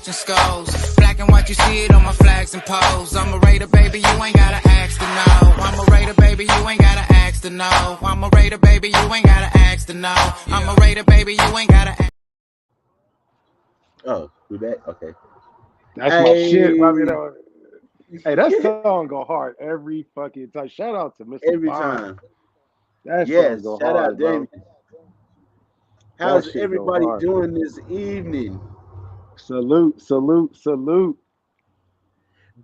watching skulls. Black and white, you see it on my flags and poles. I'm a Raider, baby, you ain't gotta ask to know. I'm a Raider, baby, you ain't gotta ask to know. I'm a Raider, baby, you ain't gotta ask to know. I'm a Raider, baby, you ain't gotta ask. Oh, we back? Okay. That's my shit. I mean, hey, that song go hard every fucking time. Shout out to Mr. Every Bond. time. That Yes, song go shout hard, out, bro. Damien. How's shit go everybody hard. doing this evening? Salute, salute, salute.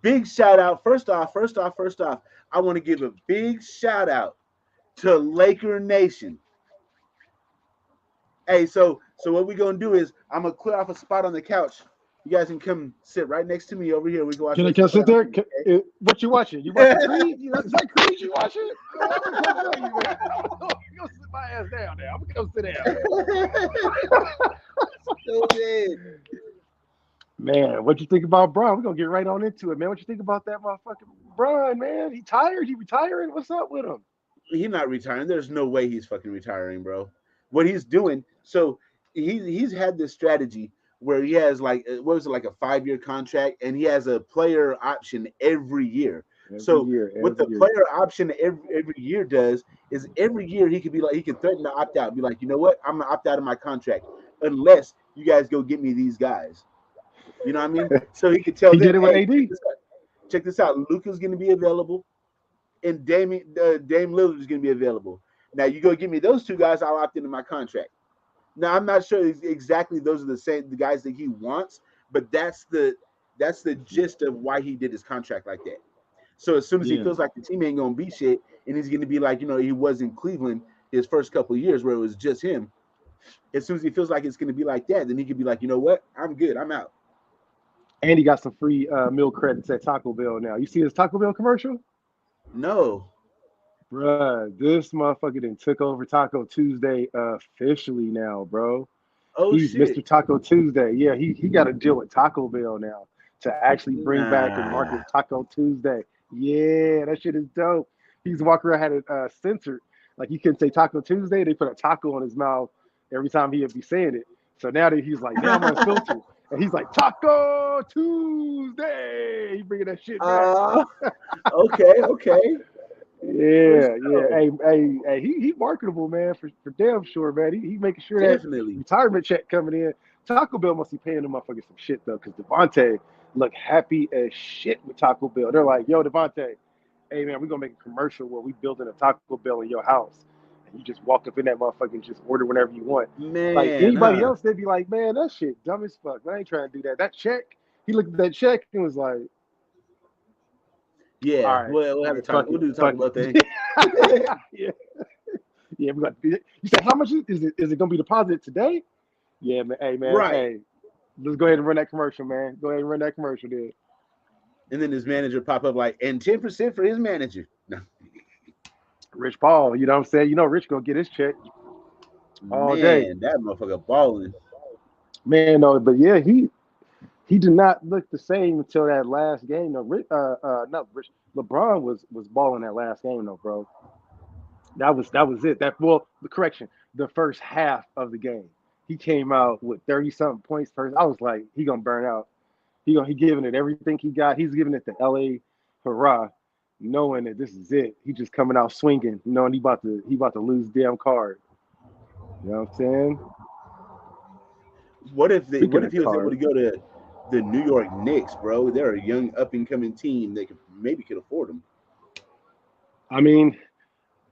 Big shout out. First off, I want to give a big shout out to Laker Nation. Hey, so what we're gonna do is I'm gonna clear off a spot on the couch. You guys can come sit right next to me over here. We can watch. Can I sit there? What you watching? You watching Creed? Is that Creed you watching? I'm gonna come tell you, man. I'm gonna go sit my ass down there. I'm gonna go sit down. So dead. Man, what you think about Bron? We're gonna get right on into it, man. What you think about that motherfucking Bron, man? He tired? He retiring? What's up with him? He's not retiring. There's no way he's fucking retiring, bro. What he's doing, so he's had this strategy where he has like what was it, like a 5-year contract, and he has a player option every year. What the player option every year does is every year he could be like, he could threaten to opt out, be like, you know what, I'm gonna opt out of my contract unless you guys go get me these guys. You know what I mean? So he could tell he them, did it with hey, AD. check this out. Luka's gonna be available, and Dame Lillard is gonna be available. Now you go give me those two guys, I'll opt into my contract. Now I'm not sure exactly those are the guys that he wants, but that's the gist of why he did his contract like that. So as soon as he feels like the team ain't gonna be shit, and he's gonna be like, you know, he was in Cleveland his first couple of years where it was just him. As soon as he feels like it's gonna be like that, then he can be like, you know what, I'm good, I'm out. And he got some free meal credits at Taco Bell now. You see his Taco Bell commercial? No. Bruh, this motherfucker then took over Taco Tuesday officially now, bro. Oh, he's shit. Mr. Taco Tuesday. Yeah, he got to deal with Taco Bell now to actually bring back and market Taco Tuesday. Yeah, that shit is dope. He's walking around, had it censored. Like, you couldn't say Taco Tuesday. They put a taco on his mouth every time he would be saying it. So now that he's like, now I'm unfiltered. And he's like, Taco Tuesday. He bringing that shit back. Okay. Yeah. Hey, he marketable, man, for damn sure, man. He making sure Definitely. that retirement check coming in. Taco Bell must be paying them motherfuckers some shit though, because Devontae look happy as shit with Taco Bell. They're like, yo, Devontae, hey man, we're gonna make a commercial where we building a Taco Bell in your house. And you just walk up in that motherfucker and just order whenever you want. Man, like anybody else, they'd be like, man, that shit dumb as fuck. I ain't trying to do that. That check, he looked at that check and was like, yeah, all right, we'll have to talk. We'll do the talk about that. Yeah, we got. You said how much is it? Is it gonna be deposited today? Yeah, man. Hey, man. Right. Hey, let's go ahead and run that commercial, man. Go ahead and run that commercial, dude. And then his manager pop up like, and 10% for his manager. No. Rich Paul, you know what I'm saying? You know, Rich gonna get his check all day. That motherfucker balling. Man, no, but yeah, he did not look the same until that last game. No, not Rich. LeBron was balling that last game, though, bro. That was it. The first half of the game, he came out with 30-something points first. I was like, he gonna burn out. He giving it everything he got. He's giving it to LA hurrah, knowing that this is it. He just coming out swinging, knowing he about to lose the damn card. You know what I'm saying? What if he was able to go to the New York Knicks, bro? They're a young up and coming team that could afford him. I mean,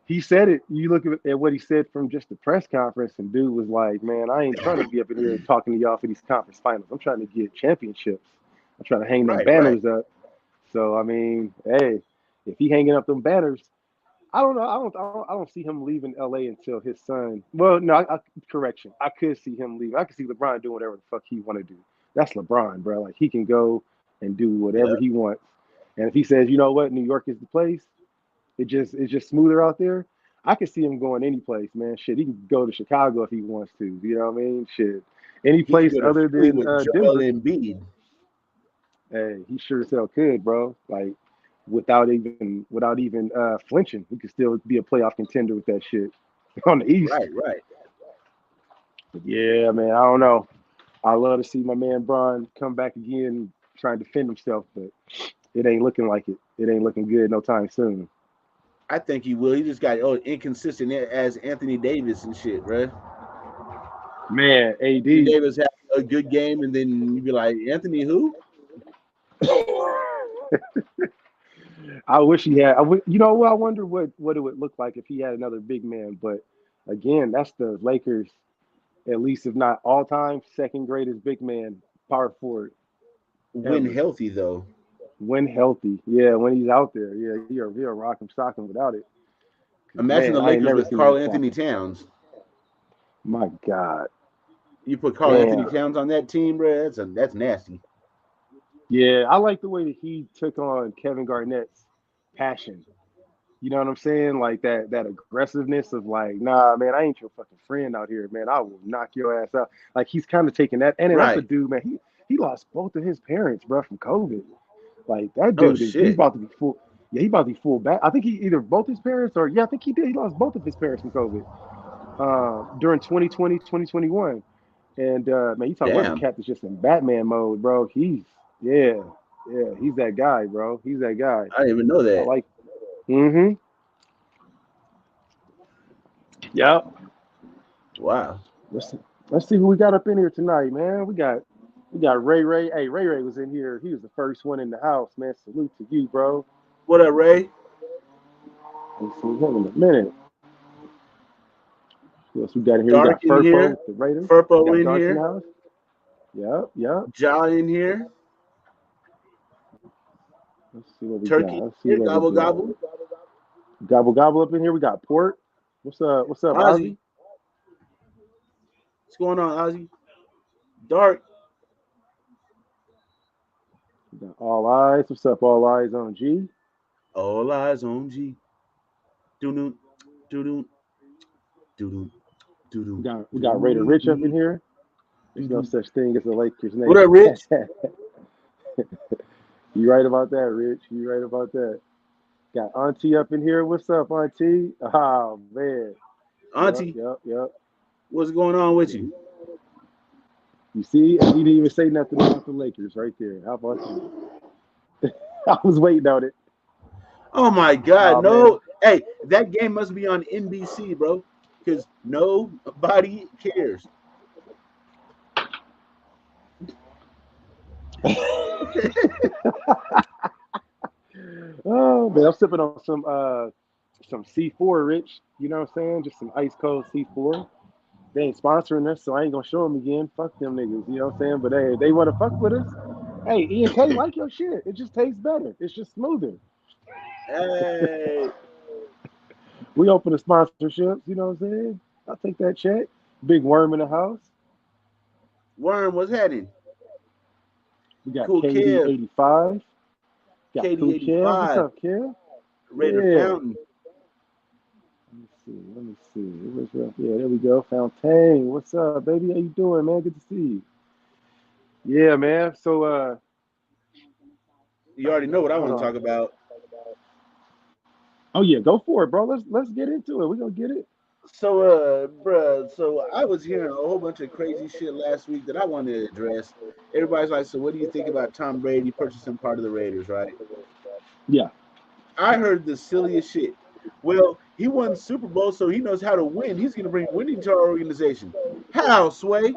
he said it. You look at what he said from just the press conference, and dude was like, man, I ain't trying to be up in here talking to y'all for these conference finals. I'm trying to get championships. I'm trying to hang them banners up. So, I mean, hey, if he hanging up them banners, I don't know. I don't see him leaving LA until his son. Well, no, correction. I could see him leaving. I could see LeBron doing whatever the fuck he want to do. That's LeBron, bro. Like, he can go and do whatever he wants. And if he says, you know what, New York is the place, it's just smoother out there. I could see him going any place, man. Shit, he can go to Chicago if he wants to. You know what I mean? Shit, any place other than Denver. Embiid. Hey, he sure as hell could, bro. Like, without even flinching, he could still be a playoff contender with that shit on the East. Right. But yeah, man, I don't know. I love to see my man Bron come back again, trying to defend himself, but it ain't looking like it. It ain't looking good no time soon. I think he will. He just got inconsistent as Anthony Davis and shit, bro. Man, Anthony AD. Davis had a good game, and then you be like, Anthony who? I wish he had. You know what? I wonder what it would look like if he had another big man. But again, that's the Lakers, at least if not all time, second greatest big man power forward When ever. healthy though. When healthy, yeah. When he's out there, yeah, he'll rock him, stock him without it. Imagine Man, the I ain't Lakers never with seen Karl that Anthony happen. Towns. My God. You put Karl Anthony Damn. Towns on that team, bro. That's nasty. Yeah, I like the way that he took on Kevin Garnett's passion. You know what I'm saying? Like that aggressiveness of like, nah, man, I ain't your fucking friend out here, man. I will knock your ass out. Like he's kind of taking that. And then that's a Right. dude, man. He lost both of his parents, bro, from COVID. Like that Oh dude he's shit. about to be full. Yeah, he about to be full back. I think he either both his parents or yeah, I think he did. He lost both of his parents from COVID during 2020, 2021. And man, you talk about a Damn. cat that's just in Batman mode, bro. Yeah, he's that guy, bro. He's that guy. I didn't even know I that. like. Mm-hmm. Yep. Wow. Let's let's see who we got up in here tonight, man. We got Ray Ray. Hey, Ray Ray was in here. He was the first one in the house, man. Salute to you, bro. What up, Ray? We'll see him in a minute. Who else we got in here? We Dark got in Furpo here. with the Raiders. We Furpo got in Dark in the here. house. Yep. Ja in here. Let's see what we Turkey got. in Let's see here. what we Gobble got. gobble. Gobble gobble up in here. We got Port. What's up? What's up, Ozzy. Ozzy? What's going on, Ozzy? Dark. We got All Eyes. What's up, All Eyes on G? All eyes on G. Doo-doo. Doo-doo. Doo-doo. Doo-doo. We got Raider Rich up in here. There's no such thing as a Lakers What name. up, Rich? You right about that, Rich. You right about that. Got Auntie up in here. What's up, Auntie? Oh man. Auntie, Yep. what's going on with you? You see, he didn't even say nothing about the Lakers right there. How about you? I was waiting on it. Oh my God, Oh no! man. Hey, that game must be on NBC, bro, because nobody cares. Oh man, I'm sipping on some C4, Rich. You know what I'm saying? Just some ice cold C4. They ain't sponsoring us, so I ain't gonna show them again. Fuck them niggas. You know what I'm saying? But hey, they want to fuck with us. Hey, E&K like your shit. It just tastes better. It's just smoother. Hey, We open the sponsorships. You know what I'm saying? I'll take that check. Big Worm in the house. Worm, what's happening? We got Cool Kev, KD85. Got Cool Kev. What's KD85, up, Kev? Raider Yeah. Fountain. Let me see. What's up? Yeah, there we go. Fontaine. What's up, baby? How you doing, man? Good to see you. Yeah, man. So You already know what I hold want to on. talk about. Oh yeah, go for it, bro. Let's get into it. We're gonna get it. So, bruh, so I was hearing a whole bunch of crazy shit last week that I wanted to address. Everybody's like, so what do you think about Tom Brady purchasing part of the Raiders, right? Yeah. I heard the silliest shit. Well, he won Super Bowl, so he knows how to win. He's going to bring winning to our organization. How, Sway?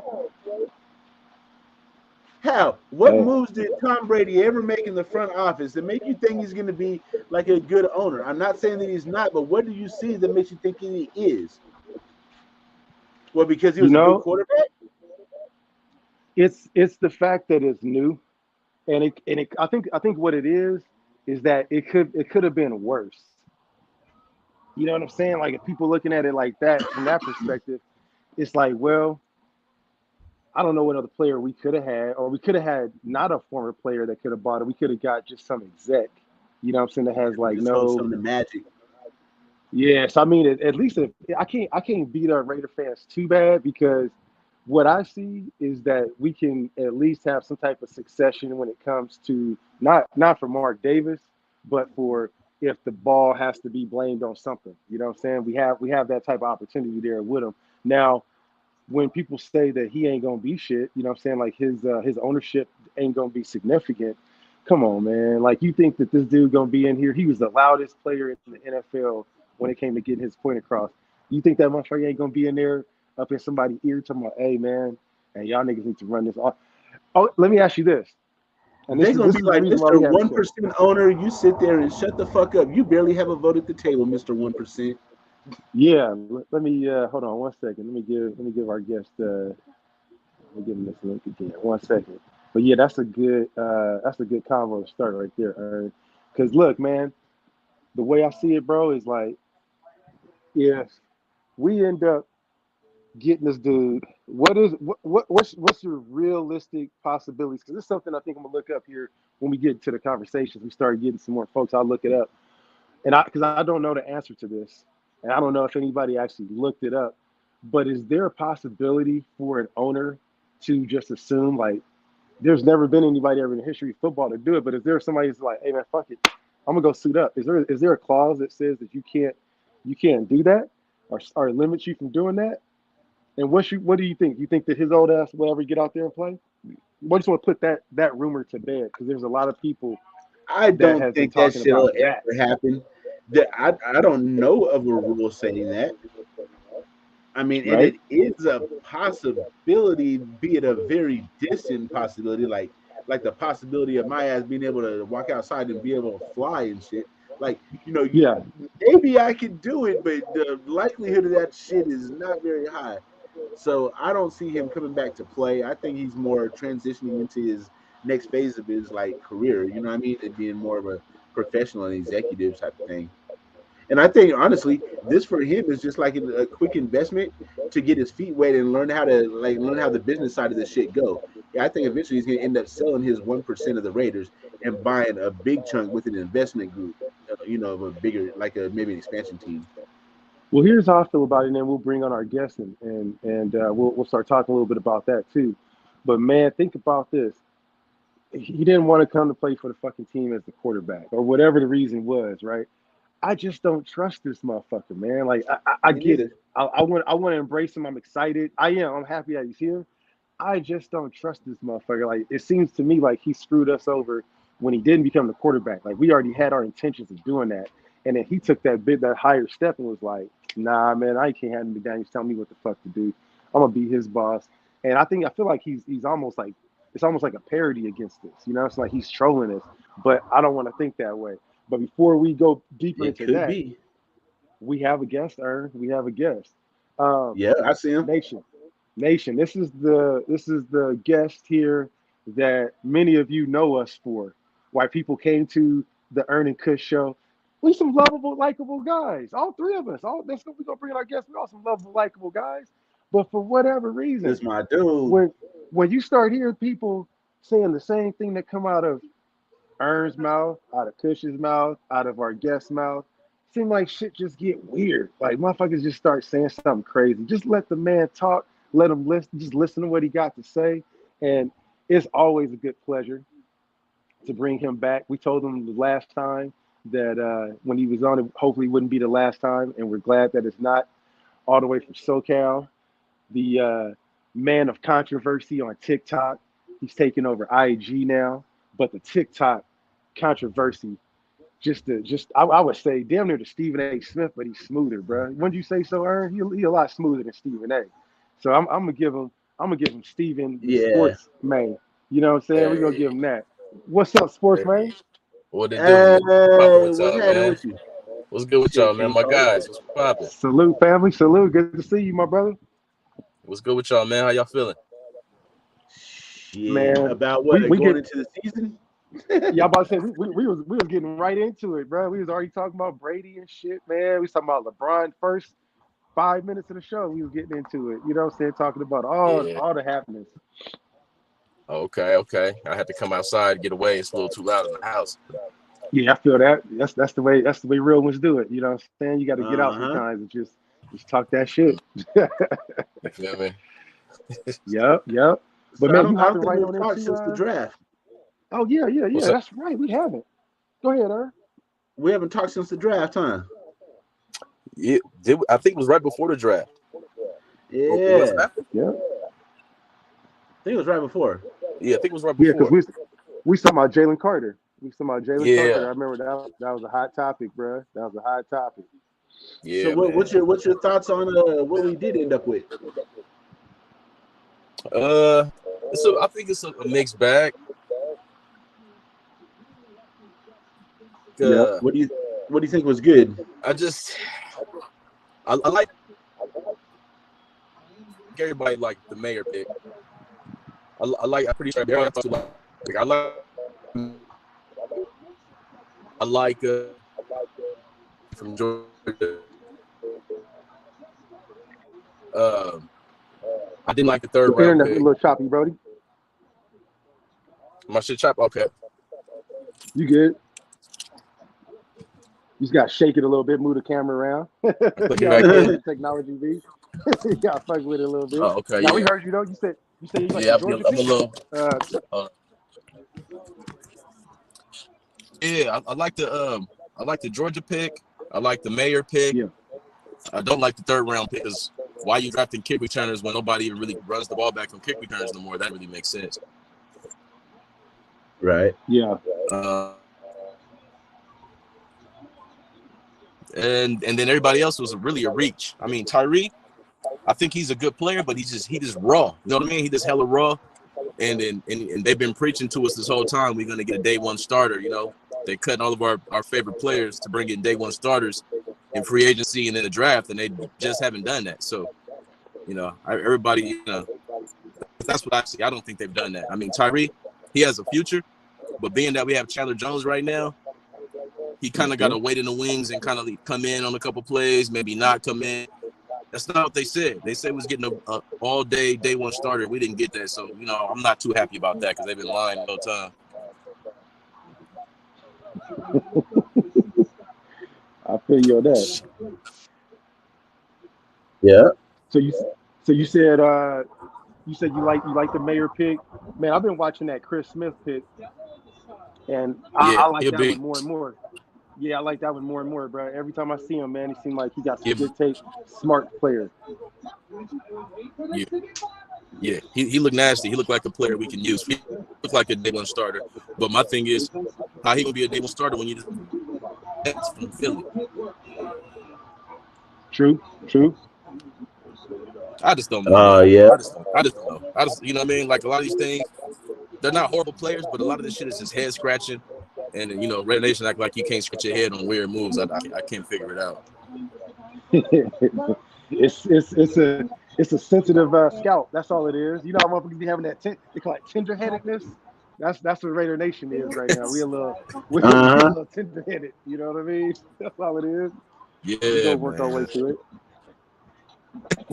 How? What Hey, moves did Tom Brady ever make in the front office that make you think he's going to be like a good owner? I'm not saying that he's not, but what do you see that makes you think he is? Well, because he you was a good know, quarterback? it's the fact that it's new, and I think what it is that it could have been worse. You know what I'm saying? Like if people looking at it like that from that perspective, it's like, well, I don't know what other player we could have had, or we could have had not a former player that could have bought it. We could have got just some exec, you know what I'm saying, that has like Just hold no. some of the magic. Yes, I mean at least if, I can't beat our Raider fans too bad because what I see is that we can at least have some type of succession when it comes to not for Mark Davis, but for if the ball has to be blamed on something. You know what I'm saying? We have that type of opportunity there with him. Now, when people say that he ain't gonna be shit, you know what I'm saying? Like his ownership ain't gonna be significant. Come on, man. Like you think that this dude gonna be in here? He was the loudest player in the NFL when it came to getting his point across. You think that motherfucker ain't gonna be in there up in somebody's ear talking about, hey man, and y'all niggas need to run this off. Oh, let me ask you this. And They're gonna this be is the like, reason why Mr. we have a show. 1% owner, you sit there and shut the fuck up. You barely have a vote at the table, Mr. 1%. Yeah, let me hold on 1 second. Let me give our guest let me give him this link again. 1 second. But yeah, that's a good convo to start right there, Ern. Because look, man, the way I see it, bro, is like if we end up getting this dude, what's your realistic possibilities? Because it's something I think I'm gonna look up here when we get to the conversations. We start getting some more folks. I'll look it up, and because I don't know the answer to this, and I don't know if anybody actually looked it up. But is there a possibility for an owner to just assume like there's never been anybody ever in the history of football to do it? But is there somebody who's like, hey man, fuck it, I'm gonna go suit up? Is there a clause that says that you can't do that or limits you from doing that? And what do you think? You think that his old ass will ever get out there and play? I just want to put that rumor to bed because there's a lot of people I that don't has been think that talking shit will about that. ever happen. I don't know of a rule saying that. I mean, and Right? it is a possibility, be it a very distant possibility, like the possibility of my ass being able to walk outside and be able to fly and shit. Like, Yeah. maybe I could do it, but the likelihood of that shit is not very high. So I don't see him coming back to play. I think he's more transitioning into his next phase of his like career. You know what I mean? And being more of a professional and executive type of thing. And I think honestly, this for him is just like a quick investment to get his feet wet and learn how the business side of this shit go. Yeah, I think eventually he's gonna end up selling his 1% of the Raiders and buying a big chunk with an investment group, of a bigger like a maybe an expansion team. Well, here's how I feel about it, and then we'll bring on our guests and we'll start talking a little bit about that too. But man, think about this. He didn't want to come to play for the fucking team as the quarterback or whatever the reason was, right? I just don't trust this motherfucker, man. Like I Me get neither. it. I want to embrace him. I'm excited. I am. I'm happy that he's here. I just don't trust this motherfucker. Like it seems to me like he screwed us over when he didn't become the quarterback. Like we already had our intentions of doing that, and then he took that higher step and was like, "Nah, man, I can't have McDaniels tell me what the fuck to do. I'm gonna be his boss." And I feel like he's almost like it's almost like a parody against this. You know, it's like he's trolling us. But I don't want to think that way. But before we go deeper It into could that, be. we have a guest, Ern. We have a guest. Um, Yeah, I see him. Nation, Nation. This is the guest here that many of you know us for. Why people came to the Ern and Kush show. We some lovable, likable guys. All three of us. We gonna bring in our guests. We all some lovable, likable guys. But for whatever reason, This my dude. when when you start hearing people saying the same thing that come out of Ern's mouth, out of Kush's mouth, out of our guest's mouth, seem like shit just get weird. Like motherfuckers just start saying something crazy. Just let the man talk. Let him listen. Just listen to what he got to say. And it's always a good pleasure to bring him back. We told him the last time that when he was on it, hopefully it wouldn't be the last time. And we're glad that it's not. All the way from SoCal, the man of controversy on TikTok. He's taking over IG now, but the TikTok controversy, I would say damn near to Stephen A. Smith, but he's smoother, bro. Wouldn't you say so, Ern? He a lot smoother than Stephen A. So I'm gonna give him Stephen the Yeah. sports man. You know what I'm saying? We're gonna give Hey, him that. What's up, sports hey, man? what it do? Hey, What's popping with what's y'all, happening man? with you? What's good with y'all, Shit, man? can't My call. guys, what's popping? Salute, family. Salute. Good to see you, my brother. What's good with y'all, man? How y'all feeling? Shit, Man, about what? we we Going get into the season? Yeah, I'm about to say we was getting right into it, bro. We was already talking about Brady and shit, man. We was talking about LeBron first 5 minutes of the show. We was getting into it. You know what I'm saying? Talking about Yeah. all the happenings. Okay, okay. I had to come outside, get away. It's a little too loud in the house. Yeah, I feel that. That's the way real ones do it. You know what I'm saying? You got to get out Uh-huh. sometimes and just talk that shit. You feel me? Yep. But So I man, don't you I don't hopping think right we've on talked into since the draft. oh yeah. What's up? That's right. We haven't. Go ahead, Ern. We haven't talked since the draft, huh? Yeah, I think it was right before the draft. Yeah, Was it after? Yeah. I think it was right before. Yeah, I think it was right Yeah, before. because we talking about Jalen Carter. We talking about Jalen Yeah. Carter. I remember that was a hot topic, bro. That was a hot topic. Yeah, So man. what's your thoughts on what we did end up with? I think it's a mixed bag. Yep. What do you think was good? I like everybody like the mayor pick. I'm pretty sure everybody else like I like from Georgia. I didn't like the third Your round internet's a pick. little choppy, Brody. My shit chop. Okay. You good? You just got to shake it a little bit, move the camera around. Put You it know back how in. technology be. You got to fuck with it a little bit. Oh, okay. Now Yeah. we heard you though. You said you like Yeah, the Georgia I'm a pick? little. Uh, Yeah, I like the Georgia pick. I like the mayor pick. Yeah. I don't like the third round pick because why you drafting kick returners when nobody even really runs the ball back from kick returners no more? That really makes sense. Right. Yeah. And then everybody else was really a reach. I mean, Tyree, I think he's a good player, but he just raw. You know what I mean? He just hella raw. And they've been preaching to us this whole time we're gonna get a day one starter. You know, they cut all of our favorite players to bring in day one starters in free agency and in the draft, and they just haven't done that. So, you know, everybody, you know, that's what I see. I don't think they've done that. I mean, Tyree, he has a future, but being that we have Chandler Jones right now, he kind of got to wait in the wings and kind of come in on a couple plays, maybe not come in. That's not what they said. They said we was getting a all-day, day one starter. We didn't get that. So, you know, I'm not too happy about that because they've been lying the whole time. I feel you on that. Yeah. So you said you like the mayor pick. Man, I've been watching that Chris Smith pick, and I like that one more and more. Yeah, I like that one more and more, bro. Every time I see him, man, he seems like he got some good tape, smart player. Yeah. He looked nasty. He looked like a player we can use. He looked like a day one starter. But my thing is, how he gonna be a day one starter when you just from Philly? True. I just don't know. Yeah. I just don't know. You know what I mean? Like a lot of these things, they're not horrible players, but a lot of this shit is just head scratching. And you know, Red Nation act like you can't scratch your head on weird moves. I can't figure it out. It's a sensitive scout. That's all it is. You know, I'm going to be having that they call it tender-headedness. That's what Raider Nation is right now. We're a little tender-headed. You know what I mean? That's all it is. Yeah, we're gonna work our way through it.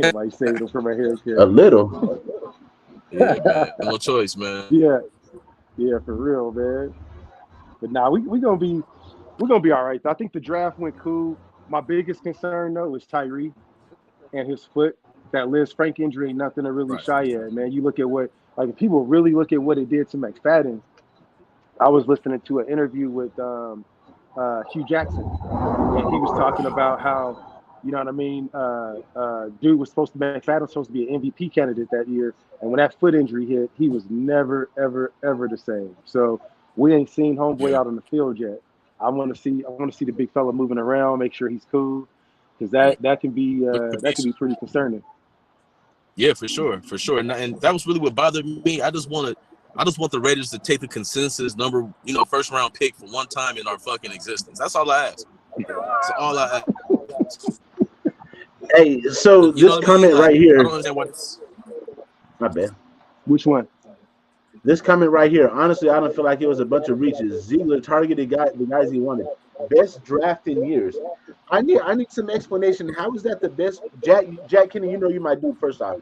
Anybody saved us from a haircut? A little. Yeah, man. No choice, man. Yeah, for real, man. But nah, we're gonna be all right. I think the draft went cool. My biggest concern though is Tyree and his foot. That Liz Frank injury ain't nothing to really shy at, man. You look at if people really look at what it did to McFadden. I was listening to an interview with Hugh Jackson, and he was talking about how, you know what I mean, McFadden was supposed to be an MVP candidate that year, and when that foot injury hit, he was never, ever, ever the same. So we ain't seen homeboy out on the field yet. I want to see the big fella moving around, make sure he's cool, because that can be pretty concerning. Yeah, for sure. And that was really what bothered me. I just want the Raiders to take the consensus number, first round pick for one time in our fucking existence. That's all I ask. That's all I ask. Hey, so this comment right here. I don't understand what it's. My bad. Which one? This comment right here. Honestly, I don't feel like it was a bunch of reaches. Ziegler targeted the guys he wanted. Best draft in years. I need some explanation. How is that the best? Jack Kenny, you might do first off.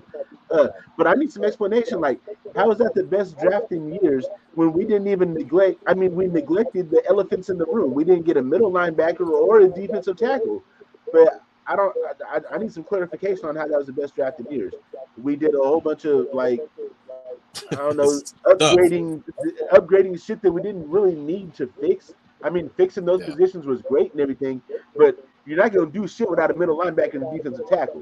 But I need some explanation. Like, how is that the best draft in years when we didn't even neglect? I mean, we neglected the elephants in the room. We didn't get a middle linebacker or a defensive tackle. But I need some clarification on how that was the best draft in years. We did a whole bunch of upgrading shit that we didn't really need to fix. I mean, fixing those positions was great and everything, but you're not going to do shit without a middle linebacker and a defensive tackle.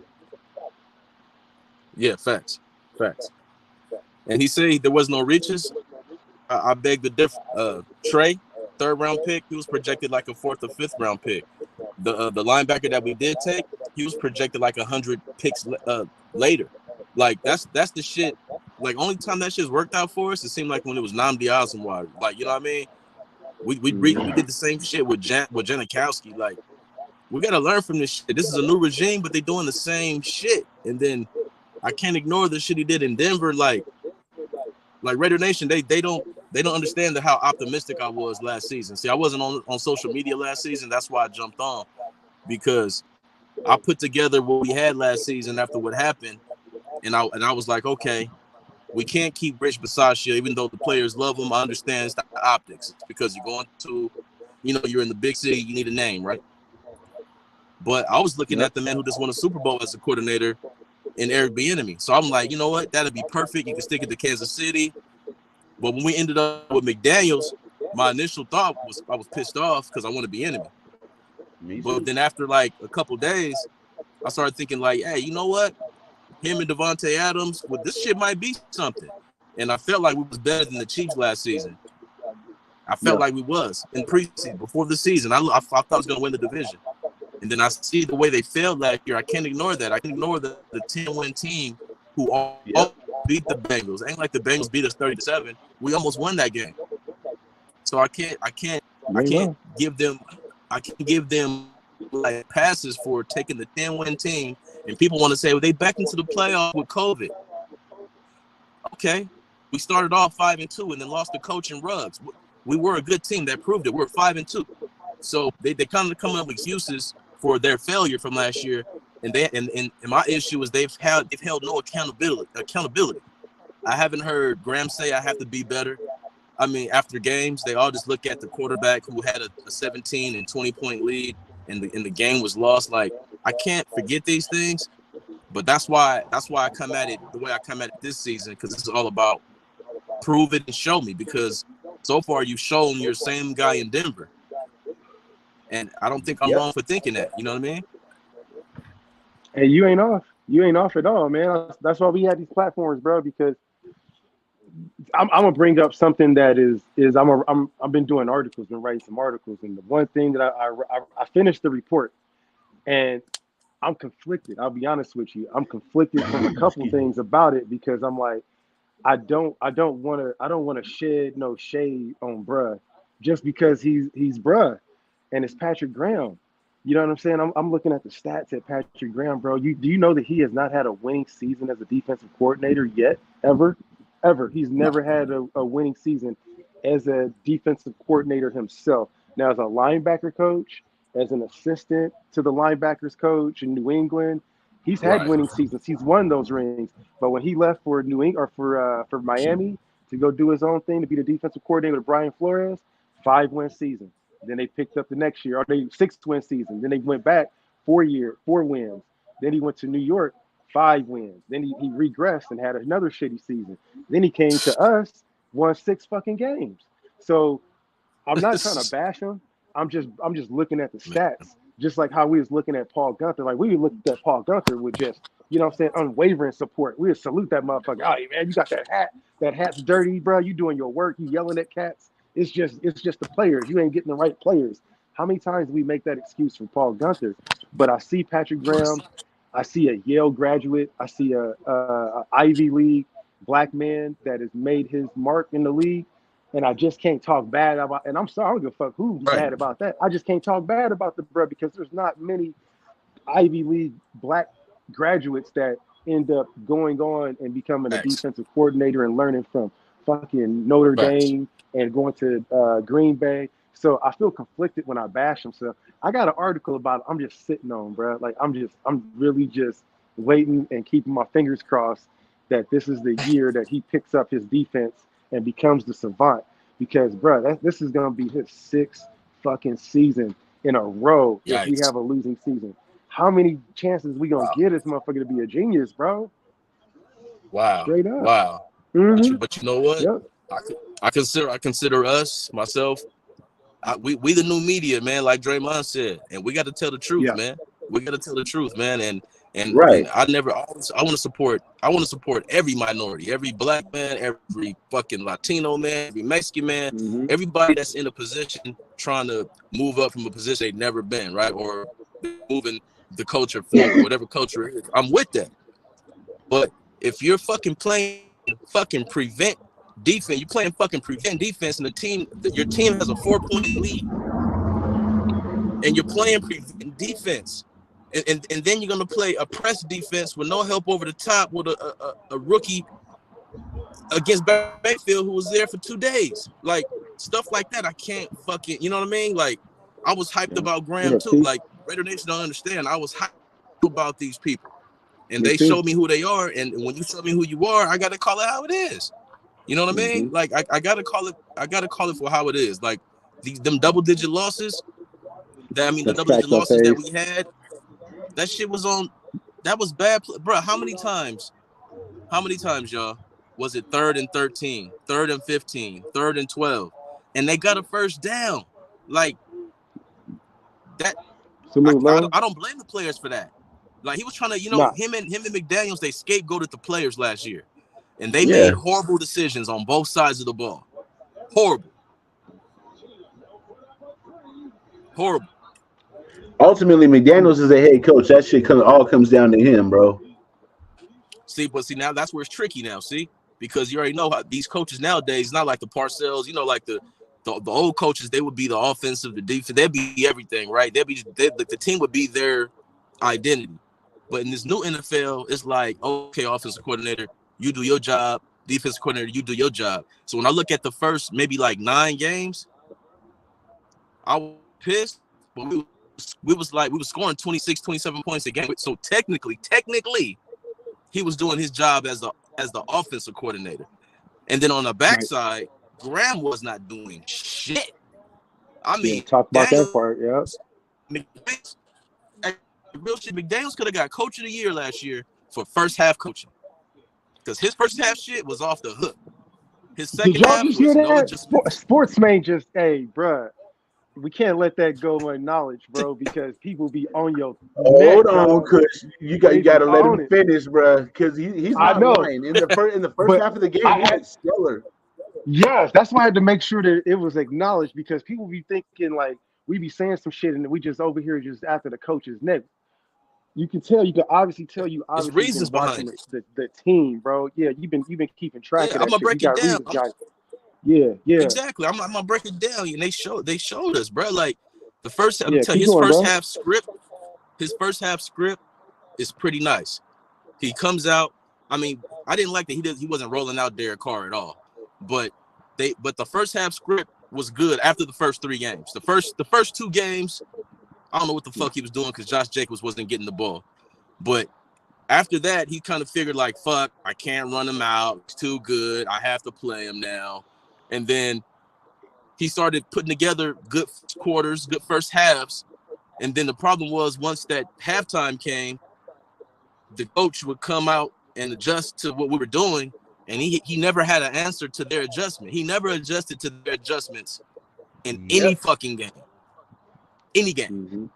Yeah, facts. And he said there was no reaches. I beg to differ. Trey, 3rd round pick, he was projected like a 4th or 5th round pick. The linebacker that we did take, he was projected like 100 picks later. Like that's the shit. Like only time that shit's worked out for us, it seemed like when it was Namdi Asamoah. Like, you know what I mean? We did the same shit with Janikowski. Like, we gotta learn from this shit. This is a new regime, but they doing the same shit. And then I can't ignore the shit he did in Denver. Like Raider Nation, they don't understand how optimistic I was last season. See, I wasn't on social media last season. That's why I jumped on, because I put together what we had last season after what happened, and I was like, okay, we can't keep Rich Bisaccia, even though the players love him. I understand it's the optics. It's because you're going to, you're in the big city, you need a name, right? But I was looking at the man who just won a Super Bowl as a coordinator in Eric Bieniemy. So I'm like, you know what? That'd be perfect. You can stick it to Kansas City. But when we ended up with McDaniels, my initial thought was I was pissed off because I want to be enemy. But then after like a couple days, I started thinking like, hey, you know what? Him and Devontae Adams, well, this shit might be something. And I felt like we was better than the Chiefs last season. I felt like we was in preseason before the season. I thought I was going to win the division. And then I see the way they failed last year. I can't ignore that. I can ignore the 10-win team who all beat the Bengals. Ain't like the Bengals beat us 30-7. We almost won that game. So I can't give them like passes for taking the 10-win team. And people want to say, well, they back into the playoff with COVID. Okay. We started off 5-2 and then lost the coach and Ruggs. We were a good team that proved it. We're 5-2. So they kind of come up with excuses for their failure from last year. And my issue is they've held no accountability. I haven't heard Graham say I have to be better. I mean, after games, they all just look at the quarterback who had a 17 and 20-point lead and the game was lost. Like, I can't forget these things, but that's why I come at it the way I come at it this season, because this is all about prove it and show me, because so far you've shown you're the same guy in Denver. And I don't think I'm wrong for thinking that. You know what I mean? Hey, you ain't off. You ain't off at all, man. That's why we have these platforms, bro, because I'm gonna bring up something that is I've been doing articles, been writing some articles, and the one thing that I finished the report, and I'm conflicted. I'll be honest with you. I'm conflicted from a couple things about it, because I'm like, I don't want to shed no shade on bruh just because he's bruh, and it's Patrick Graham. You know what I'm saying? I'm looking at the stats at Patrick Graham, bro. Do you know that he has not had a winning season as a defensive coordinator yet, ever? He's never had a winning season as a defensive coordinator himself. Now, as a linebacker coach, as an assistant to the linebackers coach in New England, he's had winning seasons. He's won those rings. But when he left for New England or for Miami to go do his own thing, to be the defensive coordinator with Brian Flores, 5-win season. Then they picked up the next year, or they 6-win season. Then they went back 4 wins. Then he went to New York, 5 wins. Then he regressed and had another shitty season. Then he came to us, won 6 fucking games. So I'm not trying to bash him. I'm just looking at the stats, just like how we was looking at Paul Gunther. Like, we looked at Paul Gunther with just, you know what I'm saying, unwavering support. We would salute that motherfucker. Oh, man, you got that hat. That hat's dirty, bro. You doing your work. You yelling at cats. It's just the players. You ain't getting the right players. How many times do we make that excuse for Paul Gunther? But I see Patrick Graham. I see a Yale graduate. I see a Ivy League black man that has made his mark in the league. And I just can't talk bad about, and I'm sorry, I don't give a fuck who's mad about that. I just can't talk bad about the bro, because there's not many Ivy League black graduates that end up going on and becoming a defensive coordinator and learning from fucking Notre Dame and going to Green Bay. So I feel conflicted when I bash him. So I got an article about it. I'm just sitting on, bro. Like, I'm really just waiting and keeping my fingers crossed that this is the year that he picks up his defense and becomes the savant. Because, bro, this is gonna be his 6th fucking season in a row if we have a losing season. How many chances we gonna get this motherfucker to be a genius, bro? Wow. Straight up. Wow. Mm-hmm. But you know what? Yep. I consider us, myself, we the new media, man, like Draymond said, and we got to tell the truth, man. We got to tell the truth, man. And And Right. I want to support every minority, every black man, every fucking Latino man, every Mexican man, Mm-hmm. everybody that's in a position trying to move up from a position they've never been, right? Or moving the culture forward, whatever culture it is. I'm with that. But if you're fucking playing fucking prevent defense, you're playing fucking prevent defense, and your team has a 4-point lead, and you're playing prevent defense, and then you're gonna play a press defense with no help over the top with a rookie against Bayfield who was there for 2 days, like stuff like that. I can't fucking, you know what I mean? Like I was hyped about Graham too. Like Raider Nation don't understand. I was hyped about these people, and they showed me who they are. And when you show me who you are, I gotta call it how it is. You know what I mean? Like I gotta call it for how it is. Like them double-digit losses. The double-digit losses that we had, that shit was on. That was bad, bro. How many times, y'all? Was it 3rd and 13, 3rd and 15, 3rd and 12, and they got a first down? Like that. I don't blame the players for that. Like he was trying to, him and McDaniels, they scapegoated the players last year, and they made horrible decisions on both sides of the ball. Horrible. Ultimately, McDaniels is a head coach. That shit all comes down to him, bro. See, now that's where it's tricky now. See, because you already know how these coaches nowadays, not like the Parcells, like the old coaches, they would be the offensive, the defense, they'd be everything, right? The team would be their identity. But in this new NFL, it's like, okay, offensive coordinator, you do your job. Defensive coordinator, you do your job. So when I look at the first maybe like 9 games, I was pissed, but we was scoring 26, 27 points a game. So technically, he was doing his job as the offensive coordinator. And then on the backside, Graham was not doing shit. I mean, talk about that part, yeah. Real shit, McDaniels could have got Coach of the Year last year for first half coaching, because his first half shit was off the hook. His second half was no adjustment. Sportsman just, hey, bruh, we can't let that go unacknowledged, bro, because people be on your Hold on, Kush. You got to let him finish, bro, because he's not lying. In the first half of the game, he had stellar. Yes, that's why I had to make sure that it was acknowledged, because people be thinking like we be saying some shit and we just over here just after the coach's neck. You can obviously tell There's reasons behind the team, bro. Yeah, you've been keeping track of that. I'm gonna break it down. Yeah. Exactly. I'm gonna break it down. And they showed us, bro. Like the first, his first half script is pretty nice. He comes out. I mean, I didn't like that he wasn't rolling out Derek Carr at all. But the first half script was good after the first 3 games. The first 2 games, I don't know what the fuck he was doing, because Josh Jacobs wasn't getting the ball. But after that, he kind of figured like, fuck, I can't run him out. It's too good. I have to play him now. And then he started putting together good quarters, good first halves. And then the problem was, once that halftime came, the coach would come out and adjust to what we were doing. And he never had an answer to their adjustment. He never adjusted to their adjustments in any fucking game. Any game.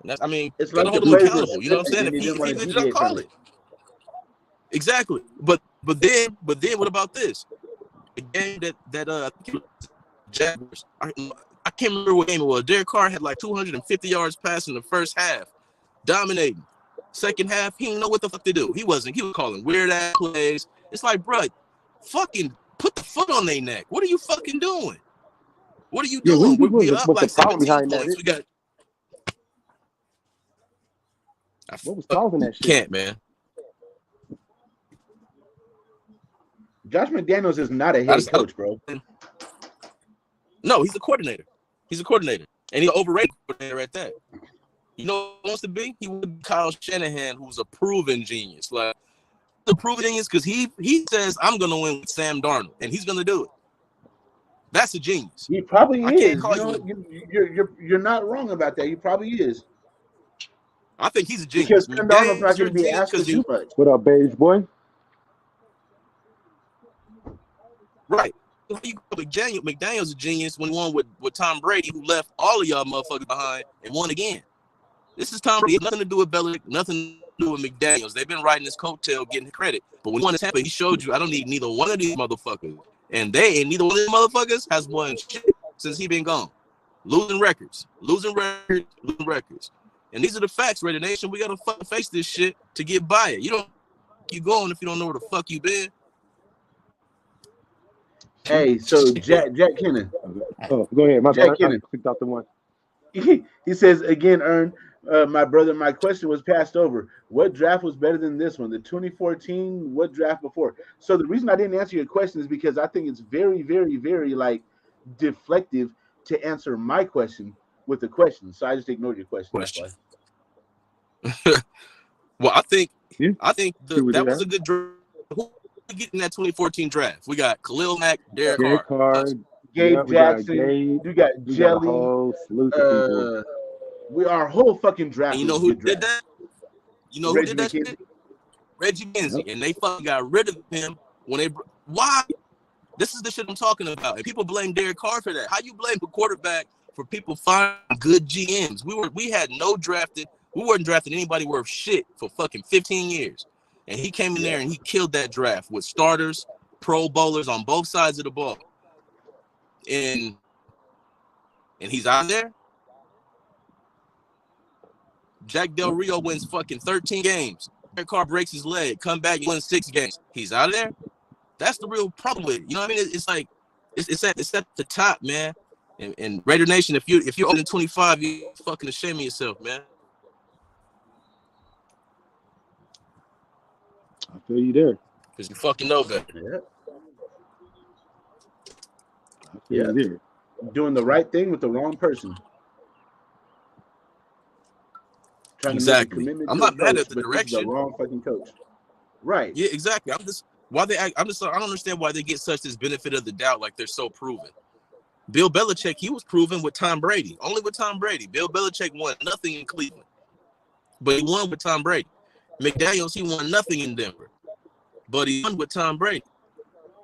That's, it's gotta like hold him accountable. You know what I'm saying? If he don't call it. Exactly. But then what about this? The game that Jaguars. I can't remember what game it was. Derek Carr had like 250 yards passing the first half, dominating. Second half, he didn't know what the fuck to do. He was calling weird ass plays. It's like, bro, fucking put the foot on their neck. What are you fucking doing? What are you doing? We're up like 17 points. We got. What was causing that shit? Can't, man. Josh McDaniels is not a head coach, bro. No, he's a coordinator. And he's an overrated coordinator at that. You know what he wants to be? He would be Kyle Shanahan, who's a proven genius. Like, the proven genius, because he says, I'm going to win with Sam Darnold, and he's going to do it. That's a genius. He probably is. You're not wrong about that. He probably is. I think he's a genius. Because Sam Darnold's not going to be asked to do much. What up, Bays boy? Right. McDaniel's a genius when he won with Tom Brady, who left all of y'all motherfuckers behind and won again. This is Tom Brady. It has nothing to do with Belichick, nothing to do with McDaniels. They've been riding this coattail, getting credit. But when he won his Tampa, he showed you I don't need neither one of these motherfuckers. And neither one of these motherfuckers has won shit since he been gone. Losing records. And these are the facts, Raider Nation. We gotta fucking face this shit to get by it. You don't keep going if you don't know where the fuck you been. Hey, so Jack Kennan. Oh, go ahead. My Jack bad. Kennan. I picked out the one. He says again, Ern, my brother, my question was passed over. What draft was better than this one? The 2014, what draft before? So the reason I didn't answer your question is because I think it's very, very, very like deflective to answer my question with the question. So I just ignored your question. Well, I think Yeah. that was a good draft. Who we get in that 2014 draft? We got Khalil Mack, Derek Carr, Gabe Jackson. We got Jelly. A whole slew of people. Our whole fucking draft. And you know who did that? You know who Reggie did that McKenzie. shit? Reggie McKenzie. And they fucking got rid of him when they. Why? This is the shit I'm talking about. And people blame Derek Carr for that. How you blame a quarterback for people finding good GMs? We had no drafted. We weren't drafting anybody worth shit for fucking 15 years. And he came in there and he killed that draft with starters, pro bowlers on both sides of the ball. And he's out there. Jack Del Rio wins fucking 13 games. Derek Carr breaks his leg, come back, wins 6 games. He's out of there. That's the real problem with it. You know what I mean? It's like it's at the top, man. And Raider Nation, if you're older than 25, you're fucking ashamed of yourself, man. I feel you there. Because you fucking know that. Yeah. Doing the right thing with the wrong person. Exactly. I'm not mad at the direction. The wrong fucking coach. Right. Yeah, exactly. I don't understand why they get such this benefit of the doubt like they're so proven. Bill Belichick, he was proven with Tom Brady. Only with Tom Brady. Bill Belichick won nothing in Cleveland. But he won with Tom Brady. McDaniels, he won nothing in Denver. But he won with Tom Brady.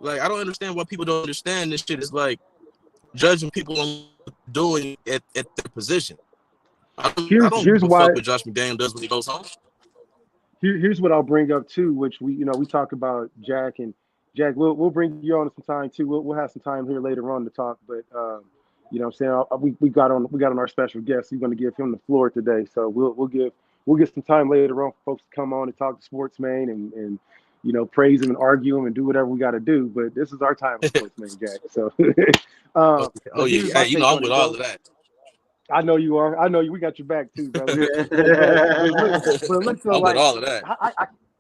Like, I don't understand why people don't understand this shit. It's like judging people on what they're doing at their position. I don't give a fuck what Josh McDaniels does when he goes home. Here's what I'll bring up too, which we talk about Jack and Jack. We'll bring you on some time too. We'll have some time here later on to talk. But you know what I'm saying, we got on our special guest. We're going to give him the floor today. So we'll get some time later on for folks to come on and talk to sports, man, and you know, praise him and argue him and do whatever we got to do. But this is our time with sports, man, Jack. So you know I'm with all of that. I know you are. I know you. We got your back too, brother. but look, so, I'm like, with all of that.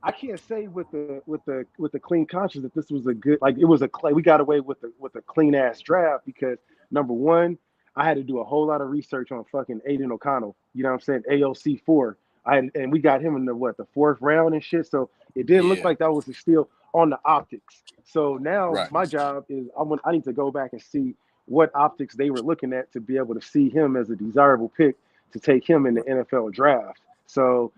I can't say with the clean conscience that this was a good, like, it was we got away with a clean ass draft because number one, I had to do a whole lot of research on fucking Aiden O'Connell. You know what I'm saying? AOC 4. And we got him in the 4th round and shit. So it didn't look like that was a steal on the optics. So now my job is I need to go back and see what optics they were looking at to be able to see him as a desirable pick to take him in the NFL draft. So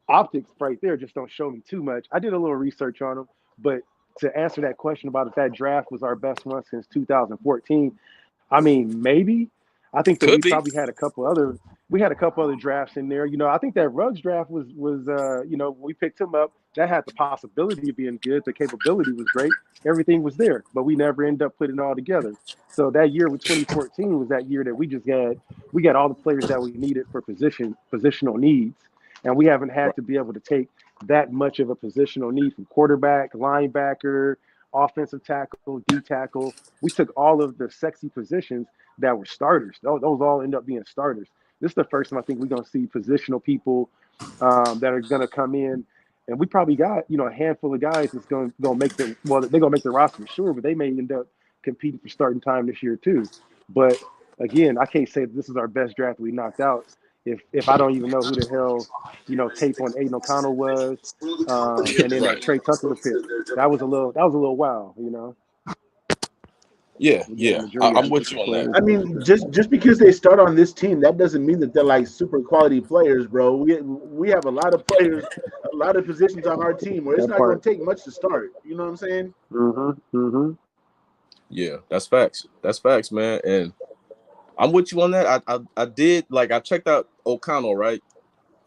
optics right there just don't show me too much. I did a little research on him, but to answer that question about if that draft was our best one since 2014, I mean, maybe. I think that probably had a couple other drafts in there. You know, I think that Ruggs draft was you know, when we picked him up, that had the possibility of being good. The capability was great. Everything was there, but we never ended up putting it all together. So that year with 2014 was that year that we got all the players that we needed for positional needs. And we haven't had to be able to take that much of a positional need from quarterback, linebacker, offensive tackle, D tackle. We took all of the sexy positions that were starters. Those all end up being starters. This is the first time I think we're going to see positional people that are going to come in. And we probably got, you know, a handful of guys that's going to make they're going to make the roster for sure, but they may end up competing for starting time this year too. But again, I can't say that this is our best draft we knocked out if I don't even know who the hell, you know, tape on Aiden O'Connell was, and then that Trey Tucker pick. That was a little wild, you know. Yeah, I'm with you on that. I mean, just because they start on this team, that doesn't mean that they're like super quality players, bro. We have a lot of players, a lot of positions on our team where it's not going to take much to start. You know what I'm saying? Mm-hmm. Yeah, that's facts. That's facts, man. And I'm with you on that. I did, like, I checked out O'Connell, right?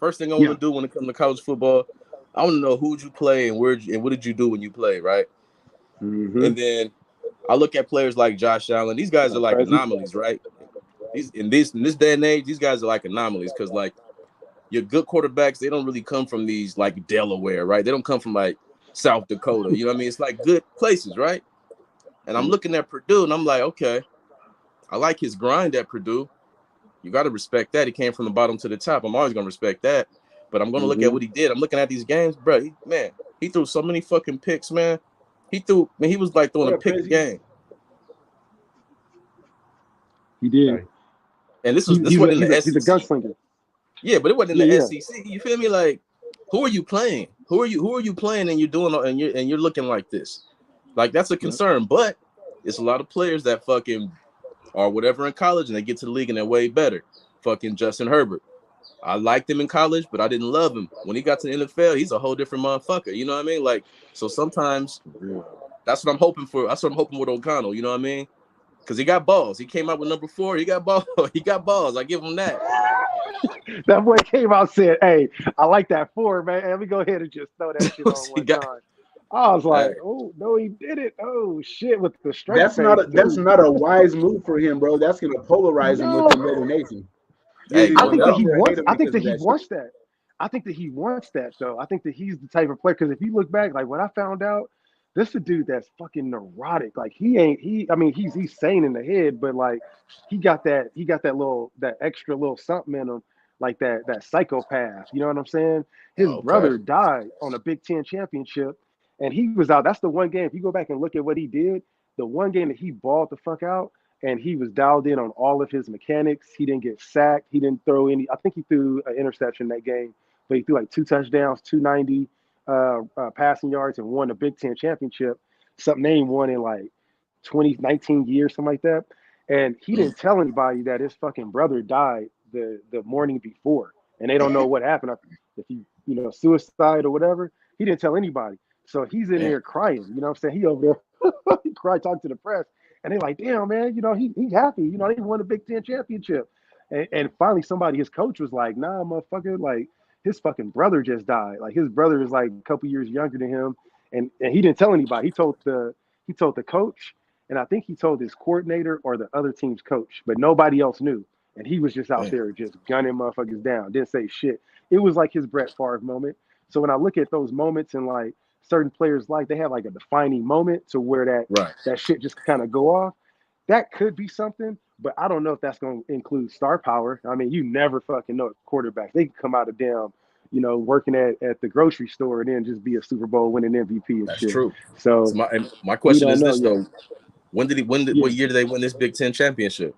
First thing I want to do when it comes to college football, I want to know who'd you play and what did you do when you played, right? Mm-hmm. And then I look at players like Josh Allen. These guys are like anomalies, right? In this day and age, these guys are like anomalies because like your good quarterbacks, they don't really come from these like Delaware, right? They don't come from like South Dakota. You know what I mean? It's like good places, right? And I'm looking at Purdue and I'm like, okay, I like his grind at Purdue. You got to respect that. He came from the bottom to the top. I'm always going to respect that. But I'm going to look at what he did. I'm looking at these games, bro. He threw so many fucking picks, man. He was like throwing a pick game. He did. And this wasn't in the SEC. He's a gunslinger. Yeah, but it wasn't in the SEC. You feel me? Like, who are you playing? Who are you playing and you're doing and you're looking like this? Like, that's a concern. But it's a lot of players that fucking or whatever in college and they get to the league and they're way better. Fucking Justin Herbert. I liked him in college, but I didn't love him. When he got to the NFL, he's a whole different motherfucker. You know what I mean? Like, so sometimes that's what I'm hoping for. That's what I'm hoping with O'Connell. You know what I mean? Because he got balls. He came out with number 4. He got balls. He got balls. I give him that. That boy came out and said, "Hey, I like that 4, man. Let me go ahead and just throw that shit on one time." I was like, "Oh no, he did it! Oh shit!" With the straight. That's not a wise move for him, bro. That's gonna polarize him with the Raider Nation. I think that he wants that. I think that he wants that though. I think that he's the type of player. Because if you look back, like when I found out, this is a dude that's fucking neurotic. Like he's sane in the head, but like he got that extra little something in him, like that psychopath. You know what I'm saying? His brother died on a Big Ten championship, and he was out. That's the one game. If you go back and look at what he did, the one game that he balled the fuck out, and he was dialed in on all of his mechanics. He didn't get sacked. He didn't throw any. I think he threw an interception that game, but he threw like 2 touchdowns, 290 passing yards, and won a Big Ten championship. Something they ain't won in like 19 years, something like that. And he didn't tell anybody that his fucking brother died the morning before, and they don't know what happened. If he, suicide or whatever, he didn't tell anybody. So he's in there crying. You know what I'm saying? He over there, he cried, talking to the press. And they're like, damn, man, he's happy. He won a Big Ten championship. And finally his coach was like, nah, motherfucker, like his fucking brother just died. Like his brother is like a couple years younger than him. And he didn't tell anybody. He told the coach, and I think he told his coordinator or the other team's coach, but nobody else knew. And he was just out there just gunning motherfuckers down. Didn't say shit. It was like his Brett Favre moment. So when I look at those moments and like certain players, like they have like a defining moment to where that shit just kind of go off. That could be something, but I don't know if that's going to include star power. I mean, you never fucking know quarterbacks. They can come out of damn, working at the grocery store and then just be a Super Bowl winning MVP and that's shit. True. So my question is this though: what year did they win this Big Ten championship?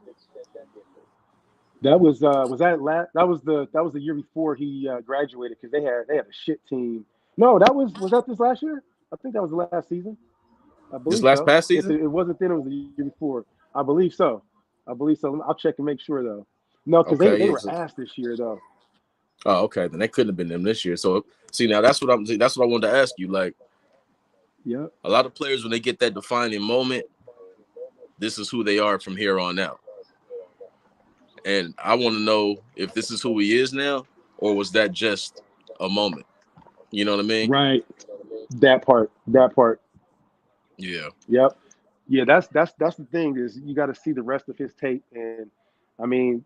That was the year before he graduated, because they had a shit team. No, was that this last year? I think that was the last season. I believe this past season? It wasn't then. It was the year before. I believe so. I'll check and make sure though. No, because they were asked this year though. Oh, okay. Then they couldn't have been them this year. So see, now that's what I wanted to ask you. Like, a lot of players, when they get that defining moment, this is who they are from here on out. And I want to know if this is who he is now, or was that just a moment? You know what I mean? Right. That part. Yeah. Yep. Yeah, that's the thing, is you got to see the rest of his tape. And I mean,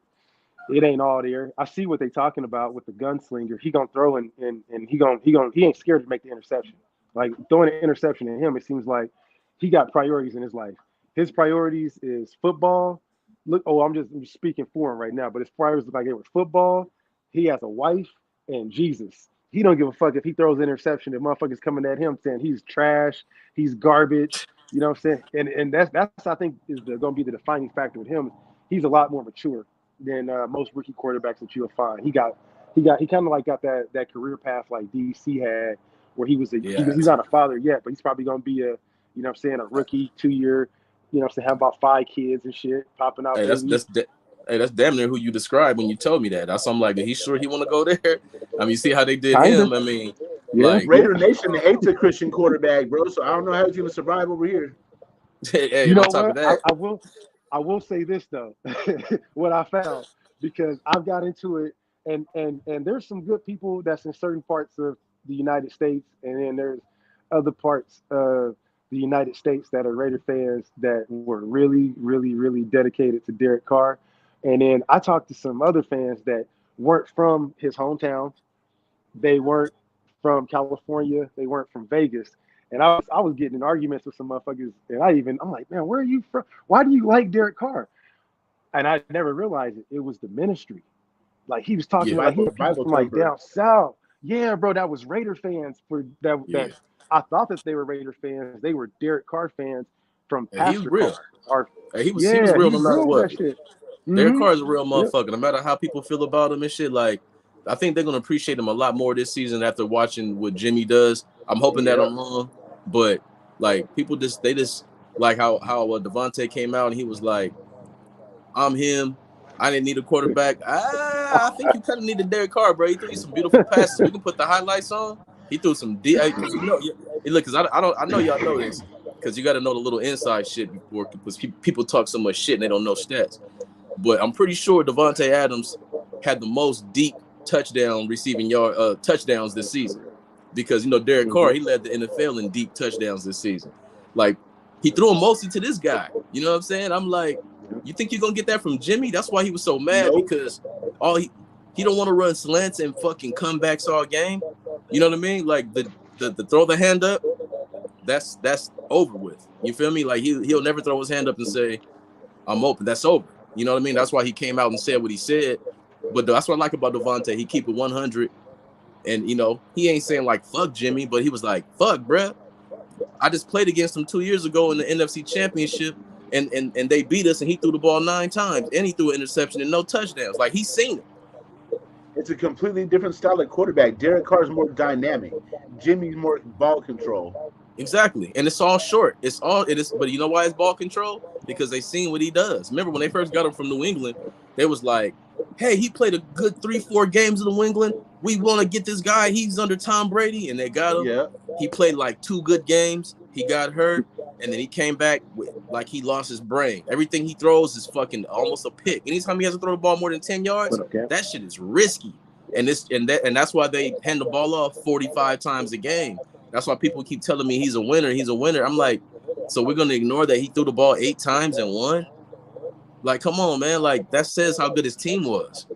it ain't all there. I see what they talking about with the gunslinger. He gonna throw and he ain't scared to make the interception. Like throwing an interception at him, it seems like he got priorities in his life. His priorities is football. I'm just speaking for him right now, but his priorities look like it was football. He has a wife and Jesus. He don't give a fuck if he throws an interception. If motherfuckers coming at him saying he's trash, he's garbage. You know what I'm saying? And that's I think is going to be the defining factor with him. He's a lot more mature than most rookie quarterbacks that you'll find. He kind of like got that career path like DC had, where he's not a father yet, but he's probably going to be a a rookie 2-year. Have about 5 kids and shit popping out. Hey, that's damn near who you described when you told me that. That's something like, he's sure he want to go there. I mean, you see how they did him. I mean, Raider Nation hates a Christian quarterback, bro. So I don't know how he's gonna survive over here. Hey, you know what? Of that, I will say this though, what I found, because I've got into it and there's some good people that's in certain parts of the United States, and then there's other parts of the United States that are Raider fans that were really, really, really dedicated to Derek Carr. And then I talked to some other fans that weren't from his hometown. They weren't from California. They weren't from Vegas. And I was getting in arguments with some motherfuckers. And I'm like, man, where are you from? Why do you like Derek Carr? And I never realized it. It was the ministry. Like he was talking about he had people from like down south. Yeah, bro, that was Raider fans for that. Yeah. That I thought that they were Raider fans. They were Derek Carr fans from And he was Pastor real. Carr. He was real no matter what. Derek Carr is a real motherfucker. No matter how people feel about him and shit, like I think they're gonna appreciate him a lot more this season after watching what Jimmy does. I'm hoping that I'm wrong, but like people just like how Devontae came out and he was like, I'm him. I didn't need a quarterback. I think you kind of needed Derek Carr, bro. He threw you some beautiful passes. We can put the highlights on. He threw some D. Because look, because I know y'all know this, because you got to know the little inside shit before, because people talk so much shit and they don't know stats. But I'm pretty sure Devontae Adams had the most deep touchdown receiving touchdowns this season, because Derek Carr, he led the NFL in deep touchdowns this season. Like he threw them mostly to this guy. You know what I'm saying? I'm like, you think you're gonna get that from Jimmy? That's why he was so mad, because he don't want to run slants and fucking comebacks all game. You know what I mean? Like the throw the hand up, that's over with. You feel me? Like he'll never throw his hand up and say, I'm open. That's over. You know what I mean? That's why he came out and said what he said. But that's what I like about Devontae. He keep it 100, and he ain't saying like fuck Jimmy, but he was like, fuck, bruh. I just played against him 2 years ago in the NFC Championship. And they beat us, and he threw the ball 9 times, and he threw an interception and no touchdowns. Like, he's seen it. It's a completely different style of quarterback. Derek Carr's more dynamic. Jimmy's more ball control. Exactly, and it's all short. It is. But you know why it's ball control? Because they seen what he does. Remember when they first got him from New England, they was like, "Hey, he played a good 3-4 games in New England. We want to get this guy. He's under Tom Brady," and they got him. Yeah. He played like 2 good games. He got hurt, and then he came back like he lost his brain. Everything he throws is fucking almost a pick. Anytime he has to throw the ball more than 10 yards, that shit is risky. And that's why they hand the ball off 45 times a game. That's why people keep telling me he's a winner. He's a winner. I'm like, so we're gonna ignore that he threw the ball 8 times and won? Like, come on, man. Like, that says how good his team was.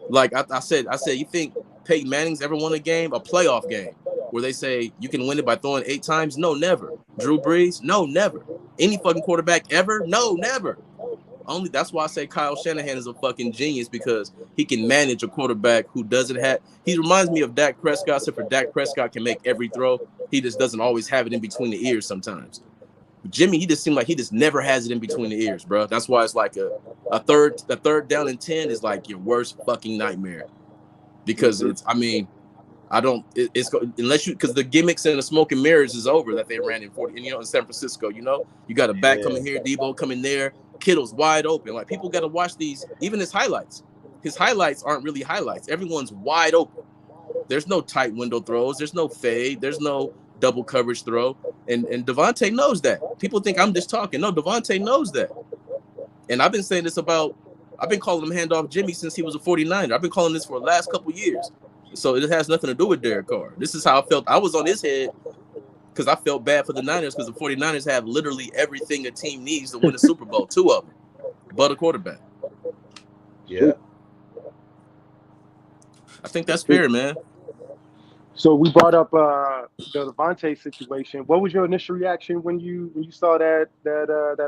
Like I said, you think Peyton Manning's ever won a playoff game, where they say you can win it by throwing 8 times? No, never. Drew Brees? No, never. Any fucking quarterback ever? No, never. Only that's why I say Kyle Shanahan is a fucking genius, because he can manage a quarterback who doesn't have. He reminds me of Dak Prescott, except for Dak Prescott can make every throw. He just doesn't always have it in between the ears sometimes. Jimmy, he just seemed like he just never has it in between the ears, bro. That's why it's like a third down and 10 is like your worst fucking nightmare, because it's. I mean, it's unless you, because the gimmicks and the smoke and mirrors is over that they ran in 40, and in San Francisco, you got a back coming here, Debo coming there, Kittle's wide open. Like, people got to watch these, even his highlights. His highlights aren't really highlights. Everyone's wide open. There's no tight window throws. There's no fade. There's no double coverage throw. And Devontae knows that. People think I'm just talking. No, Devontae knows that. And I've been saying this I've been calling him handoff Jimmy since he was a 49er. I've been calling this for the last couple years. So it has nothing to do with Derek Carr. This is how I felt. I was on his head because I felt bad for the Niners, because the 49ers have literally everything a team needs to win a Super Bowl, 2 of them, but a quarterback. Yeah. I think that's fair, man. So we brought up the Devontae situation. What was your initial reaction when you saw that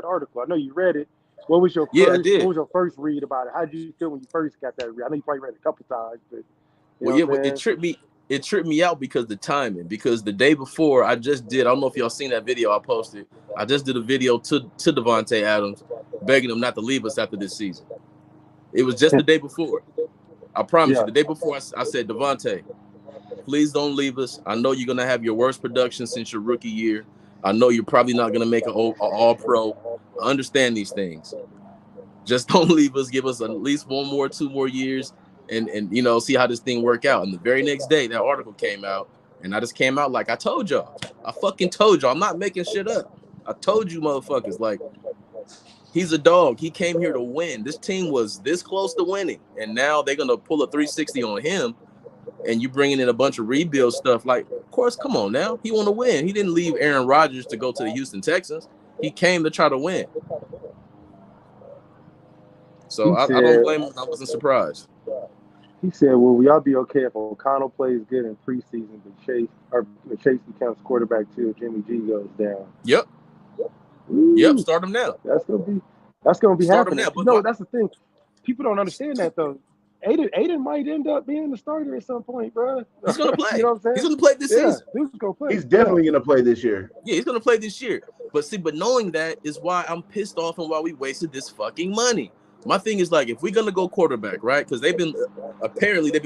article? I know you read it. What was your I did. What was your first read about it? How did you feel when you first got that read? I know you probably read it a couple times, but it tripped me out because the timing. Because the day before, I don't know if y'all seen that video I posted. I just did a video to Devontae Adams, begging him not to leave us after this season. It was just the day before. I promise you, the day before, I said, Devontae, please don't leave us. I know you're gonna have your worst production since your rookie year. I know you're probably not gonna make an all-pro. I understand these things. Just don't leave us. Give us at least 2 more years. And see how this thing work out. And the very next day, that article came out, and I just came out like, I told y'all. I fucking told y'all. I'm not making shit up. I told you motherfuckers. Like, He's a dog. He came here to win. This team was this close to winning, and now they're gonna pull a 360 on him. And you bringing in a bunch of rebuild stuff. Like, of course, come on now. He want to win. He didn't leave Aaron Rodgers to go to the Houston Texans. He came to try to win. So I don't blame him. I wasn't surprised. He said, "Well, will y'all be okay if O'Connell plays good in preseason, but Chase becomes quarterback till Jimmy G goes down?" Yep. Ooh, yep. Start him now. That's gonna be Start happening. him now. You know, that's the thing. People don't understand that though. Aiden might end up being the starter at some point, bro. He's gonna play. You know what I'm saying? He's gonna play this season. He's gonna play. He's definitely gonna play this year. Yeah, he's gonna play this year. But knowing that is why I'm pissed off and why we wasted this fucking money. My thing is like, if we're gonna go quarterback, right? Because they've been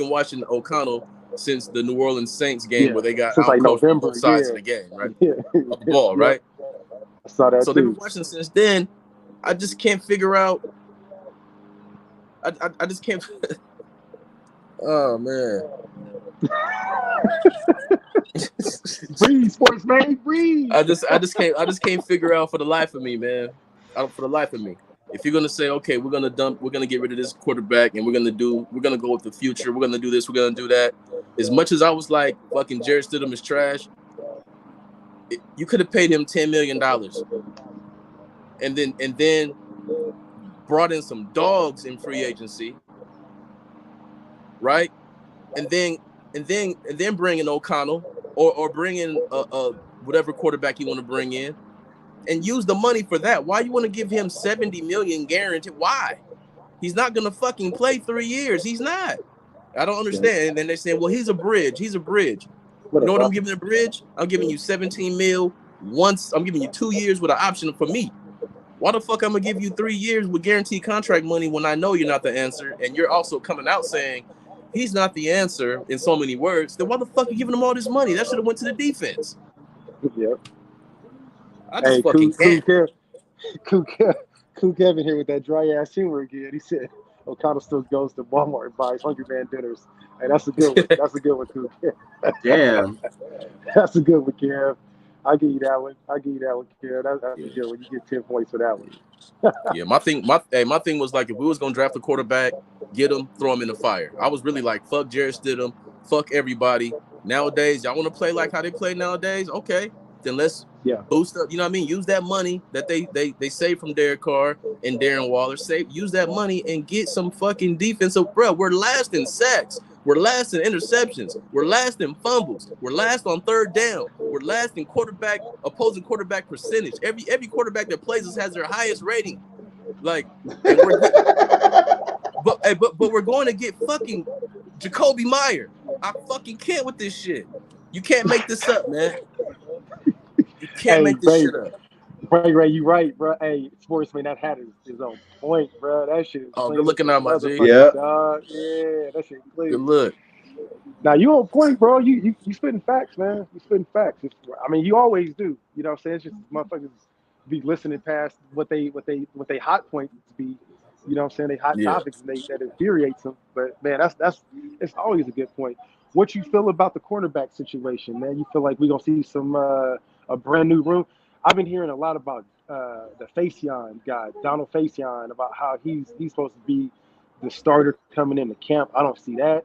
watching O'Connell since the New Orleans Saints game where they got outcoached on both sides of the game, right? Of the ball, right? I saw that. So they've been watching since then. I just can't figure out. I just can't. Oh man. Breathe, sports man, breathe. I just can't figure out for the life of me, man. For the life of me. If you're gonna say, okay, we're gonna get rid of this quarterback and we're gonna go with the future, we're gonna do this, we're gonna do that. As much as I was like, fucking Jarrett Stidham is trash, you could have paid him $10 million and then brought in some dogs in free agency, right? And then bring in O'Connell or bring in a whatever quarterback you want to bring in, and use the money for that. Why you want to give him $70 million guaranteed? Why? He's not gonna fucking play 3 years. He's not. I don't understand. And then they're saying, well, he's a bridge. He's a bridge. You know what I'm giving a bridge? I'm giving you 17 mil once. I'm giving you 2 years with an option for me. Why the fuck I'm gonna give you 3 years with guaranteed contract money when I know you're not the answer, and you're also coming out saying he's not the answer in so many words? Then why the fuck are you giving him all this money? That should have went to the defense. Yep. I just fucking can't. Cool Kevin here with that dry ass humor again. He said O'Connell still goes to Walmart and buys Hungry Man dinners. Hey, that's a good one. That's a good one, Cool Kev. Damn. That's a good one, Kev. I'll give you that one. Kev. That's a good one. You get 10 points for that one. Yeah, my thing was like, if we was gonna draft a quarterback, get him, throw him in the fire. I was really like, fuck Jarrett Stidham, fuck everybody. Nowadays, y'all want to play like how they play nowadays? Okay, then let's boost up. You know what I mean? Use that money that they saved from Derek Carr and Darren Waller. Use that money and get some fucking defense. So, bro, we're last in sacks. We're last in interceptions. We're last in fumbles. We're last on third down. We're last in opposing quarterback percentage. Every quarterback that plays us has their highest rating. Like, but we're going to get fucking Jacoby Meyer. I fucking can't with this shit. You can't make this up, man. You can't make this shit up. Ray, you right, bro. Hey, sportsman, that hat is on point, bro. That shit is good looking out, my G. Yeah. Yeah, that shit clean. Good look. Now you on point, bro. You spitting facts, man. You spitting facts. I mean, you always do. You know what I'm saying? It's just motherfuckers be listening past what they hot points be. You know what I'm saying? They hot topics and that infuriates them. But man, that's it's always a good point. What you feel about the cornerback situation, man? You feel like we're gonna see some a brand new room? I've been hearing a lot about the Faison guy, Donald Faison, about how he's supposed to be the starter coming into camp. I don't see that.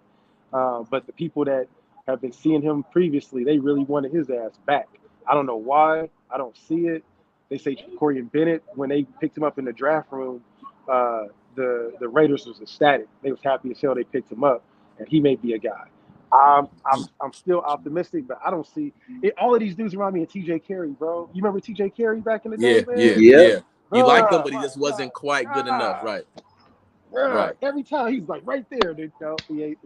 But the people that have been seeing him previously, they really wanted his ass back. I don't know why. I don't see it. They say Corian Bennett, when they picked him up in the draft room, the Raiders was ecstatic. They was happy as hell they picked him up, and he may be a guy. I'm still optimistic, but I don't see it. All of these dudes remind me of T.J. Carey, bro. You remember T.J. Carey back in the day, man? Yeah. You liked him, but he just wasn't quite good enough, right? Right. Every time he's like right there, dude. No, he ain't.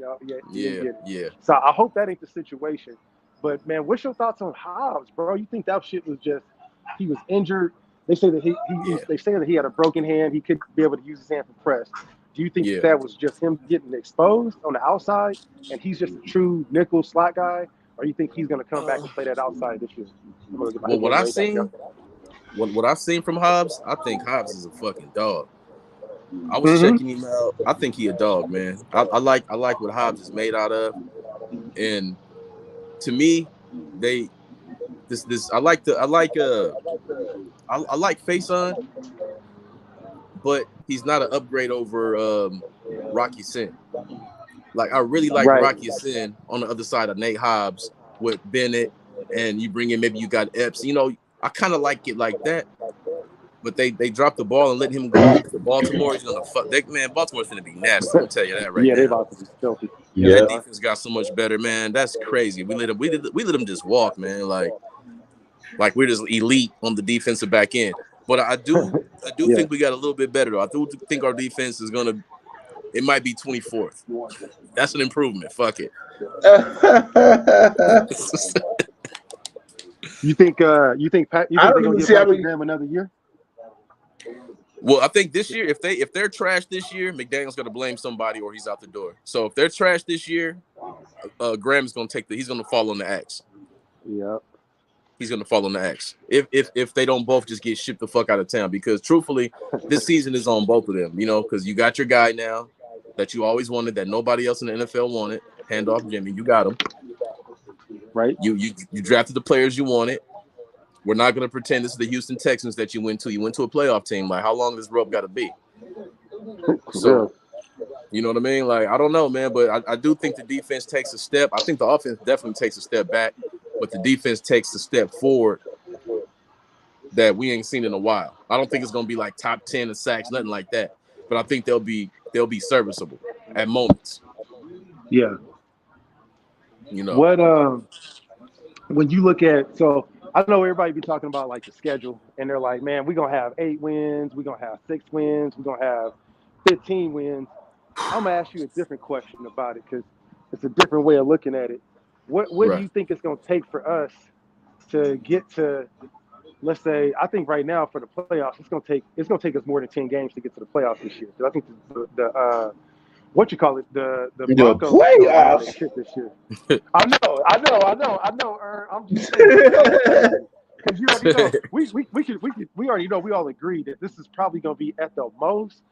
Yeah. So I hope that ain't the situation. But man, what's your thoughts on Hobbs, bro? You think that shit was just he was injured? They say that they say that he had a broken hand. He couldn't be able to use his hand for press. Do you think that was just him getting exposed on the outside, and he's just a true nickel slot guy, or you think he's going to come back and play that outside this year? Well, what I've seen from Hobbs, I think Hobbs is a fucking dog. I was checking him out. I think he a dog, man. I like what Hobbs is made out of, and to me, I like Faison. but he's not an upgrade over Rocky Sin. Like I really like Right. Rocky Sin on the other side of Nate Hobbs with Bennett, and you bring in maybe you got Epps. You know, I kind of like it like that. But they dropped the ball and let him go to Baltimore. He's gonna fuck. Man, Baltimore's gonna be nasty. I'm gonna tell you that right Yeah, they now. about to be filthy. Yeah. That defense got so much better, man. That's crazy. We let them just walk, man. Like we're just elite on the defensive back end. But I do Yeah. think we got a little bit better though. I do think our defense is gonna. It might be 24th. That's an improvement. Fuck it. You think they're gonna give Patrick Graham another year? Well, I think this year, if they're trash this year, McDaniel's gonna blame somebody or he's out the door. So if they're trash this year, Graham's gonna he's gonna fall on the axe. Yep. He's gonna fall on the axe. If they don't both just get shipped the fuck out of town, because truthfully, this season is on both of them, you know, because you got your guy now that you always wanted, that nobody else in the NFL wanted. Hand off Jimmy, you got him. Right. You drafted the players you wanted. We're not going to pretend this is the Houston Texans that you went to. You went to a playoff team. Like, how long does rope got to be? So, you know what I mean? Like, I don't know, man, but I do think the defense takes a step. I think the offense definitely takes a step back, but the defense takes a step forward that we ain't seen in a while. I don't think it's going to be like top 10 in sacks, nothing like that. But I think they'll be serviceable at moments. Yeah. You know. What when you look at, so I know everybody be talking about like the schedule, and they're like, man, we're gonna have 8 wins, we're gonna have 6 wins, we're gonna have 15 wins. I'm gonna ask you a different question about it because it's a different way of looking at it. What do you think it's gonna take for us to get to, let's say, I think right now for the playoffs, it's gonna take us more than 10 games to get to the playoffs this year. Because I think the what you call it, the Broncos playoffs shit this year. I know, Ern. I'm just saying, because you already know we already know, we all agree that this is probably gonna be at the most.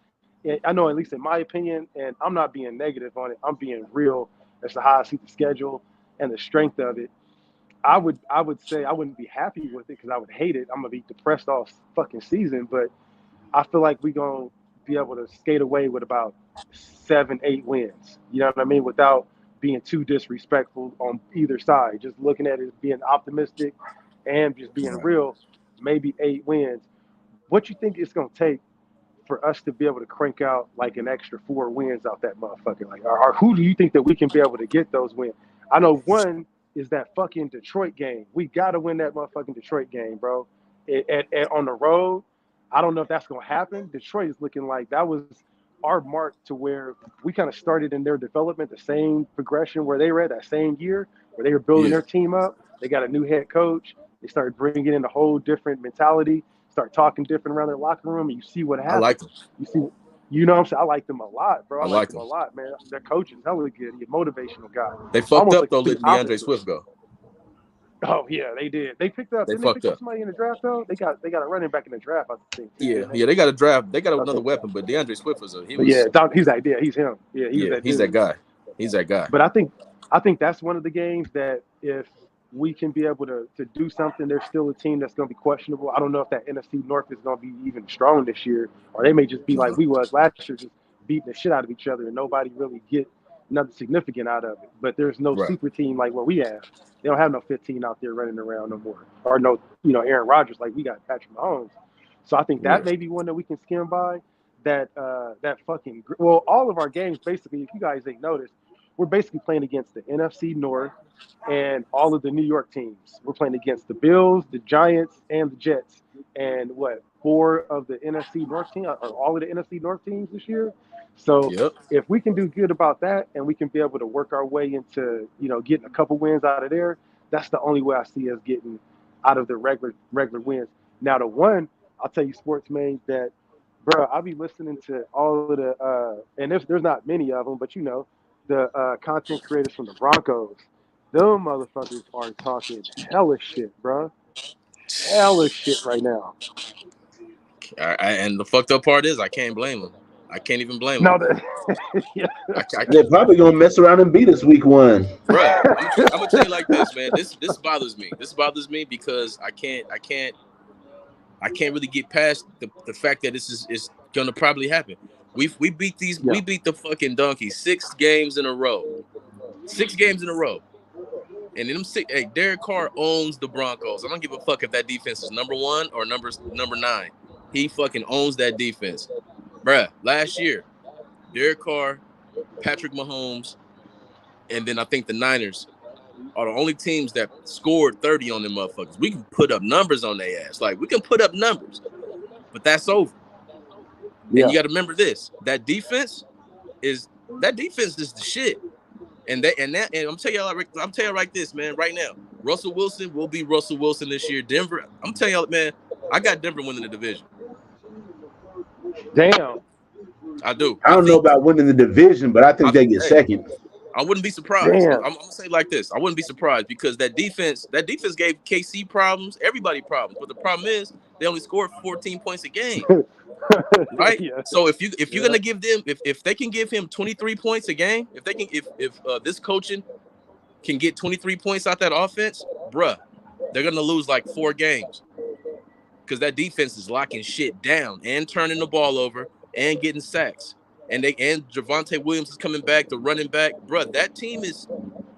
And I know, at least in my opinion, and I'm not being negative on it. I'm being real as to how I see the schedule and the strength of it. I would say I wouldn't be happy with it because I would hate it. I'm gonna be depressed all fucking season, but I feel like we're gonna be able to skate away with about 7-8 wins. You know what I mean? Without being too disrespectful on either side. Just looking at it as being optimistic and just being real, maybe 8 wins. What you think it's gonna take for us to be able to crank out like an extra 4 wins out that motherfucker? Like, or who do you think that we can be able to get those wins? I know one is that fucking Detroit game. We gotta win that motherfucking Detroit game, bro. On the road, I don't know if that's gonna happen. Detroit is looking like that was our mark to where we kind of started in their development, the same progression where they were at that same year, where they were building their team up. They got a new head coach. They started bringing in a whole different mentality, start talking different around their locker room, and you see what happens. I like them. You know what I'm saying? I like them a lot, bro. I like them them a lot, man. Their coach is hella good. He's a motivational guy. They fucked up, though, letting DeAndre Swift go. Oh, yeah, they did. They picked up. Didn't they pick up somebody in the draft, though? They got a running back in the draft, I think. Yeah, they got a draft. They got another weapon, but DeAndre Swift he's him. Yeah, he's that guy. He's that guy. But I think that's one of the games that if we can be able to do something, there's still a team that's going to be questionable. I don't know if that NFC North is going to be even strong this year, or they may just be like we was last year, just beating the shit out of each other and nobody really get nothing significant out of it. But there's no super team like what we have. They don't have no 15 out there running around no more, or no, Aaron Rodgers like we got Patrick Mahomes. So I think that may be one that we can skim by. That all of our games basically, if you guys ain't noticed, we're basically playing against the NFC North and all of the New York teams. We're playing against the Bills, the Giants, and the Jets, and 4 of the NFC North teams, or all of the NFC North teams this year. So if we can do good about that, and we can be able to work our way into, getting a couple wins out of there, that's the only way I see us getting out of the regular wins. Now, the one, I'll tell you, Sportsman, that, bro, I'll be listening to all of the, and there's not many of them, but the content creators from the Broncos. Them motherfuckers are talking hella shit, bro. Hella shit right now. And the fucked up part is I can't blame them. I can't even blame them. They're probably gonna mess around and beat us week 1, bro. I'm gonna tell you like this, man. This bothers me. This bothers me because I can't really get past the fact that this is gonna probably happen. We beat we beat the fucking Donkeys 6 games in a row. 6 games in a row. And them hey, Derek Carr owns the Broncos. I don't give a fuck if that defense is number 1 or number 9. He fucking owns that defense. Bruh, last year, Derek Carr, Patrick Mahomes, and then I think the Niners are the only teams that scored 30 on them motherfuckers. We can put up numbers on their ass. Like, we can put up numbers, but that's over. And you got to remember this: that defense is the shit. And I'm telling y'all like this, man, right now. Russell Wilson will be Russell Wilson this year. Denver, I'm telling y'all, man, I got Denver winning the division. Damn. I do. I don't know about winning the division, but I think they get second. I wouldn't be surprised. Damn. I'm gonna say it like this: I wouldn't be surprised because that defense gave KC problems, everybody problems. But the problem is they only scored 14 points a game, right? Yeah. So if you're gonna give them, if they can give him 23 points a game, if this coaching can get 23 points out that offense, bruh, they're gonna lose like 4 games because that defense is locking shit down and turning the ball over and getting sacks. And Javonte Williams is coming back, the running back. Bruh, that team is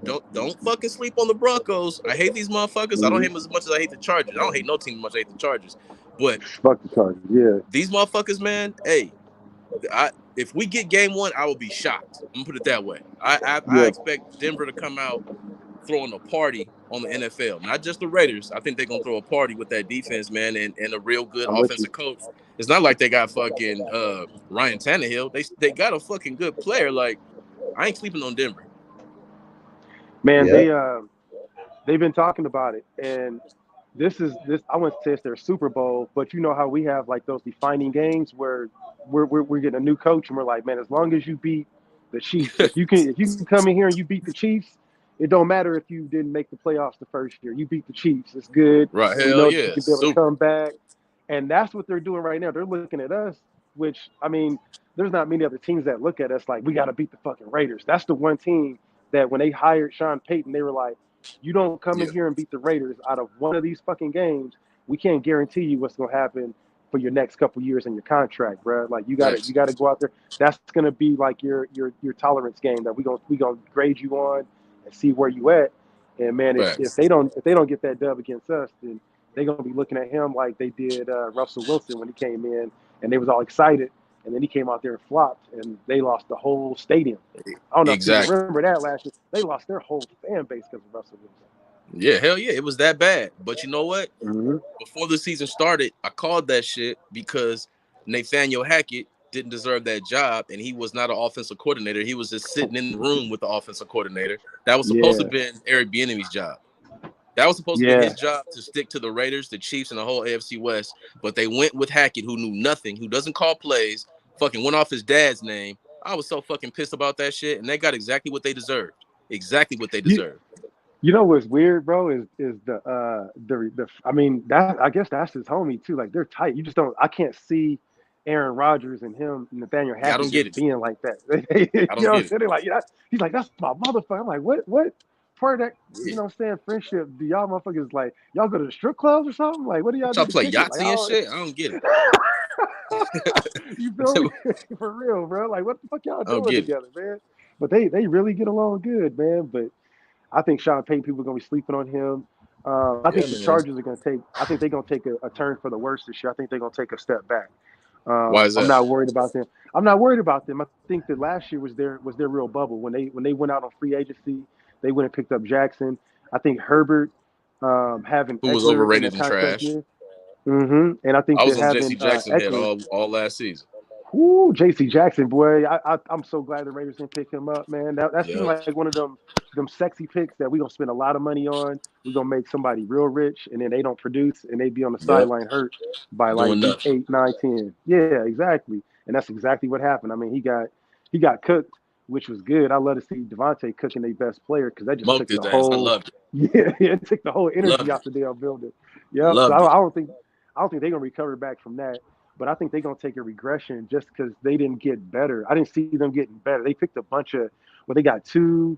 don't fucking sleep on the Broncos. I hate these motherfuckers. I don't hate them as much as I hate the Chargers. I don't hate no team as much as I hate the Chargers. But fuck the Chargers, yeah. These motherfuckers, man, hey, if we get game 1, I will be shocked. I'm gonna put it that way. I expect Denver to come out throwing a party on the NFL. Not just the Raiders. I think they're gonna throw a party with that defense, man, and a real good offensive coach. It's not like they got fucking Ryan Tannehill. They got a fucking good player. Like, I ain't sleeping on Denver. Man, they've been talking about it, and this I wouldn't say it's their Super Bowl, but you know how we have like those defining games where we're getting a new coach and we're like, man, as long as you beat the Chiefs, if you can come in here and you beat the Chiefs, it don't matter if you didn't make the playoffs the first year. You beat the Chiefs, it's good. Right? Hell yeah, you can be able to come back, and that's what they're doing right now. They're looking at us, which I mean, there's not many other teams that look at us like we got to beat the fucking Raiders. That's the one team that when they hired Sean Payton, they were like, you don't come in here and beat the Raiders out of one of these fucking games, we can't guarantee you what's going to happen for your next couple years in your contract, bro. Like you got to go out there. That's going to be like your tolerance game that we going to grade you on and see where you at. And man, if they don't get that dub against us, then they're going to be looking at him like they did Russell Wilson when he came in and they was all excited. And then he came out there and flopped, and they lost the whole stadium. I don't know if you remember that last year. They lost their whole fan base because of Russell Wilson. Yeah, hell yeah, it was that bad. But you know what? Mm-hmm. Before the season started, I called that shit because Nathaniel Hackett didn't deserve that job, and he was not an offensive coordinator. He was just sitting in the room with the offensive coordinator. That was supposed to have been Eric Bieniemy's job. That was supposed to be his job to stick to the Raiders, the Chiefs, and the whole AFC West. But they went with Hackett, who knew nothing, who doesn't call plays, fucking went off his dad's name. I was so fucking pissed about that shit, and they got exactly what they deserved. Exactly what they deserved. You know what's weird, bro, is the I mean, that I guess that's his homie too. Like they're tight. You just don't. I can't see Aaron Rodgers and him, Nathaniel Hackett, being like that. I don't get it. They're like, he's like, that's my motherfucker. I'm like, what part of that? You know what I'm saying? Friendship? Do y'all motherfuckers like y'all go to the strip clubs or something? Like, what do y'all do? Y'all play Yahtzee and shit? I don't get it. You feel me? For real, bro. Like, what the fuck y'all doing together, man? But they really get along good, man. But I think Sean Payton, people are gonna be sleeping on him. I think the Chargers are gonna take. I think they're gonna take a turn for the worse this year. I think they're gonna take a step back. Why is that? I'm not worried about them. I think that last year was their real bubble when they went out on free agency. They went and picked up Jackson. I think Herbert having who was overrated and trash. Mm-hmm. And I think I was on J.C. Jackson head all last season. Ooh, J.C. Jackson, boy, I'm so glad the Raiders didn't pick him up, man. That seemed like one of them sexy picks that we're gonna spend a lot of money on. We're gonna make somebody real rich, and then they don't produce, and they be on the sideline hurt by like week 8, 9, 10. Yeah, exactly. And that's exactly what happened. I mean, he got cooked, which was good. I love to see Devontae cooking their best player because that just took the whole. I loved it. Yeah, it took the whole energy off the damn building. Yeah, so I don't think they're gonna recover back from that. But I think they're going to take a regression just because they didn't get better. I didn't see them getting better. They picked a bunch of they got two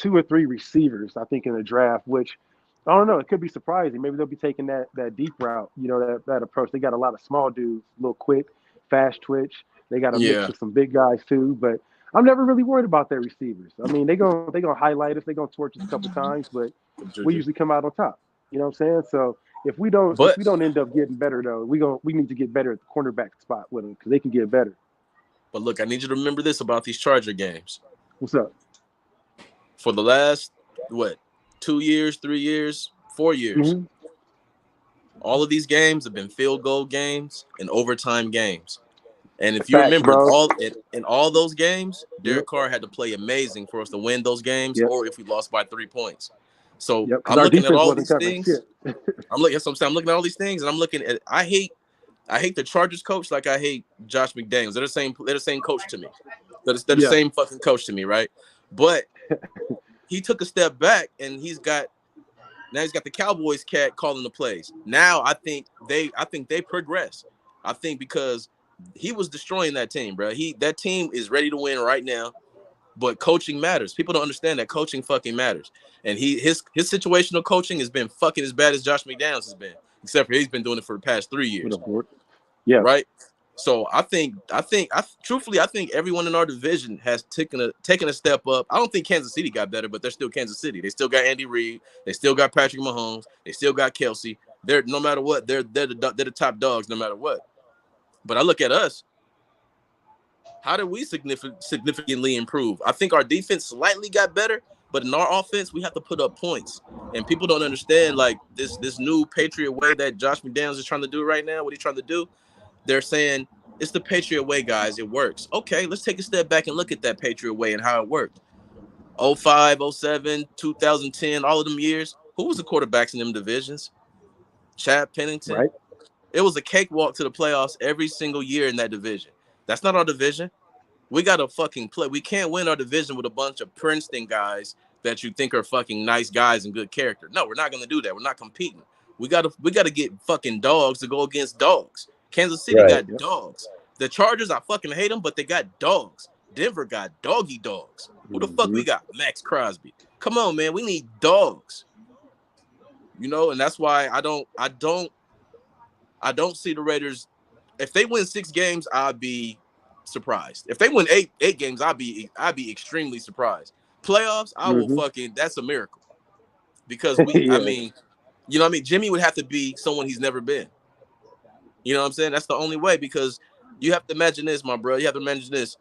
or three receivers, I think, in the draft, which I don't know. It could be surprising. Maybe they'll be taking that deep route, that approach. They got a lot of small dudes, a little quick, fast twitch. They got a mix Yeah. of some big guys too, but I'm never really worried about their receivers. I mean, they gonna highlight us, they gonna torch us a couple times, but we usually come out on top. You know what I'm saying? So if we But don't end up getting better though, we need to get better at the cornerback spot with them because they can get better. look, I need you to remember this about these Charger games. What's up? For the last 2 years, 3 years, 4 years, Mm-hmm. all of these games have been field goal games and overtime games. And if you Facts, remember, bro. in all those games, Yep. Derek Carr had to play amazing for us to win those games, Yep. or if we lost by 3 points. So Yep. Because I'm our looking at defense all wasn't these covering things. shit. I'm looking at all these things, and I'm looking at. I hate the Chargers coach like I hate Josh McDaniels. They're the same coach to me. They're the Yeah. same fucking coach to me, right? But he took a step back, and he's got the Cowboys cat calling the plays. Now I think they progress. I think because he was destroying that team, bro. That team is ready to win right now, but coaching matters. People don't understand that coaching fucking matters. And his situational coaching has been fucking as bad as Josh McDaniels has been, except for he's been doing it for the past 3 With a years, board. Yeah. right? So truthfully, I think everyone in our division has taken a step up. I don't think Kansas City got better, but they're still Kansas City. They still got Andy Reid. They still got Patrick Mahomes. They still got Kelsey. They're no matter what, they're the top dogs no matter what. But I look at us. How did we significantly improve? I think our defense slightly got better, but in our offense, we have to put up points. And people don't understand like this new Patriot way that Josh McDaniels is trying to do right now. What he's trying to do. They're saying it's the Patriot way, guys. It works. Okay, let's take a step back and look at that Patriot way and how it worked. 05, 07, 2010, all of them years. Who was the quarterbacks in them divisions? Chad Pennington. Right. It was a cakewalk to the playoffs every single year in that division. That's not our division. We got to fucking play. We can't win our division with a bunch of Princeton guys that you think are fucking nice guys and good character. No, we're not going to do that. We're not competing. We got to get fucking dogs to go against dogs. Kansas City Right. got dogs. The Chargers, I fucking hate them, but they got dogs. Denver got doggy dogs. Who the fuck we got? Max Crosby. Come on, man. We need dogs. And that's why I don't see the Raiders. If they win 6 games, I'd be surprised. If they win eight games, I'd be extremely surprised. Playoffs, I will fucking. That's a miracle because Yeah. Jimmy would have to be someone he's never been. You know what I'm saying? That's the only way because you have to imagine this, my bro. You have to imagine this.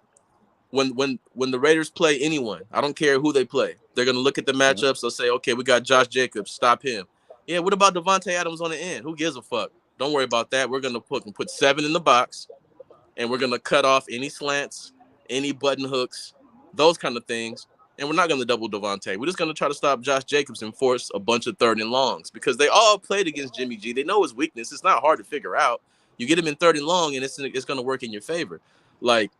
When the Raiders play anyone, I don't care who they play, they're gonna look at the matchups. They'll say, okay, we got Josh Jacobs, stop him. Yeah, what about Devontae Adams on the end? Who gives a fuck? Don't worry about that. We're gonna put 7 in the box, and we're gonna cut off any slants, any button hooks, those kind of things. And we're not gonna double Devontae. We're just gonna try to stop Josh Jacobs and force a bunch of 3rd and longs because they all played against Jimmy G. They know his weakness. It's not hard to figure out. You get him in 3rd and long, and it's gonna work in your favor. Like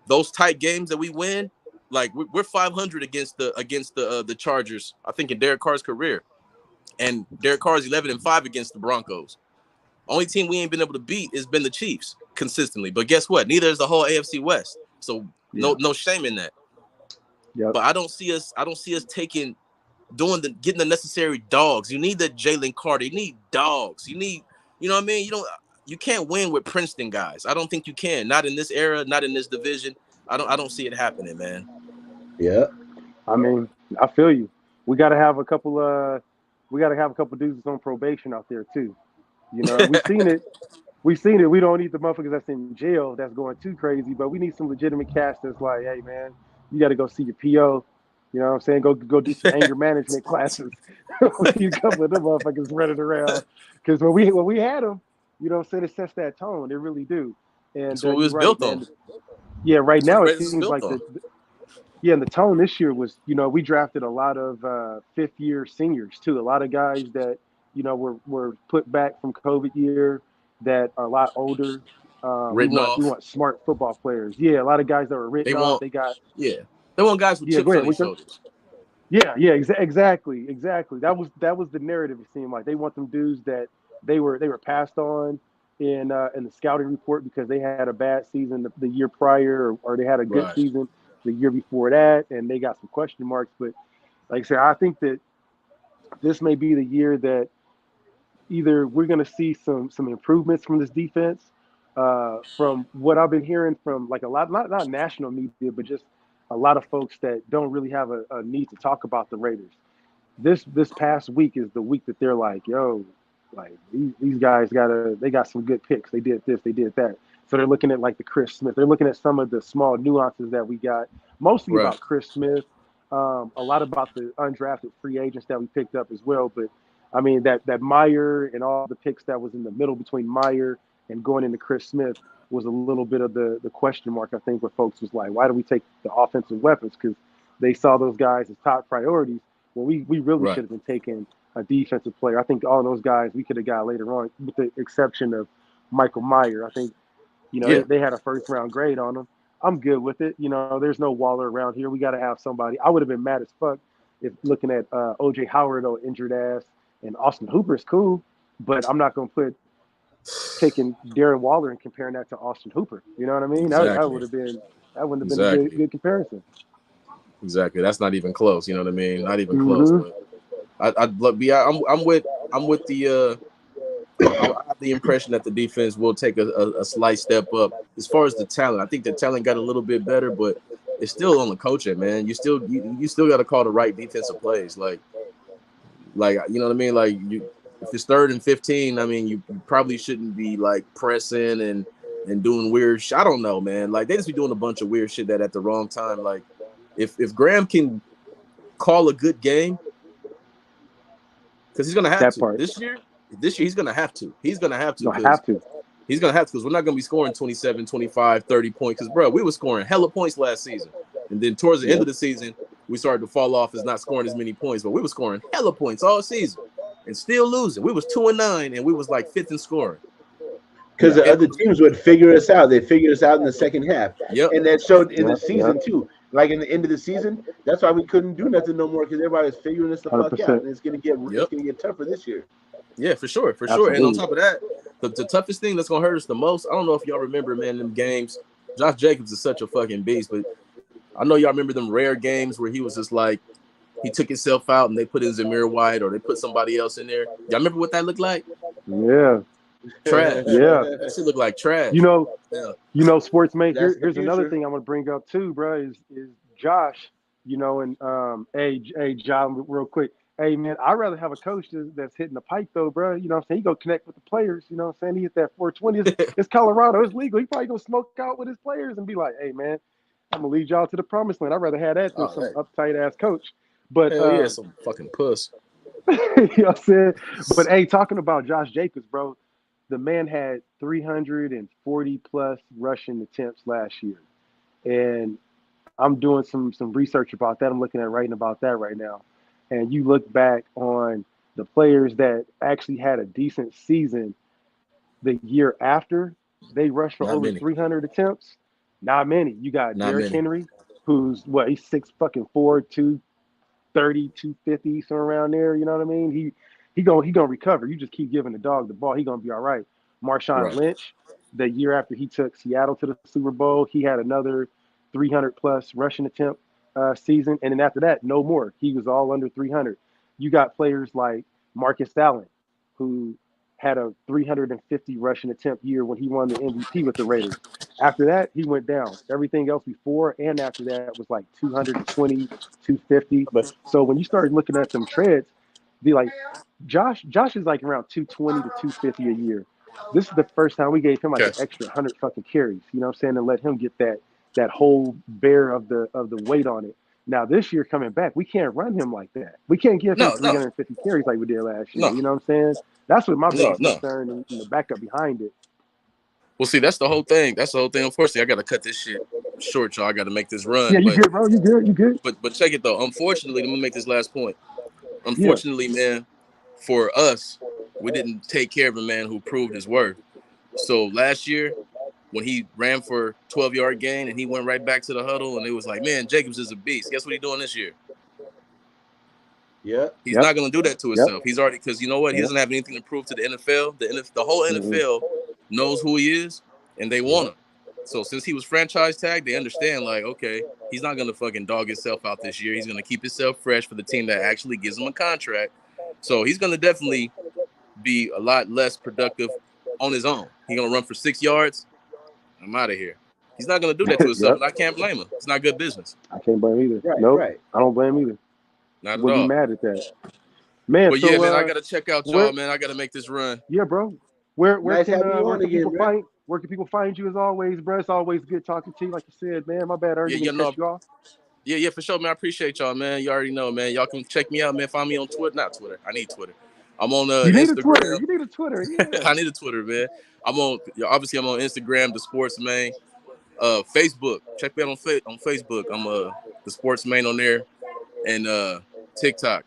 those tight games that we win, like we're 500 against the Chargers. I think in Derek Carr's career, and Derek Carr's 11-5 against the Broncos. Only team we ain't been able to beat has been the Chiefs consistently. But guess what? Neither is the whole AFC West. So no shame in that. Yep. But I don't see us getting the necessary dogs. You need the Jalen Carter. You need dogs. You need, you know what I mean? You can't win with Princeton guys. I don't think you can. Not in this era, not in this division. I don't see it happening, man. Yeah. I mean, I feel you. We got to have a couple dudes that's on probation out there too. We've seen it. We don't need the motherfuckers that's in jail that's going too crazy, but we need some legitimate cast that's like, hey man, you got to go see your PO. You know what I'm saying? Go do some anger management classes. We need a couple of them motherfuckers running around because when we had them, you know what I'm saying, it sets that tone. It really do. And That's what we was right, built man. on. Yeah, right now it Raiders seems built like on. and the tone this year was, we drafted a lot of 5th-year seniors too. A lot of guys that, were put back from COVID year that are a lot older. We Written off. want smart football players. Yeah, a lot of guys that were written off. They want guys with chips go on their ahead, shoulders. Yeah, exactly. That was the narrative. It seemed like they want them dudes that they were passed on in the scouting report because they had a bad season the year prior, or they had a good season the year before that, and they got some question marks. But like I said, I think that this may be the year that either we're going to see some improvements from this defense, from what I've been hearing from like a lot, not national media, but just a lot of folks that don't really have a need to talk about the Raiders. This past week is the week that they're like, yo, like these guys they got some good picks. They did this, they did that. So they're looking at like the Chris Smith. They're looking at some of the small nuances that we got, mostly Right. about Chris Smith, a lot about the undrafted free agents that we picked up as well. But I mean that Meyer and all the picks that was in the middle between Meyer and going into Chris Smith was a little bit of the question mark, I think, where folks was like, why do we take the offensive weapons? Because they saw those guys as top priorities. Well, we really Right. should have been taking a defensive player. I think all those guys we could have got later on, with the exception of Michael Meyer. I think, Yeah. they had a first-round grade on them. I'm good with it. There's no Waller around here. We got to have somebody. I would have been mad as fuck if looking at O.J. Howard, injured ass, and Austin Hooper's cool, but I'm not going to put taking Darren Waller and comparing that to Austin Hooper. You know what I mean? Exactly. That wouldn't have been a good comparison. Exactly. That's not even close. You know what I mean? Not even close. But I'm with the. I have the impression that the defense will take a slight step up as far as the talent. I think the talent got a little bit better, but it's still on the coaching, man. You still got to call the right defensive plays. Like you know what I mean? Like if it's 3rd and 15, I mean you probably shouldn't be like pressing and doing weird shit. I don't know, man. Like they just be doing a bunch of weird shit that at the wrong time. Like if Graham can call a good game, because he's gonna have to this year. This year, he's going to have to. He's going to have to. He's going to have to because we're not going to be scoring 27, 25, 30 points. Because, bro, we were scoring hella points last season. And then towards the end of the season, we started to fall off as not scoring as many points. But we were scoring hella points all season and still losing. We was 2-9, and we was like 5th in scoring. Because the other teams would figure us out. They figured us out in the second half. Yep. And that showed in the season, too. Like in the end of the season, that's why we couldn't do nothing no more because everybody was figuring us the fuck out. And it's going to get tougher this year. Yeah, for sure. Absolutely. And on top of that, the toughest thing that's going to hurt us the most, I don't know if y'all remember, man, them games. Josh Jacobs is such a fucking beast, but I know y'all remember them rare games where he was just like, he took himself out and they put in Zamir White or they put somebody else in there. Y'all remember what that looked like? Yeah. Trash. Yeah. That shit looked like trash. Sports mate, here's another thing I'm going to bring up too, bro, is Josh, and hey, John, real quick. Hey, man, I'd rather have a coach that's hitting the pipe, though, bro. You know what I'm saying? He go connect with the players. You know what I'm saying? He hit that 420. It's Colorado. It's legal. He probably going to smoke out with his players and be like, hey, man, I'm going to lead y'all to the promised land. I'd rather have that than some uptight-ass coach. But some fucking puss. You know what I'm saying? But, hey, talking about Josh Jacobs, bro, the man had 340-plus rushing attempts last year. And I'm doing some research about that. I'm writing about that right now. And you look back on the players that actually had a decent season the year after, they rushed for over 300 attempts. Not many. You got Derrick Henry, who's he's 6'4", 230, 250, somewhere around there. You know what I mean? He gonna recover. You just keep giving the dog the ball. He gonna be all right. Marshawn Lynch, the year after he took Seattle to the Super Bowl, he had another 300-plus rushing attempt season, and then after that, no more. He was all under 300. You got players like Marcus Allen, who had a 350 rushing attempt year when he won the MVP with the Raiders. After that, he went down. Everything else before and after that was like 220, 250. So when you start looking at them treads, be like, Josh is like around 220 to 250 a year. This is the first time we gave him like an extra 100 fucking carries, you know what I'm saying, and let him get that whole bear of the weight on it. Now this year coming back, we can't run him like that. We can't give him 350 carries like we did last year. You know what I'm saying? That's what my biggest concern and the backup behind it. Well, see, that's the whole thing. Unfortunately, I got to cut this shit short, y'all. I got to make this run. Yeah, you good, bro. You good. But check it though. Unfortunately, let me make this last point. Unfortunately, man, for us, we didn't take care of a man who proved his worth. So last year, when he ran for 12-yard gain and he went right back to the huddle and it was like, man, Jacobs is a beast. Guess what he's doing this year? Yeah. He's not going to do that to himself. He's already, because you know what? He doesn't have anything to prove to the NFL. The whole NFL knows who he is and they want him. So since he was franchise tagged, they understand like, okay, he's not going to fucking dog himself out this year. He's going to keep himself fresh for the team that actually gives him a contract. So he's going to definitely be a lot less productive on his own. He's going to run for 6 yards. I'm out of here. He's not gonna do that to himself, Yep. and I can't blame him. It's not good business. I can't blame either. Right, Nope. right. I don't blame either. Not at Would be all. mad at that. Man, But so yeah, man, I gotta check out where y'all, man. I gotta make this run. yeah, bro. Where Nice can having you on again, people bro. find you as always, bro? It's always good talking to you. Like you said, man. My bad, Ern, Yeah, didn't mean you to know, cut you off. yeah, for sure, man. I appreciate y'all, man. You already know, man. Y'all can check me out, man. Find me on Twitter. Not Twitter. I need Twitter. I'm on You need a Twitter. Instagram. You need a Twitter. Yeah. I need a Twitter, man. Obviously I'm on Instagram, the Sports Main. Facebook. Check me out on Facebook. I'm the Sports Main on there, and TikTok.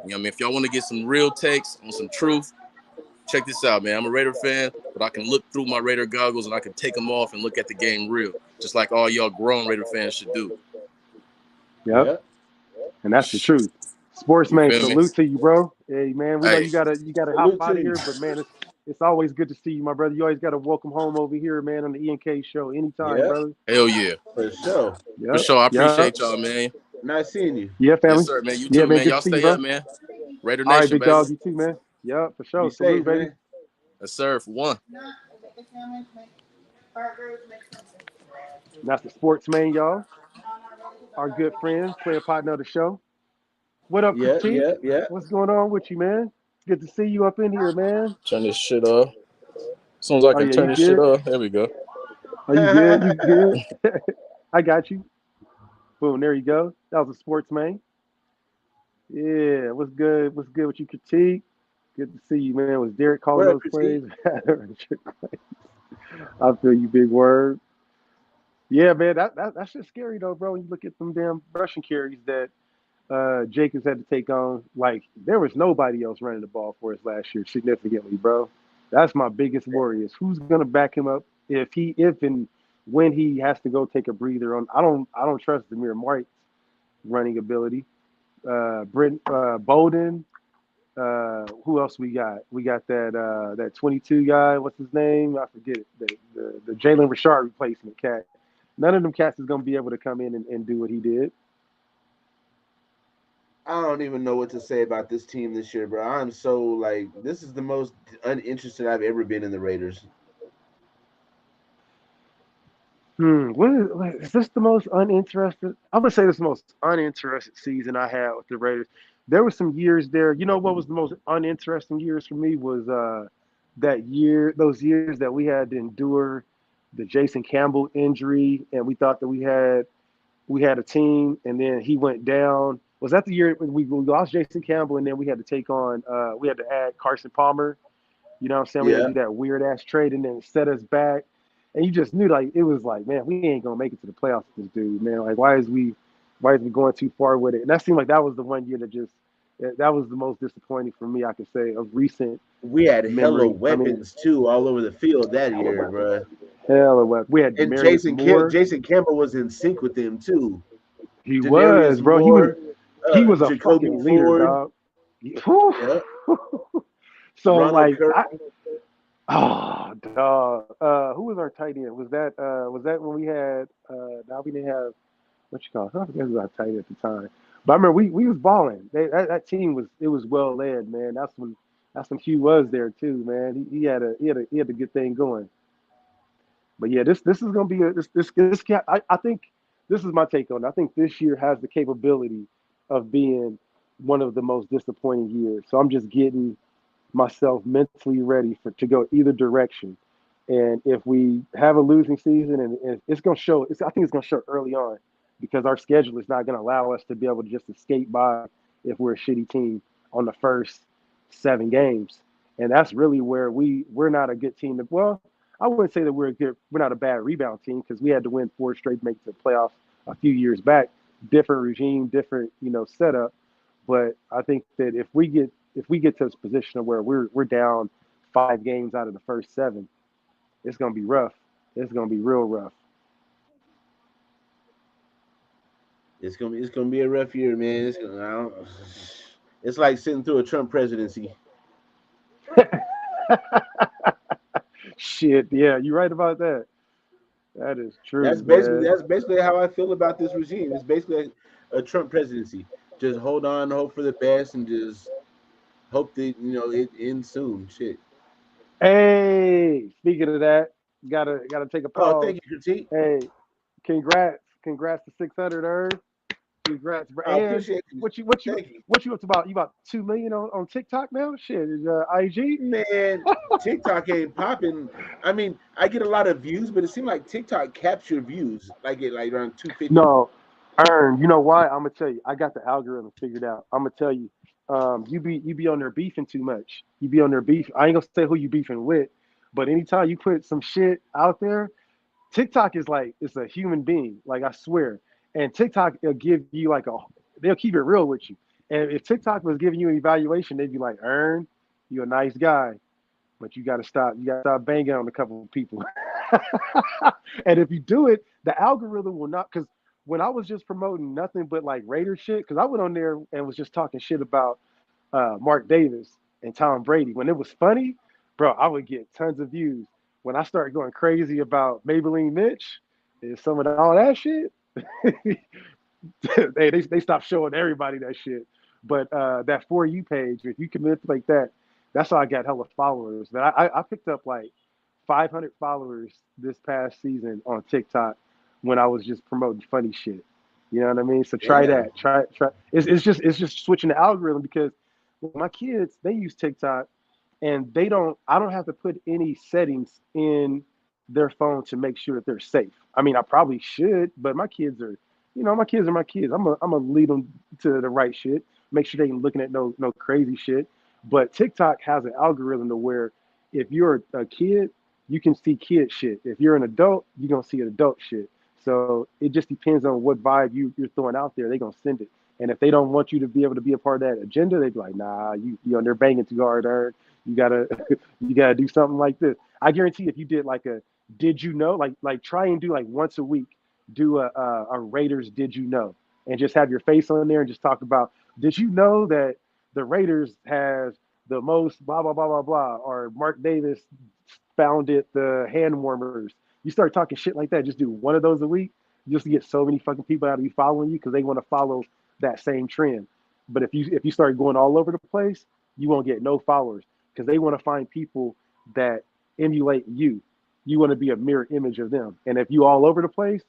You know what I mean? If y'all want to get some real takes on some truth, check this out, man. I'm a Raider fan, but I can look through my Raider goggles and I can take them off and look at the game real, just like all y'all grown Raider fans should do. Yep. Yep. And that's the truth. Sportsman, You feel me? salute to you, bro. Hey, man, we know Hey, you gotta hop Salute out to of here, you. but man, it's always good to see you, my brother. You always got to welcome home over here, man, on the E&K Show anytime, Yep. brother. hell yeah. For sure. For Yep. sure. I Yep. appreciate y'all, man. Nice seeing you. Yeah, Yes, family. sir, man. You Yeah, too, man. man. Good to Y'all see you, stay bro. up, man. Raider All right, Nation, big baby. dog. You too, man. Yep, for sure. Be Salute, safe, baby. man. Yes, sir, for one. And that's the Sportsman, y'all. Our good friend, player partner of the show. What up, Yeah, Critique? yeah, yeah. What's going on with you, man? Good to see you up in here, man. Turn this shit off. As soon as I Oh can yeah, turn you this shit good? off, there we go. Oh, you good? You good? I got you. Boom, there you go. That was a Sportsman. Yeah, what's good? What's good with you, Critique? Good to see you, man. Was Derek calling What up, those Critique? plays? I feel you, big word. Yeah, man, that's just scary though, bro. When you look at them damn rushing carries that Jacobs had to take on, like there was nobody else running the ball for us last year significantly, bro. That's my biggest worry is who's gonna back him up if and when he has to go take a breather on. I don't trust Demir White's running ability. Brent Bowden. Who else we got? We got that 22 guy. What's his name? I forget it. The Jalen Richard replacement cat. None of them cats is gonna be able to come in and do what he did. I don't even know what to say about this team this year, bro. I'm so like, this is the most uninterested I've ever been in the Raiders. Is this the most uninterested? I'm gonna say this is the most uninterested season I had with the Raiders. There were some years there. You know what was the most uninteresting years for me was those years that we had to endure the Jason Campbell injury, and we thought that we had a team, and then he went down. Was that the year when we lost Jason Campbell, and then we had to take on we had to add Carson Palmer? You know what I'm saying? We had Yeah. to do that weird ass trade, and then it set us back. And you just knew like it was like, man, we ain't gonna make it to the playoffs with this dude, man. Like why is we going too far with it? And that seemed like that was the one year that was the most disappointing for me, I could say, of recent We had hella memory. I mean, weapons too all over the field that hell of year, weapons. bro. Hell of weapons. We had And Demarius Moore. Jason Campbell was in sync with them too. He was, Denarius bro. Moore, He was a Jacoby fucking leader, Ford, dog. Whew. yeah, So Ronald like Curry. oh dog. Who was our tight end? Was that when we had now we didn't have what you call it? I forget who our tight end at the time. But I remember we was balling. That team was well led, man. That's when Hugh was there too, man. He had a good thing going. But yeah, this is gonna be I think this is my take on it. I think this year has the capability of being one of the most disappointing years. So I'm just getting myself mentally ready to go either direction. And if we have a losing season, and it's going to show, I think it's going to show early on because our schedule is not going to allow us to be able to just escape by if we're a shitty team on the first 7 games. And that's really where we're not a good team. Well, I wouldn't say that we're not a bad rebound team because we had to win 4 straight to make the playoffs a few years back. Different regime, different setup. But I think that if we get to this position of where we're down 5 games out of the first 7, it's gonna be rough. It's gonna be real rough. It's gonna be a rough year, man. It's like sitting through a Trump presidency. Shit, yeah, you're right about that. That is That's true, basically man. that's basically how I feel about this regime. It's basically a Trump presidency. Just hold on, hope for the best, and just hope that it ends soon. Shit. Hey, speaking of that, Gotta take a Oh, pause. thank you, critique. Hey, congrats to 600, Ern. Congrats, bro. I And appreciate you. Thank you. what you up to about? You about 2 million on TikTok now? Shit, is IG? Man, TikTok ain't popping. I mean, I get a lot of views, but it seems like TikTok capture views. I get like around 250. No, Ern. You know why? I'm gonna tell you. I got the algorithm figured out. I'm gonna tell you. You be on there beefing too much. You be on there beef. I ain't gonna say who you beefing with, but anytime you put some shit out there, TikTok is like it's a human being. Like I swear. And TikTok will give you like they'll keep it real with you. And if TikTok was giving you an evaluation, they'd be like, Ern, you're a nice guy, but you gotta stop. You gotta stop banging on a couple of people. And if you do it, the algorithm will not. Because when I was just promoting nothing but like Raider shit, because I went on there and was just talking shit about Mark Davis and Tom Brady. When it was funny, bro, I would get tons of views. When I started going crazy about Maybelline Mitch and some of all that shit, they stopped showing everybody that shit. But that For You page, if you commit like that, that's how I got hella followers. But I picked up like 500 followers this past season on TikTok when I was just promoting funny shit. You know what I mean? So try Damn. that. Try. It's just switching the algorithm because my kids they use TikTok and they don't. I don't have to put any settings in their phone to make sure that they're safe. I mean, I probably should, but my kids are. My kids are my kids. I'm gonna lead them to the right shit. Make sure they ain't looking at no crazy shit. But TikTok has an algorithm to where if you're a kid, you can see kid shit. If you're an adult, you're gonna see adult shit. So it just depends on what vibe you're throwing out there. They're gonna send it. And if they don't want you to be able to be a part of that agenda, they'd be like, nah, they're banging too hard, Ern. You gotta you gotta do something like this. I guarantee if you did like a did you know, like try and do like once a week, do a Raiders did you know, and just have your face on there and just talk about did you know that the Raiders has the most blah blah blah blah blah, or Mark Davis founded the hand warmers. You start talking shit like that. Just do one of those a week. You just get so many fucking people out to be following you because they want to follow that same trend. But if you start going all over the place, you won't get no followers because they want to find people that emulate you. You want to be a mirror image of them. And if you all over the place,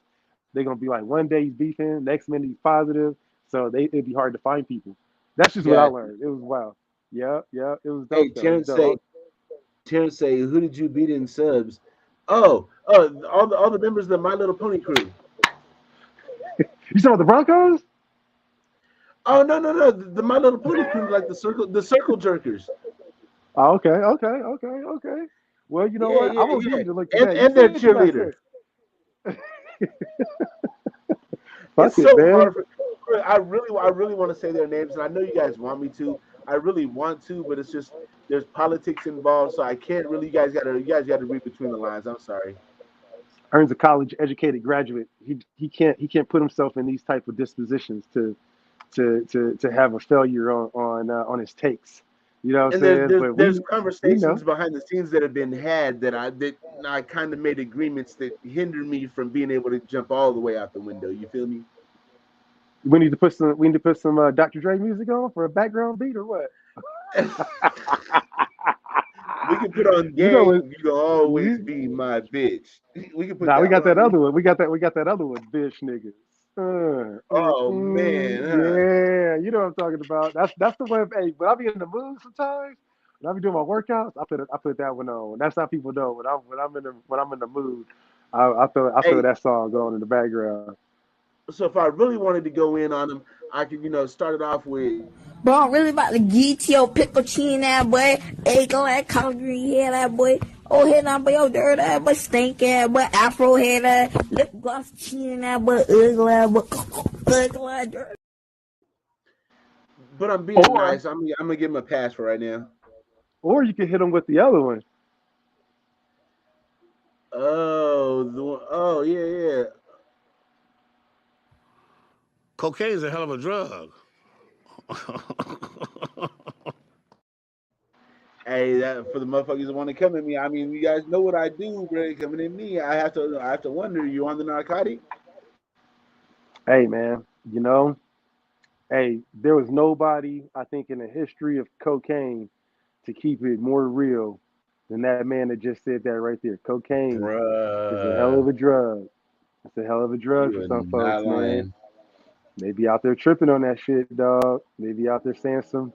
they're gonna be like one day he's beefing, next minute he's positive. So it'd be hard to find people. That's just what I Got learned. It was wild. Yeah, yeah. It was Hey, dope though. It was dope. Terrence say, who did you beat in subs? All the members of the My Little Pony crew. You talking about the Broncos? Oh no, the My Little Pony crew, like the circle jerkers. Oh, okay. Well, you know Yeah, what? yeah, I'm gonna give yeah. you the link to And that. You and their say it, you gotta cheerleader. say it. Fuck It's it, so man. hard I really want to say their names, and I know you guys want me to. I really want to, but it's just there's politics involved, so I can't really. You guys gotta read between the lines. I'm sorry. Earns a college educated graduate. He can't put himself in these type of dispositions to have a failure on his takes. You know what I'm And there's saying? there's, But there's we conversations know. behind the scenes that have been had that I kind of made agreements that hinder me from being able to jump all the way out the window. You feel me? We need to put some Dr. Dre music on for a background beat or what? We can put on You know game. what? You can always You, be my bitch. We can put nah, we that one got on that there. other one. We got that other one, bitch niggas. Oh man, huh? Yeah, you know what I'm talking about. That's the one. Hey, when I be in the mood sometimes, when I be doing my workouts, I put that one on. That's how people know when I'm in the mood. I throw Hey, that song on in the background. so if I really wanted to go in on them, I could, start it off with, Bro, I'm really about to get your pickle chin that boy. Egg on that collard green head that boy. Oh, head that boy, yo, dirt that boy, stink ass boy, afro head that, lip gloss chin that boy, ugly ass boy, ugly ass dirt. but I'm being Or nice. I'm gonna give him a pass for right now. or you can hit them with the other one. Oh, yeah, yeah. Cocaine's a hell of a drug. Hey, that for the motherfuckers that want to come at me. I mean, you guys know what I do, bro. Coming at me, I have to wonder. You on the narcotic? Hey man, hey, there was nobody I think in the history of cocaine to keep it more real than that man that just said that right there. Cocaine is a hell of Bruh, a drug. It's a hell of a drug you for are some folks, not man. lying. They be out there tripping on that shit, dog. They be out there saying some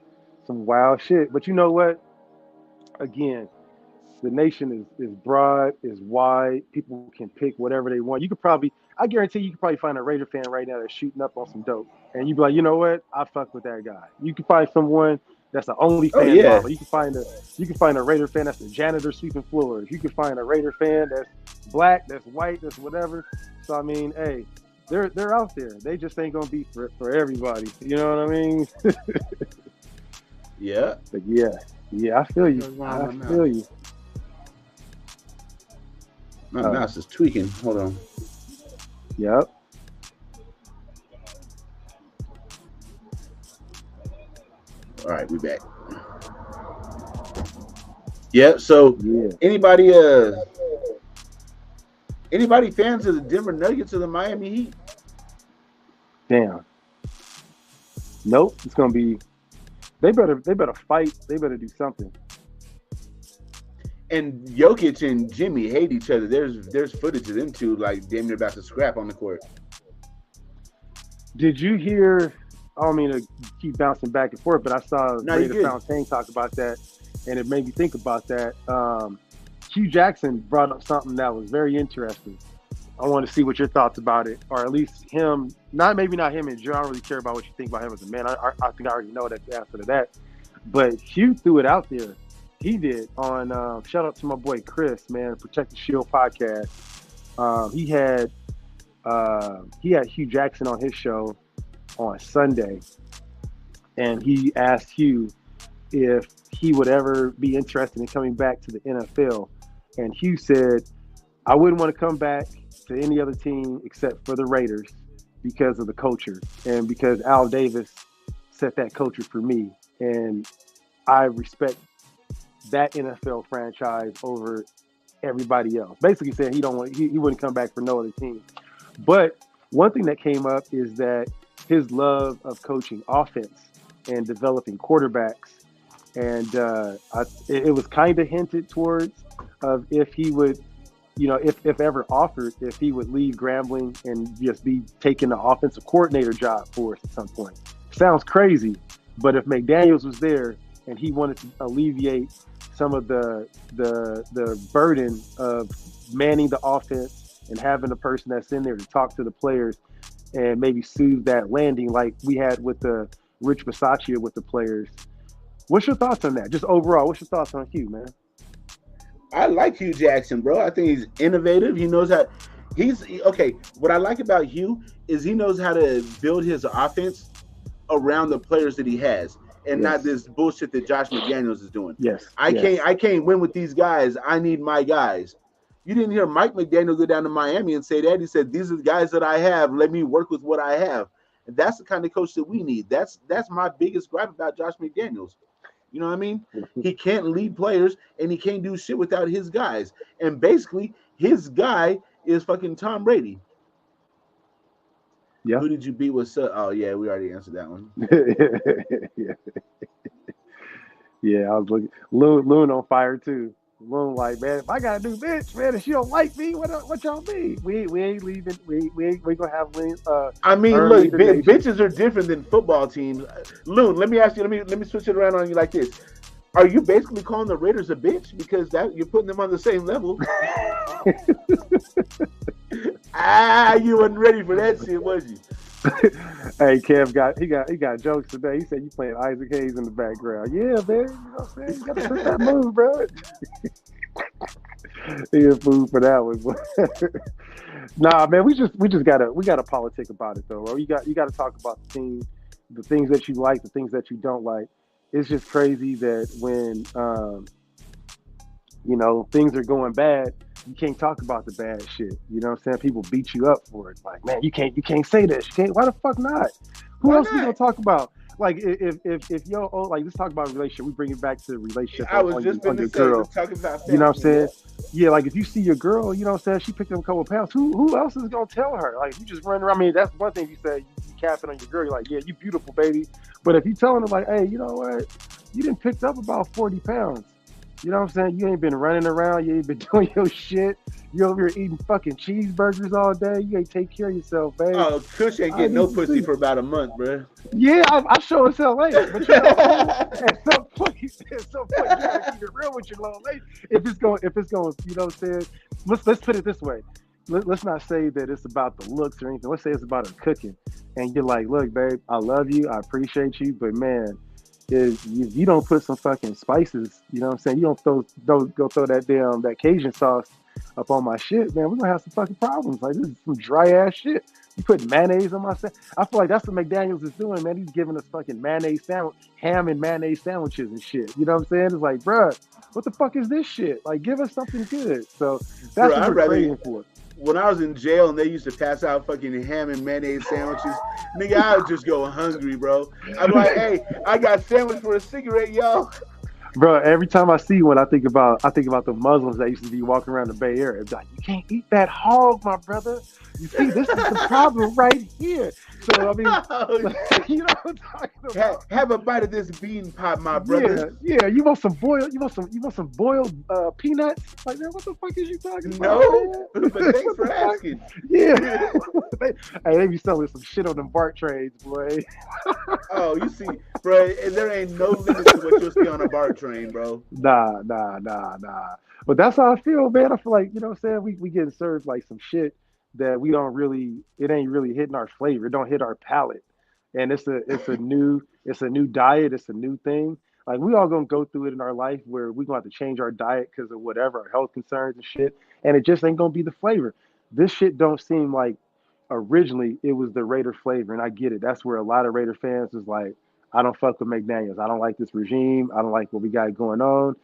wild shit. But you know what? Again, the nation is broad, is wide. People can pick whatever they want. You could probably, I guarantee you could probably find a Raider fan right now that's shooting up on some dope. And you'd be like, you know what? I fuck with that guy. You could find someone that's an Oh OnlyFans yeah, model. You can find a Raider fan that's a janitor sweeping floors. You can find a Raider fan that's black, that's white, that's whatever. So I mean, hey, they're out there. They just ain't gonna be for everybody. You know what I mean? yeah. But yeah, I feel you. What's wrong I with my feel mouse? you. My mouse is tweaking. Hold on. Yep. All right, we back. Yeah. So Yeah. anybody fans of the Denver Nuggets or the Miami Heat? Damn. Nope. It's gonna be. They better fight. They better do something. And Jokic and Jimmy hate each other. There's footage of them two like damn near about to scrap on the court. Did you hear? I don't mean to keep bouncing back and forth, but I saw No, you Raider good. Fontaine talk about that, and it made me think about that. Hugh Jackson brought up something that was very interesting. I want to see what your thoughts about it, or at least him. Maybe not him and Joe. I don't really care about what you think about him as a man. I think I already know that the answer to that. But Hugh threw it out there. He did on shout out to my boy Chris, man, Protect the Shield podcast. He had Hugh Jackson on his show on Sunday, and he asked Hugh if he would ever be interested in coming back to the NFL. And Hugh said, I wouldn't want to come back to any other team except for the Raiders because of the culture and because Al Davis set that culture for me. And I respect that NFL franchise over everybody else. Basically saying he wouldn't come back for no other team. But one thing that came up is that his love of coaching offense and developing quarterbacks. And it was kind of hinted towards of if he would, if ever offered, if he would leave Grambling and just be taking the offensive coordinator job for us at some point. Sounds crazy, but if McDaniels was there and he wanted to alleviate some of the burden of manning the offense and having a person that's in there to talk to the players and maybe soothe that landing like we had with the Rich Bisaccia with the players. What's your thoughts on that? Just overall, what's your thoughts on Hugh, man? I like Hugh Jackson, bro. I think he's innovative. He knows how. What I like about Hugh is he knows how to build his offense around the players that he has, and not this bullshit that Josh McDaniels is doing. Yes, I can't win with these guys. I need my guys. You didn't hear Mike McDaniel go down to Miami and say that. He said, "These are the guys that I have. Let me work with what I have." And that's the kind of coach that we need. That's my biggest gripe about Josh McDaniels. You know what I mean? He can't lead players, and he can't do shit without his guys. And basically, his guy is fucking Tom Brady. Yeah. Who did you beat with? Oh yeah, we already answered that one. Yeah, I was looking. Loon on fire too. Loon like, man, if I gotta do bitch, man, if she don't like me, what y'all mean? We ain't leaving. We gonna have. I mean, look, bitches are different than football teams. Loon, let me ask you. Let me switch it around on you like this. Are you basically calling the Raiders a bitch because that you're putting them on the same level? You wasn't ready for that shit, was you? Hey, Kev got jokes today. He said you playing Isaac Hayes in the background. Yeah, man. You know what I'm saying? You gotta put that move, bro. He a fool for that one. Nah, man, we gotta politic about it though, bro. You gotta talk about the team, the things that you like, the things that you don't like. It's just crazy that when things are going bad, you can't talk about the bad shit. You know what I'm saying? People beat you up for it. Like, man, you can't say this. You can't. Why the fuck not? Who else we gonna talk about? Like, if let's talk about relationship. We bring it back to the relationship. I was just going to say, let's talk about that. You know what I'm saying? Yeah, like if you see your girl, you know what I'm saying, she picked up a couple of pounds. Who else is gonna tell her? Like, you just run around. I mean, that's one thing you say. You capping on your girl. You're like, yeah, you beautiful, baby. But if you telling her like, hey, you know what? You didn't pick up about 40 pounds. You know what I'm saying? You ain't been running around. You ain't been doing your shit. You over here eating fucking cheeseburgers all day. You ain't take care of yourself, babe. Oh, Kush ain't I getting no need to pussy see. for about a month, bro. Yeah, I sure as hell ain't. But you know what I'm saying? At some point, you gotta keep it real with your little lady. If it's going, you know what I'm saying? Let's put it this way. Let's not say that it's about the looks or anything. Let's say it's about her cooking, and you're like, look, babe, I love you, I appreciate you, but man, if you don't put some fucking spices, you know what I'm saying? You don't go throw that Cajun sauce up on my shit, man. We're gonna have some fucking problems. Like this is some dry ass shit. You put mayonnaise on my sandwich. I feel like that's what McDaniels is doing, man. He's giving us fucking mayonnaise sandwich, ham and mayonnaise sandwiches and shit. You know what I'm saying? It's like, bruh, what the fuck is this shit? Like, give us something good. So that's Bro, what I'd we're rather craving for. when I was in jail and they used to pass out fucking ham and mayonnaise sandwiches, nigga, I would just go hungry, bro. I'm like, hey, I got a sandwich for a cigarette, y'all. Bro, every time I see one, I think about the Muslims that used to be walking around the Bay Area. It's like, you can't eat that hog, my brother. You see, this is the problem right here. So I mean, you know what I'm talking about? Have a bite of this bean pop, my brother. Yeah. You want some boiled peanuts? Like, man, what the fuck is you talking about? No, but thanks for asking. Yeah. They be selling some shit on them BART trades, boy. Oh, you see, bro, there ain't no limit to what you'll see on a BART train, bro. Nah. But that's how I feel, man. I feel like, you know what I'm saying? We getting served like some shit that we don't really, it ain't really hitting our flavor. It don't hit our palate. And it's a new diet, it's a new thing. Like we all gonna go through it in our life where we gonna have to change our diet because of whatever our health concerns and shit. And it just ain't gonna be the flavor. This shit don't seem like originally it was the Raider flavor, and I get it. That's where a lot of Raider fans is like, I don't fuck with McDaniels. I don't like this regime. I don't like what we got going on.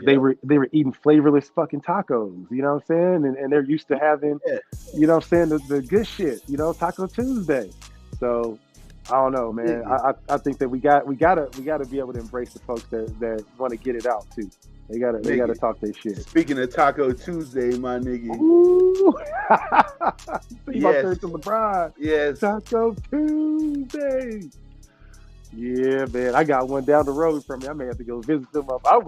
They Yep. were eating flavorless fucking tacos, you know what I'm saying? And they're used to having, Yeah. you know what I'm saying, the good shit, you know, Taco Tuesday. So I don't know, man. Yeah. I think that we gotta be able to embrace the folks that want to get it out too. They gotta talk their shit. Speaking of Taco Tuesday, my nigga. Ooh. See my Yes. turn to LeBron. Yes. Taco Tuesday. Yeah, man. I got one down the road from me. I may have to go visit them up. I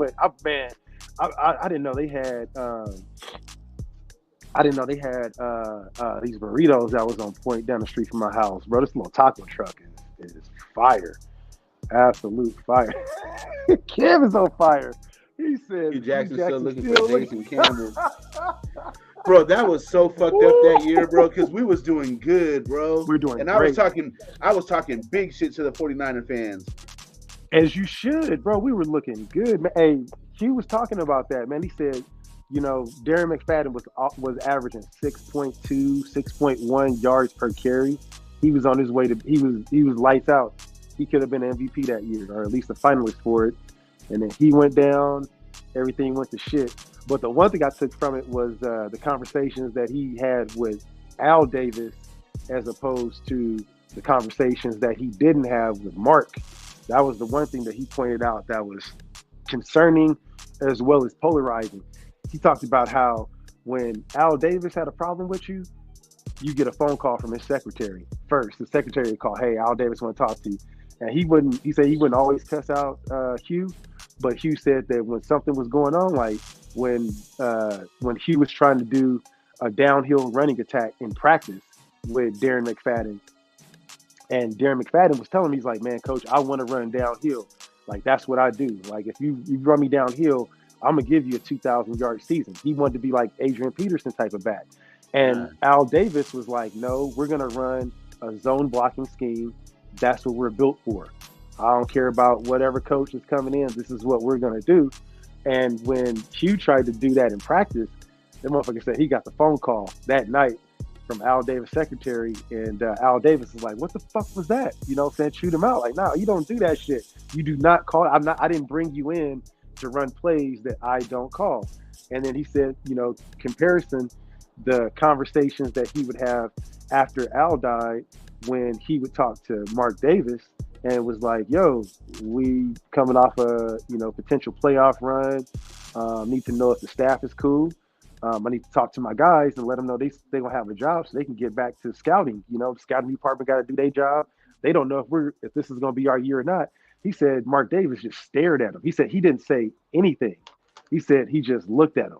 didn't know they had these burritos that was on point down the street from my house. Bro, this little taco truck is fire. Absolute fire. Cam is on fire. He said Hugh Jackson still looking still for Jason Campbell. Bro, that was so fucked up that year, bro, because we was doing good, bro. We're doing and great. I was talking big shit to the 49er fans. As you should, bro. We were looking good, man. Hey, Hugh was talking about that, man. He said, you know, Darren McFadden was averaging 6.2, 6.1 yards per carry. He was on his way to he was lights out. He could have been MVP that year, or at least a finalist for it. And then he went down, everything went to shit. But the one thing I took from it was the conversations that he had with Al Davis as opposed to the conversations that he didn't have with Mark. That was the one thing that he pointed out that was concerning as well as polarizing. He talked about how when Al Davis had a problem with you, you get a phone call from his secretary first. The secretary would call, hey, Al Davis want to talk to you. And he said he wouldn't always cuss out Hugh, but Hugh said that when something was going on, like when Hugh was trying to do a downhill running attack in practice with Darren McFadden, and Darren McFadden was telling me, he's like, man, coach, I want to run downhill. Like, that's what I do. Like, if you run me downhill, I'm going to give you a 2,000 yard season. He wanted to be like Adrian Peterson type of back. And Al Davis was like, no, we're going to run a zone blocking scheme. That's what we're built for. I don't care about whatever coach is coming in. This is what we're going to do. And when Hugh tried to do that in practice, the motherfucker said he got the phone call that night from Al Davis' secretary. And Al Davis is like, what the fuck was that? You know, saying shoot him out. Like, no, you don't do that shit. You do not call. I didn't bring you in to run plays that I don't call. And then he said, you know, comparison, the conversations that he would have after Al died when he would talk to Mark Davis and it was like, yo, we coming off a, you know, potential playoff run. Need to know if the staff is cool. I need to talk to my guys and let them know they gonna have a job so they can get back to scouting. You know, the scouting department got to do their job. They don't know if this is gonna be our year or not. He said Mark Davis just stared at him. He said he didn't say anything. He said he just looked at him,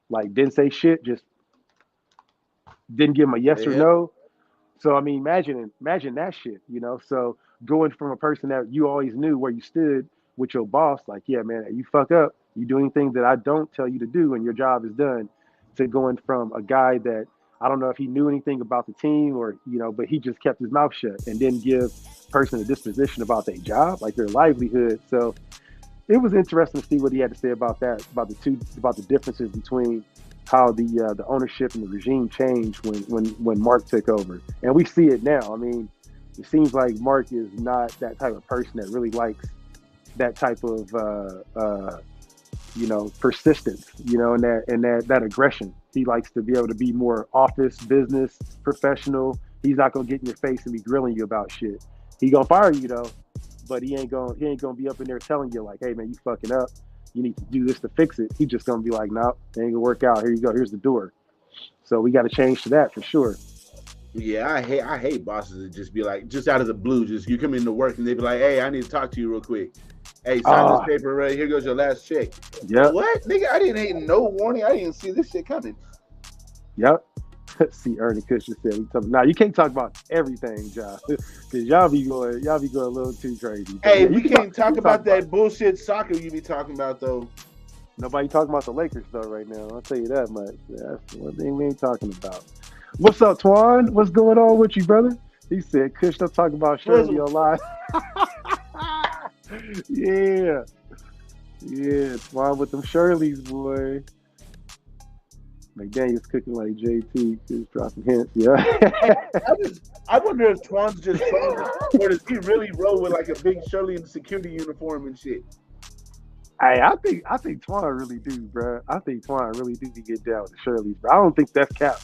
like didn't say shit, just didn't give him a yes or no. So I mean, imagine that shit, you know. So going from a person that you always knew where you stood with your boss, like, yeah, man, you fuck up, you do anything that I don't tell you to do, and your job is done, to going from a guy that I don't know if he knew anything about the team or, you know, but he just kept his mouth shut and didn't give person a disposition about their job, like their livelihood. So it was interesting to see what he had to say about that, about the differences between how the ownership and the regime changed when Mark took over. And we see it now. I mean, it seems like Mark is not that type of person that really likes that type of you know, persistence, you know, and that aggression. He likes to be able to be more office, business, professional. He's not gonna get in your face and be grilling you about shit. He gonna fire you though, but he ain't gonna be up in there telling you like, hey man, you fucking up. You need to do this to fix it. He's just gonna be like, nope, it ain't gonna work out. Here you go. Here's the door. So we got to change to that for sure. Yeah, I hate bosses that just be like, just out of the blue, just you come into work and they be like, hey, I need to talk to you real quick. Hey, sign this paper, right? Here goes your last check. Yeah. What, nigga? I didn't have no warning. I didn't see this shit coming. Yep. See, Ern Kush just said, "Now you can't talk about everything, John, because y'all be going a little too crazy." Hey, we can't talk about that bullshit soccer you be talking about though. Nobody talking about the Lakers though right now. I'll tell you that much. That's one thing we ain't talking about. What's up, Twan? What's going on with you, brother? He said, "Kush, don't talk about Shirley on live." Yeah, Twan with them Shirleys, boy. McDaniel's cooking like JT, just dropping hints. Yeah. I wonder if Twan's just trolling, or does he really roll with like a big Shirley in the security uniform and shit? Hey, I think Twan really do, bro. I think Twan really do be get down with the Shirleys, bro. I don't think that's cap.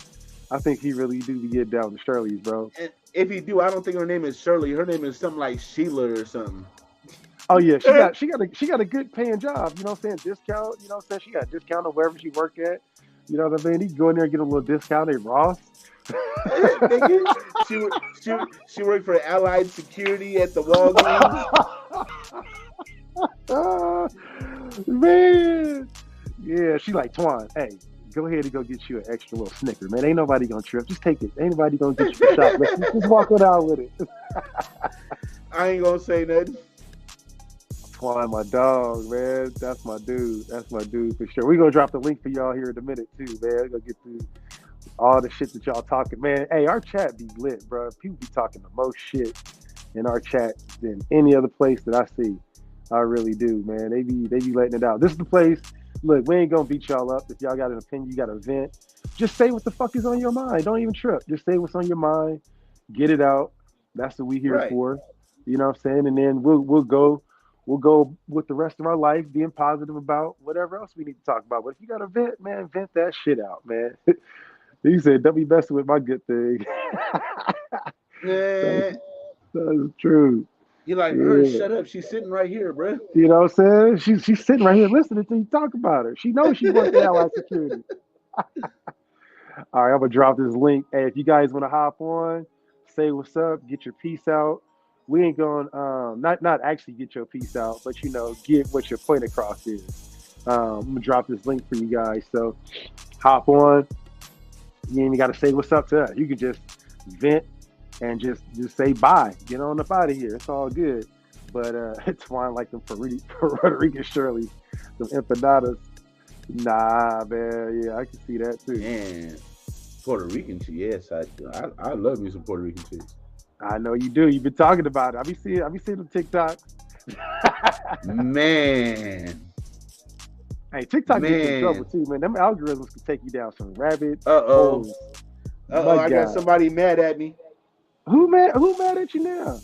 I think he really do be get down with the Shirleys, bro. And if he do, I don't think her name is Shirley. Her name is something like Sheila or something. Oh yeah, she got a good paying job. You know what I'm saying? Discount. You know what I'm saying? She got a discount on wherever she work at. You know what I mean? He can go in there and get a little discount at Ross. she worked for Allied Security at the Walgreens. Man. Yeah, she like, Twan, hey, go ahead and go get you an extra little Snicker, man. Ain't nobody gonna trip. Just take it. Ain't nobody gonna get you a shot. Just walk it out with it. I ain't gonna say nothing. Twan, my dog, man. That's my dude. That's my dude for sure. We're gonna drop the link for y'all here in a minute too, man. We're gonna get through all the shit that y'all talking. Man, hey, our chat be lit, bro. People be talking the most shit in our chat than any other place that I see. I really do, man. They be letting it out. This is the place. Look, we ain't gonna beat y'all up. If y'all got an opinion, you got a vent. Just say what the fuck is on your mind. Don't even trip. Just say what's on your mind. Get it out. That's what we here for. You know what I'm saying? And then we'll go with the rest of our life being positive about whatever else we need to talk about. But if you got a vent, man, vent that shit out, man. He said, don't be messing with my good thing. Yeah. That's true. You're like, shut up. She's sitting right here, bro. You know what I'm saying? She's sitting right here listening to you talk about her. She knows she works at Allied Security. All right, I'm going to drop this link. Hey, if you guys want to hop on, say what's up, get your piece out. We ain't going not actually get your piece out, but you know, get what your point across is. I'm gonna drop this link for you guys. So hop on. You ain't even gotta say what's up to us. You can just vent and just say bye. Get on up out of here. It's all good. But it's fine like them Puerto Rican Shirley, them empanadas. Nah, man. Yeah, I can see that too. Man, Puerto Rican chicks. Yes, I love me some Puerto Rican chicks. I know you do. You've been talking about it. I be seeing them TikToks. Man. Hey, TikTok gets you in trouble too, man. Them algorithms can take you down some rabbit holes. I got somebody mad at me. Who mad at you now?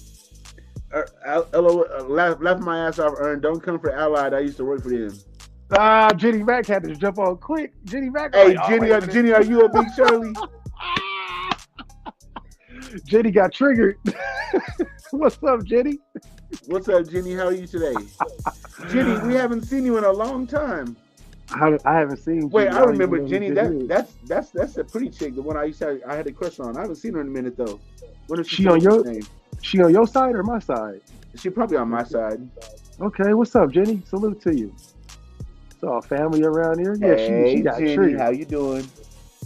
Laugh my ass off, Ern. Don't come for Allied. I used to work for them. Jenny Mac had to jump on quick. Jenny Mac. Hey, like, Jenny, are you a big Shirley? Jenny got triggered. What's up, Jenny? What's up, Jenny? How are you today? Jenny, we haven't seen you in a long time. I haven't seen. Wait, I remember Jenny. That's a pretty chick. The one I had a crush on. I haven't seen her in a minute though. What is she on your name? She on your side or my side? She probably on my side. Okay, what's up, Jenny? Salute to you. Saw family around here. Yeah, she Hey, got Jenny, triggered. how you doing?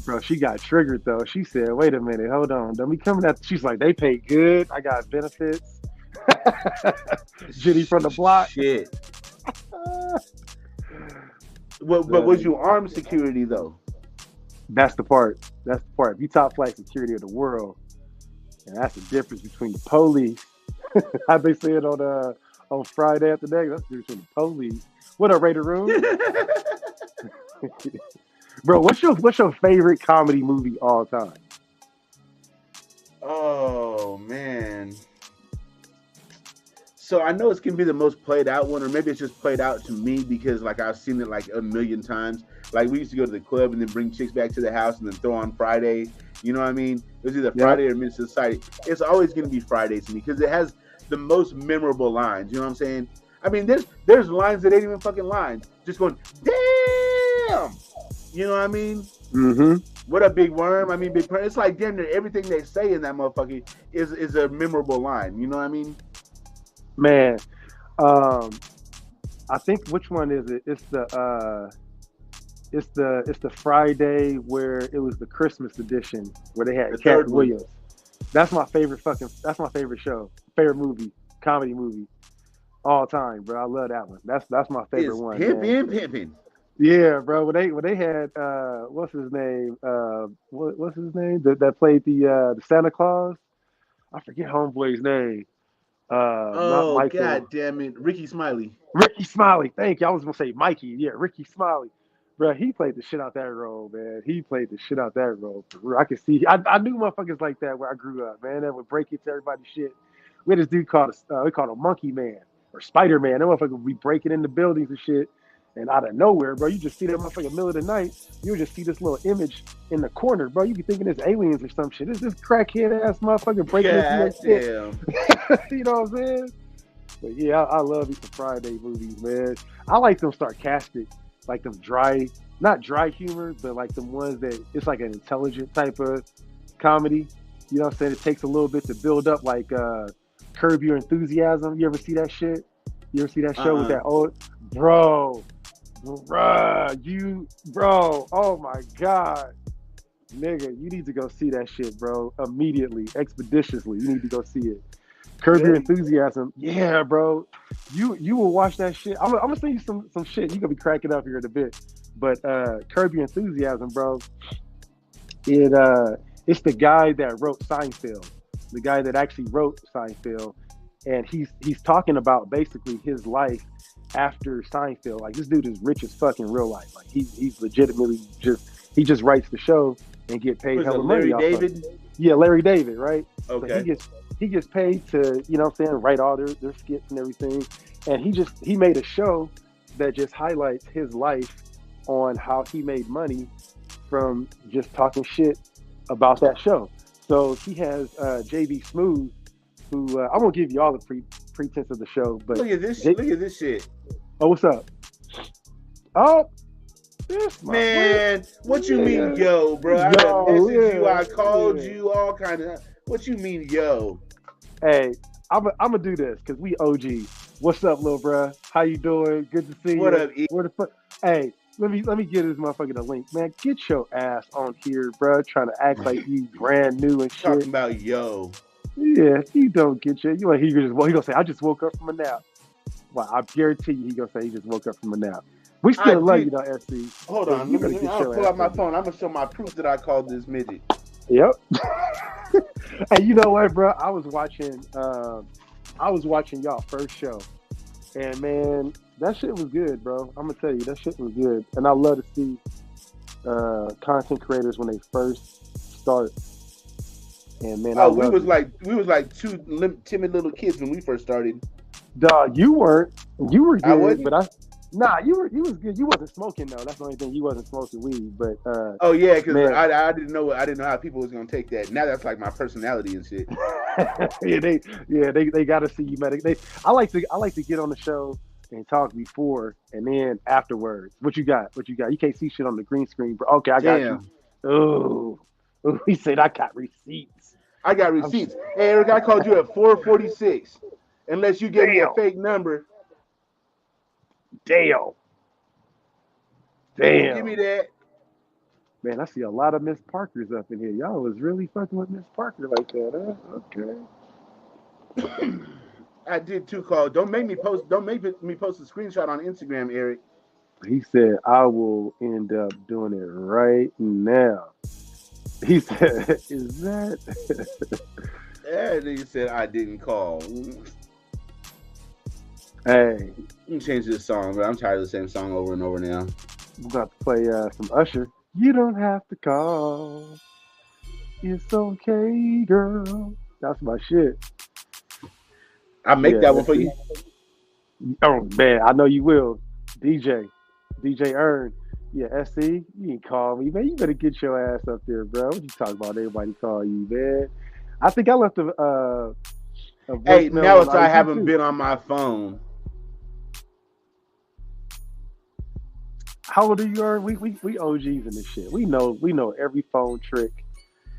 Bro, she got triggered though. She said, "Wait a minute, hold on. Don't be coming at." She's like, "They pay good. I got benefits." Jenny from the block. Shit. But was you armed security though? That's the part. That's the part. If you top flight security of the world, and that's the difference between the police. How they say it on Friday after that. That's the difference between the police. What up, Raider Room? Bro, what's your favorite comedy movie all time? Oh man. So I know it's gonna be the most played out one, or maybe it's just played out to me because like I've seen it like a million times. Like we used to go to the club and then bring chicks back to the house and then throw on Friday. You know what I mean? It was either Friday or Minister Society. It's always gonna be Friday to me because it has the most memorable lines. You know what I'm saying? I mean, there's lines that ain't even fucking lines. Just going, damn. You know what I mean? Mm-hmm. What a big worm. I mean, big. It's like damn near everything they say in that motherfucker is a memorable line. You know what I mean? Man, I think which one is it? It's the Friday where it was the Christmas edition where they had Cat Williams. That's my favorite show, favorite movie, comedy movie, all time, bro. I love that one. That's my favorite one. Pimpin'. Yeah, bro. When they had what's his name? What's his name? That played the Santa Claus. I forget homeboy's name. Not Michael. God damn it, Ricky Smiley. Ricky Smiley. Thank you. I was gonna say Mikey. Yeah, Ricky Smiley. Bro, he played the shit out that role, man. He played the shit out that role. I could see. I knew motherfuckers like that where I grew up, man. That would break into everybody's shit. We had this dude called we called him Monkey Man or Spider Man. That motherfucker would be breaking into buildings and shit. And out of nowhere, bro, you just see that motherfucker in the middle of the night. You just see this little image in the corner, bro. You be thinking it's aliens or some shit. It's this crackhead ass motherfucker breaking into your shit. You know what I'm saying? But yeah, I love these Friday movies, man. I like them sarcastic, like them dry, not dry humor, but like the ones that it's like an intelligent type of comedy. You know what I'm saying? It takes a little bit to build up, like Curb Your Enthusiasm. You ever see that shit? You ever see that show with that old bro? Oh my God, nigga, you need to go see that shit, bro, immediately, expeditiously. You need to go see it. Curb Your Enthusiasm, yeah, bro. You will watch that shit. I'm gonna send you some shit. You gonna be cracking up here in a bit. But Curb Your Enthusiasm, bro. It's the guy that wrote Seinfeld, the guy that actually wrote Seinfeld, and he's talking about basically his life after Seinfeld. Like, this dude is rich as fuck in real life. Like, he's legitimately just writes the show and get paid hella money off of it. Yeah, Larry David, right? Okay. So he gets paid to, you know what I'm saying, write all their skits and everything. And he made a show that just highlights his life on how he made money from just talking shit about that show. So he has JB Smooth, who I won't give you all the pretense of the show, but look at this shit. Oh, what's up? Oh, man, what you mean, yo, bro? I messaged you, I called you, all kind of. What you mean, yo? Hey, I'm gonna do this because we OG. What's up, little bruh? How you doing? Good to see you. What up, E? Where the fuck? Hey, let me get this motherfucker the link, man. Get your ass on here, bruh. Trying to act like you brand new and shit. Talking about yo. Yeah, you don't get you. You like he gonna say, I just woke up from a nap. Well, I guarantee you, he gonna say he just woke up from a nap. We still love you, though, SC. Hold on, I'm gonna pull out my phone. I'm gonna show my proof that I called this midget. Yep. Hey, you know what, bro? I was watching y'all first show, and man, that shit was good, bro. I'm gonna tell you, that shit was good, and I love to see content creators when they first start. And man, we was like two timid little kids when we first started. Dog, you were good, I wasn't. but you was good. You wasn't smoking though. That's the only thing. You wasn't smoking weed, but oh yeah, because I didn't know how people was gonna take that. Now that's like my personality and shit. they gotta see you medic. I like to get on the show and talk before and then afterwards. What you got? You can't see shit on the green screen, bro. Okay, I got you. Oh, he said I got receipts. I got receipts. Hey, Eric, I called you at 4:46. Unless you gave me a fake number. Damn. Damn. Give me that. Man, I see a lot of Miss Parkers up in here. Y'all was really fucking with Miss Parker like that, huh? Okay. I did too, Call. Don't make me post. Don't make me post a screenshot on Instagram, Eric. He said, I will end up doing it right now. He said, is that? That nigga said I didn't call. Hey. You can change this song, but I'm tired of the same song over and over now. We're about to play some Usher. You don't have to call. It's okay, girl. That's my shit. I'll make that one for you. Oh, man, I know you will. DJ Ern. Yeah, SC, you can call me, man. You better get your ass up there, bro. What you talking about? Everybody call you, man. I think I left a hey, now it's I haven't too. been on my phone. How old are you, Ern? We OGs in this shit. We know every phone trick.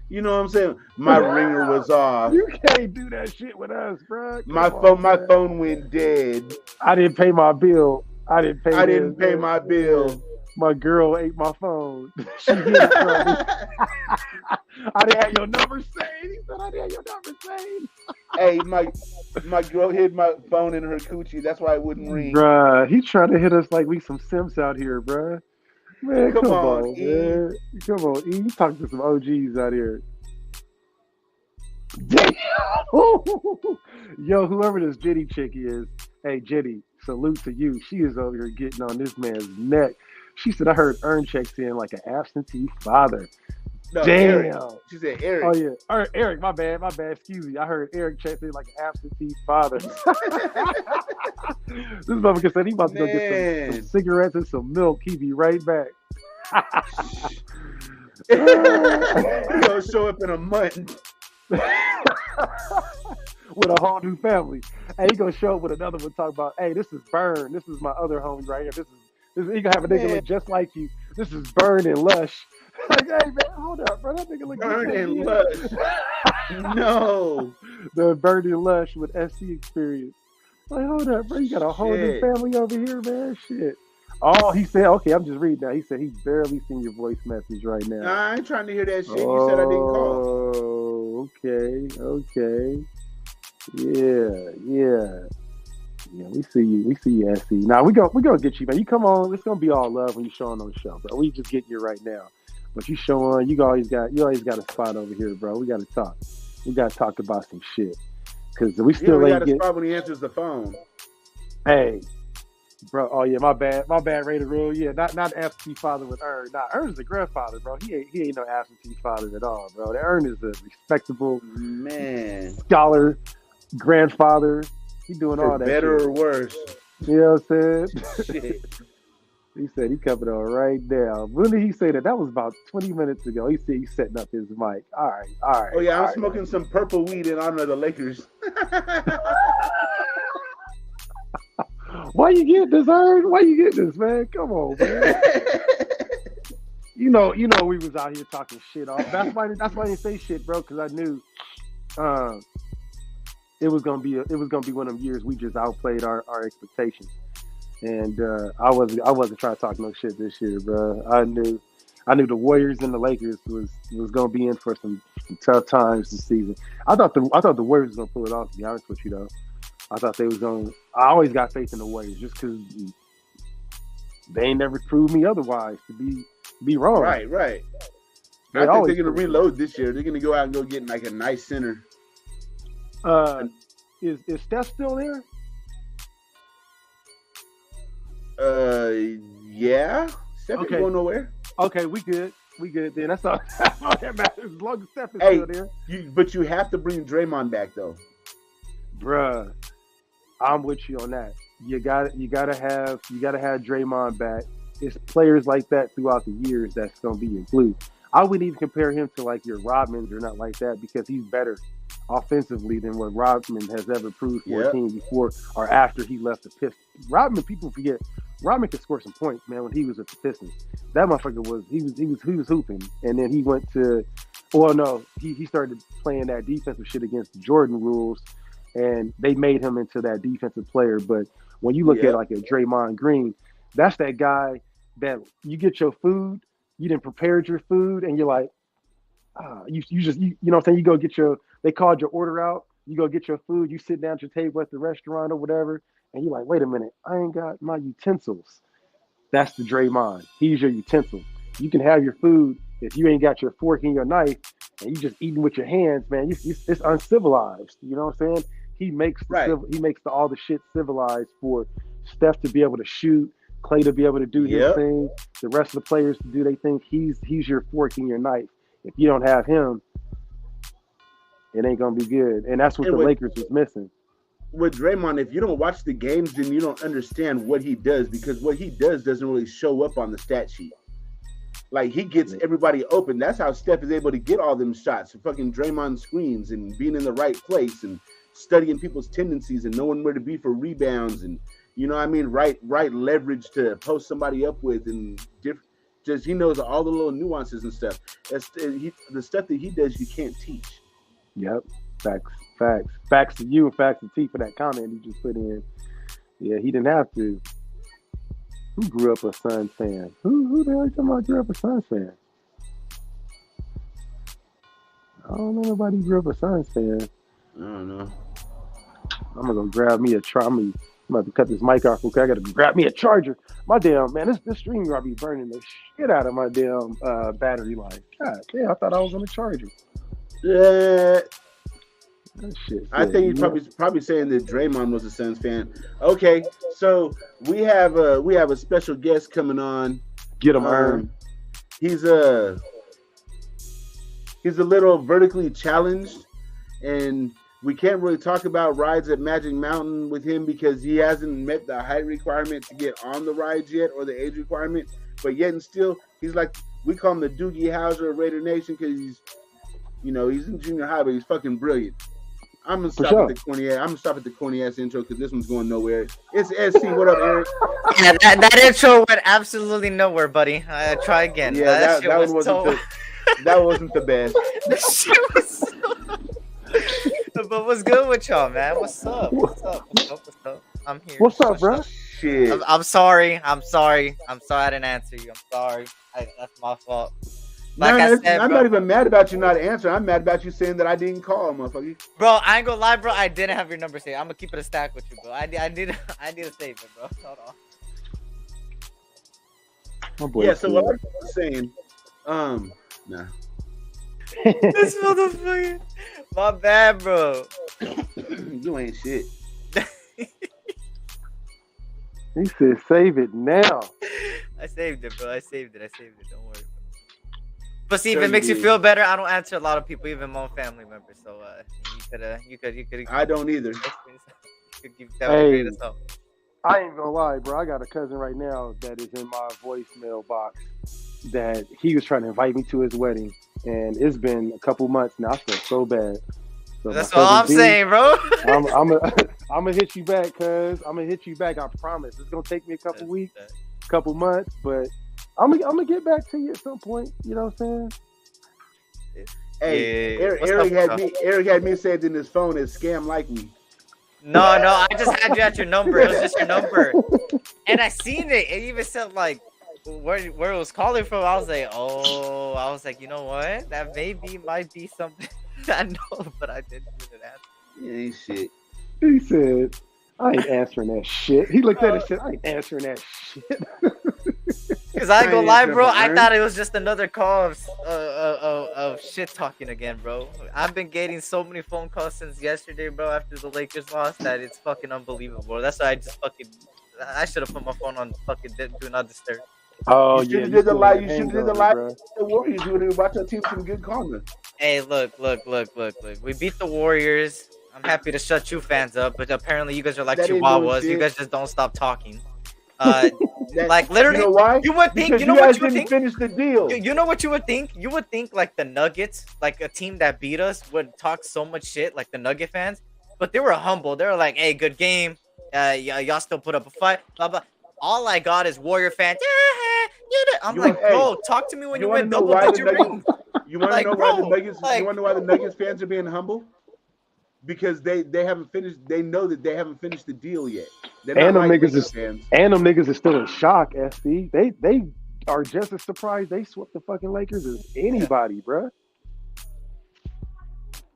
You know what I'm saying? My ringer was off. You can't do that shit with us, bro. My phone went dead. I didn't pay my bill. I didn't pay my bill. My girl ate my phone. She hid it from me. I didn't have your number saved. He said I didn't have your number saved. Hey, my girl hid my phone in her coochie. That's why it wouldn't ring. Bruh, he trying to hit us like we some simps out here, bruh. Man, come on, man. Come on, E. You talking to some OGs out here. Damn. Yo, whoever this Jenny chick is, hey, Jenny, salute to you. She is over here getting on this man's neck. She said, I heard Ern checks in like an absentee father. No, damn. Eric. She said Eric. Oh, yeah. Eric, my bad. Excuse me. I heard Eric checks in like an absentee father. This motherfucker said he about to go get some cigarettes and some milk. He be right back. He'll show up in a month. With a whole new family. Hey, he gonna show up with another one talking about, hey, this is Burn. This is my other homie right here. This he gonna have a nigga look just like you. This is Burn and Lush. Like, hey man, hold up, bro. That nigga look Burn just and like Lush. No. The Burn and Lush with SC experience. Like, hold up, bro. You got a whole new family over here, man. Shit. Oh, he said, okay, I'm just reading now. He said he barely seen your voice message right now. I ain't trying to hear that shit. You said I didn't call. Oh, okay. Yeah. We see you, SC. Now we gonna get you, man. You come on. It's gonna be all love when you showing on the show, bro. We just getting you right now. But you showing, you always got a spot over here, bro. We gotta talk. We gotta talk about some shit. Cause we still ain't got a spot when he answers the phone. Hey. Bro, oh yeah, my bad, Raider Rule. Yeah, not absentee father with Ern. Nah, Ern's the grandfather, bro. He ain't no absentee father at all, bro. The Ern is a respectable scholar, grandfather. He doing all that. Better shit. Or worse? You know what I'm saying? Shit. He said he coming on right now. When did he say that? That was about 20 minutes ago. He said he's setting up his mic. All right. Oh yeah, I'm smoking some purple weed in honor of the Lakers. Why you get this, Ern? Why you get this, man? Come on, man. you know, we was out here talking shit off. That's why I didn't say shit, bro, because I knew it was gonna be one of them years we just outplayed our expectations. And I wasn't trying to talk no shit this year, bro. I knew the Warriors and the Lakers was gonna be in for some tough times this season. I thought the Warriors was gonna pull it off, to be honest with you, though. I thought they was going. I always got faith in the Warriors just because they ain't never proved me otherwise to be wrong. Right. I think they're gonna reload this year. They're gonna go out and go get like a nice center. Is Steph still there? Yeah. Steph ain't going nowhere. Okay, we good then. That's all that matters. As long as Steph is still there. But you have to bring Draymond back though. Bruh, I'm with you on that. You gotta have Draymond back. It's players like that throughout the years that's gonna be included. I wouldn't even compare him to like your Rodmans or not like that because he's better offensively than what Rodman has ever proved for a team before or after he left the Pistons. Rodman, people forget, Rodman could score some points, man, when he was at the Pistons. That motherfucker was hooping, and then he went to, he started playing that defensive shit against the Jordan rules. And they made him into that defensive player. But when you look at like a Draymond Green, that's that guy that you get your food, you didn't prepared your food, and you're like, you know what I'm saying? You go get they called your order out, you go get your food, you sit down at your table at the restaurant or whatever, and you're like, wait a minute, I ain't got my utensils. That's the Draymond. He's your utensil. You can have your food if you ain't got your fork and your knife, and you just eating with your hands, man. It's uncivilized. You know what I'm saying? He makes all the shit civilized for Steph to be able to shoot, Clay to be able to do his thing, the rest of the players to do they think. He's your fork and your knife. If you don't have him, it ain't gonna be good. And that's what the Lakers was missing. With Draymond, if you don't watch the games, then you don't understand what he does, because what he does doesn't really show up on the stat sheet. Like, he gets everybody open. That's how Steph is able to get all them shots and fucking Draymond screens and being in the right place and studying people's tendencies and knowing where to be for rebounds and, you know what I mean, right leverage to post somebody up with, and just he knows all the little nuances and stuff. The stuff that he does, you can't teach. Yep. Facts to you and facts to T for that comment you just put in. Yeah, he didn't have to. Who grew up a Suns fan? Who the hell are you talking about grew up a Suns fan? I don't know nobody grew up a Suns fan. I don't know. I'm gonna go grab me a I'm about to cut this mic off. Okay, I gotta grab me a charger. My damn man, this stream gonna be burning the shit out of my damn battery life. God damn, I thought I was on a charger. Yeah. Shit, I think he's probably saying that Draymond was a Suns fan. Okay, so we have a special guest coming on. Get him, Ern. He's a little vertically challenged, and we can't really talk about rides at Magic Mountain with him because he hasn't met the height requirement to get on the rides yet, or the age requirement. But yet and still, he's like, we call him the Doogie Howser of Raider Nation because he's in junior high, but he's fucking brilliant. I'm gonna stop at the corny ass. I'm gonna stop at the corny ass intro because this one's going nowhere. It's SC. What up, Eric? Yeah, that intro went absolutely nowhere, buddy. Try again. Yeah, that one wasn't that wasn't the best. That shit was But what's good with y'all, man? What's up? I'm here. What's up, bro? Shit. I'm sorry. I didn't answer you. I'm sorry. That's my fault. I'm not even mad about you not answering. I'm mad about you saying that I didn't call, motherfucker. Bro, I ain't gonna lie, bro. I didn't have your number saved. I'm gonna keep it a stack with you, bro. I need to save it, bro. Hold on. Yeah, so what I was saying, nah. This motherfucker. My bad, bro. You ain't shit. He said, "Save it now." I saved it, bro. I saved it. Don't worry. But see, if it makes you feel better, I don't answer a lot of people, even my own family members. So you could. I don't either. Hey, I ain't gonna lie, bro. I got a cousin right now that is in my voicemail box that he was trying to invite me to his wedding, and it's been a couple months now. I feel so bad. So that's all I'm saying, bro. I'm gonna hit you back, cuz I'm gonna hit you back. I promise. It's gonna take me a couple weeks, couple months, but I'm gonna get back to you at some point. You know what I'm saying? Hey, yeah. Eric had me saved in his phone as Scam Like Me. No, I just had you at your number. It was just your number, and I seen it. It even said like where it was calling from. I was like, you know what? That might be something I know, but I didn't do that. Yeah, ain't shit. He said, "I ain't answering that shit." He looked at it and said, "I ain't answering that shit." Cause I ain't gonna lie, bro. I thought it was just another call of shit talking again, bro. I've been getting so many phone calls since yesterday, bro. After the Lakers lost, that it's fucking unbelievable. That's why I should have put my phone on fucking do not disturb. Oh, you should have did the live. You should have did the live. The Warriors. You would have watched our team some good karma. Hey, look. We beat the Warriors. I'm happy to shut you fans up, but apparently you guys are like Chihuahuas. You guys just don't stop talking. Like literally, you know why? You would think. Because you know what you would didn't think? Finish the deal. You know what you would think? You would think like the Nuggets, like a team that beat us, would talk so much shit, like the Nugget fans. But they were humble. They were like, "Hey, good game. Y'all still put up a fight." Blah blah. All I got is Warrior fans. I'm like, bro, talk to me when you win double-digit rings. You want to know why the Nuggets? You want to know why the Nuggets fans are being humble? because they haven't finished. They know that they haven't finished the deal yet. They're And not them like niggas Lakers is fans. still in shock. SB, they are just as surprised they swept the fucking Lakers as anybody, bruh.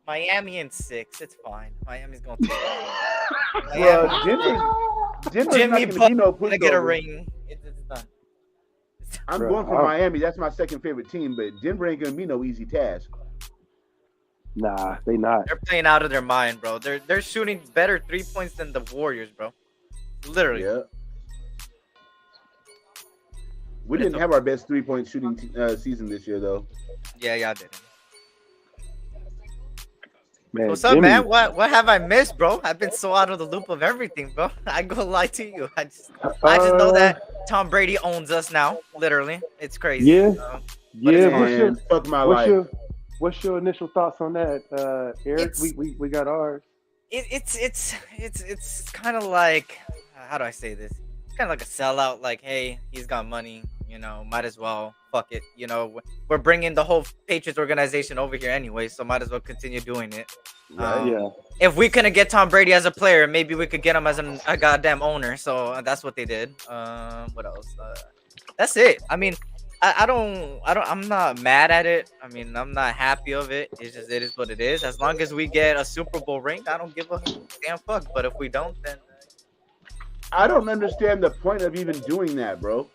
Miami in 6. It's fine. Miami's going to take it. Well, Denver's Jimmy not going to be no gonna get a pushover. ring. It's done. I'm Bro, going for Miami. That's my second favorite team, but Denver ain't going to be no easy task. Nah, they not. They're playing out of their mind, bro. They're shooting better 3 points than the Warriors, bro. Literally. Yeah. We didn't have our best 3-point shooting season this year, though. Yeah, y'all didn't. Man, What's up, Jimmy, man? What have I missed, bro? I've been so out of the loop of everything, bro. I go lie to you. I just know that Tom Brady owns us now. Literally, it's crazy. Yeah, yeah. Man, fuck my life. What's your initial thoughts on that, Eric? We got ours. It's kind of like, how do I say this? It's kind of like a sellout. Like, hey, he's got money. You know, might as well. Fuck it. You know, we're bringing the whole Patriots organization over here anyway, so might as well continue doing it. Yeah. If we couldn't get Tom Brady as a player, maybe we could get him as a goddamn owner. So that's what they did. What else? That's it. I mean, I'm not mad at it. I mean, I'm not happy of it. It is what it is. As long as we get a Super Bowl ring, I don't give a damn fuck. But if we don't, then I don't understand the point of even doing that, bro.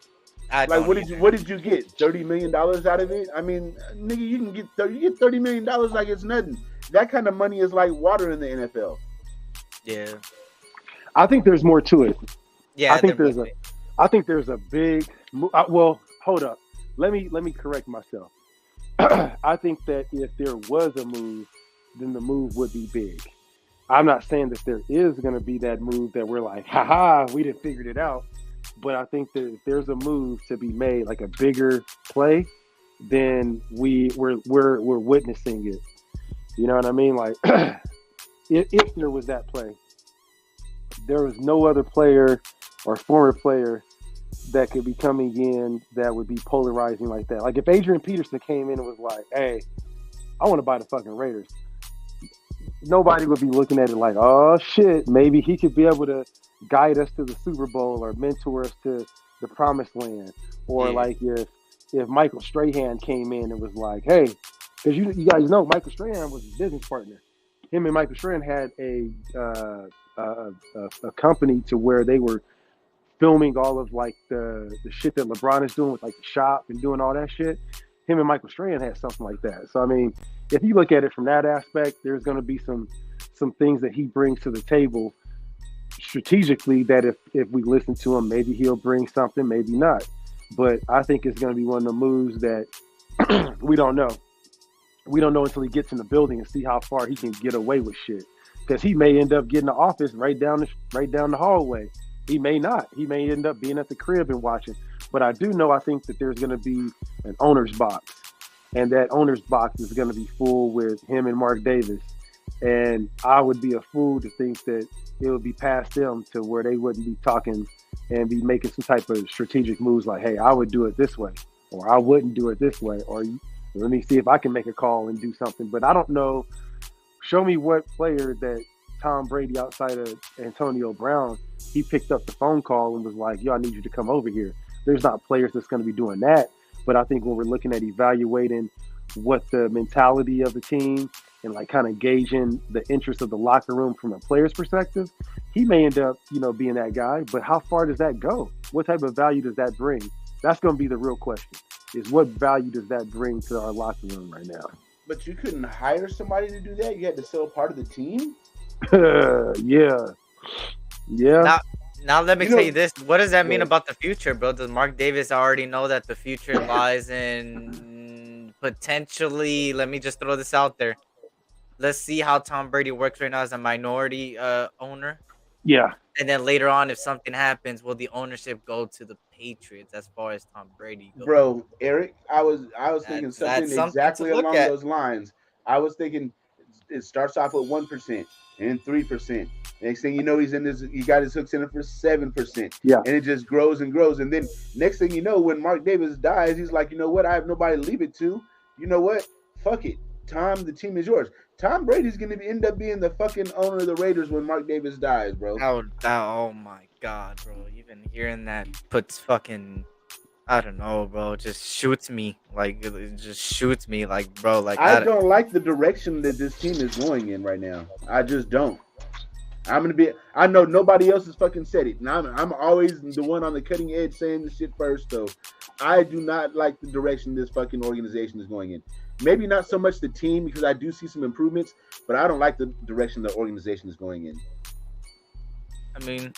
Like, what did you get? $30 million out of it? I mean, nigga, you get $30 million like it's nothing. That kind of money is like water in the NFL. Yeah. I think there's more to it. Yeah. I think there's a big. Well, hold up. Let me correct myself. I think that if there was a move, then the move would be big. I'm not saying that there is going to be that move that we're like, haha, we didn't figure it out. But I think that if there's a move to be made, like a bigger play, then we're witnessing it. You know what I mean? Like, if there was that play, there was no other player or former player that could be coming in that would be polarizing like that. Like if Adrian Peterson came in and was like, hey, I want to buy the fucking Raiders, nobody would be looking at it like, oh shit, maybe he could be able to guide us to the Super Bowl or mentor us to the promised land. Or like if Michael Strahan came in and was like, hey, because you guys know Michael Strahan was his business partner. Him and Michael Strahan had a company to where they were filming all of like the shit that LeBron is doing with like the shop and doing all that shit. Him and Michael Strahan had something like that. So I mean, if you look at it from that aspect, there's going to be some things that he brings to the table strategically that if we listen to him, maybe he'll bring something, maybe not. But I think it's going to be one of the moves that we don't know. We don't know until he gets in the building and see how far he can get away with shit. Because he may end up getting the office right down the hallway. He may not. He may end up being at the crib and watching. But I think that there's going to be an owner's box. And that owner's box is going to be full with him and Mark Davis. And I would be a fool to think that it would be past them to where they wouldn't be talking and be making some type of strategic moves like, hey, I would do it this way, or I wouldn't do it this way, or let me see if I can make a call and do something. But I don't know. Show me what player that Tom Brady, outside of Antonio Brown, he picked up the phone call and was like, yo, I need you to come over here. There's not players that's going to be doing that. But I think when we're looking at evaluating what the mentality of the team and like kind of gauging the interest of the locker room from a player's perspective, he may end up, being that guy. But how far does that go? What type of value does that bring? That's going to be the real question, is what value does that bring to our locker room right now? But you couldn't hire somebody to do that? You had to sell part of the team? Yeah. Now let me tell you this. What does that mean about the future, bro? Does Mark Davis already know that the future lies in potentially, let me just throw this out there. Let's see how Tom Brady works right now as a minority owner. Yeah. And then later on, if something happens, will the ownership go to the Patriots as far as Tom Brady goes? Bro, Eric, I was thinking something exactly along those lines. I was thinking it starts off with 1% and 3%. Next thing you know, he got his hooks in it for 7%. Yeah. And it just grows and grows. And then next thing you know, when Mark Davis dies, he's like, you know what? I have nobody to leave it to. You know what? Fuck it. Tom, the team is yours. Tom Brady's going to end up being the fucking owner of the Raiders when Mark Davis dies, bro. Oh my god, bro. Even hearing that puts fucking, I don't know, bro. Just shoots me. Like, it just shoots me. Like, bro, like, I don't like the direction that this team is going in right now. I just don't. I know nobody else has fucking said it, and I'm always the one on the cutting edge saying this shit first. So I do not like the direction this fucking organization is going in. Maybe not so much the team, because I do see some improvements, but I don't like the direction the organization is going in. I mean,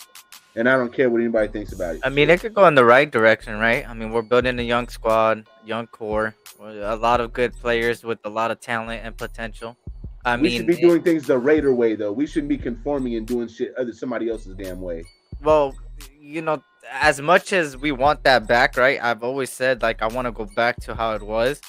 and I don't care what anybody thinks about it. I mean, it could go in the right direction, right? I mean, we're building a young squad, young core, a lot of good players with a lot of talent and potential. We should be doing things the Raider way, though. We shouldn't be conforming and doing shit somebody else's damn way. Well, you know, as much as we want that back, right? I've always said, like, I want to go back to how it was.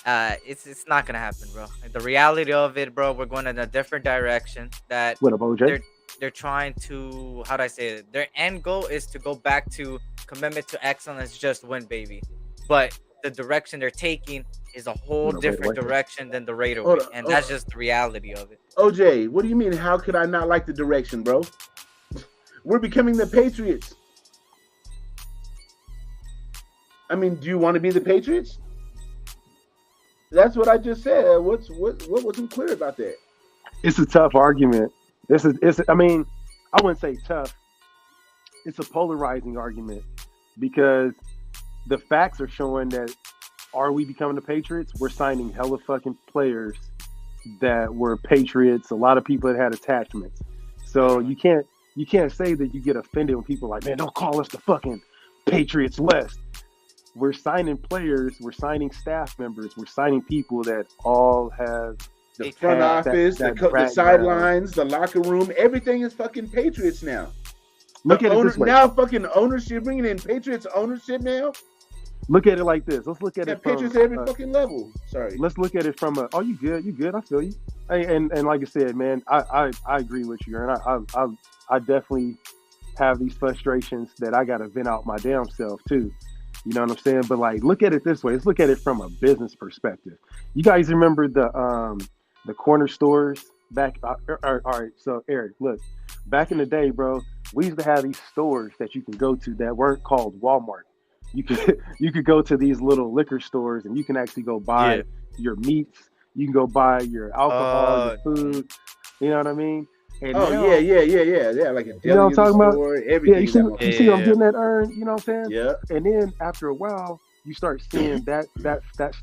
It's not gonna happen, bro. Like, the reality of it, bro, we're going in a different direction. That what up, OJ? They're trying to, how do I say it? Their end goal is to go back to commitment to excellence, just win, baby. But the direction they're taking is a whole different direction than the Raider way, and that's just the reality of it. OJ, what do you mean? How could I not like the direction, bro? We're becoming the Patriots. I mean, do you want to be the Patriots? That's what I just said. What wasn't clear about that? It's a tough argument. I mean, I wouldn't say tough. It's a polarizing argument because the facts are showing that are we becoming the Patriots? We're signing hella fucking players that were Patriots. A lot of people that had attachments. So you can't say that you get offended when people are like, man, don't call us the fucking Patriots West. We're signing players, we're signing staff members, we're signing people that all have the front office, the sidelines, the locker room, everything is fucking Patriots now. Look at it this way. Now fucking ownership, bringing in Patriots ownership now. Look at it like this. Let's look at it from Patriots at every fucking level. Sorry. Let's look at it from you good. I feel you. And like I said, man, I agree with you, and I definitely have these frustrations that I gotta vent out my damn self too. You know what I'm saying? But like, look at it this way. Let's look at it from a business perspective. You guys remember the corner stores back? All right. So Eric, look, back in the day, bro, we used to have these stores that you can go to that weren't called Walmart. You could go to these little liquor stores and you can actually go buy your meats. You can go buy your alcohol, your food. You know what I mean? And yeah, like a deli, you know what I'm talking about? Everything. You see what I'm getting at, Ern? You know what I'm saying? Yeah. And then after a while, you start seeing that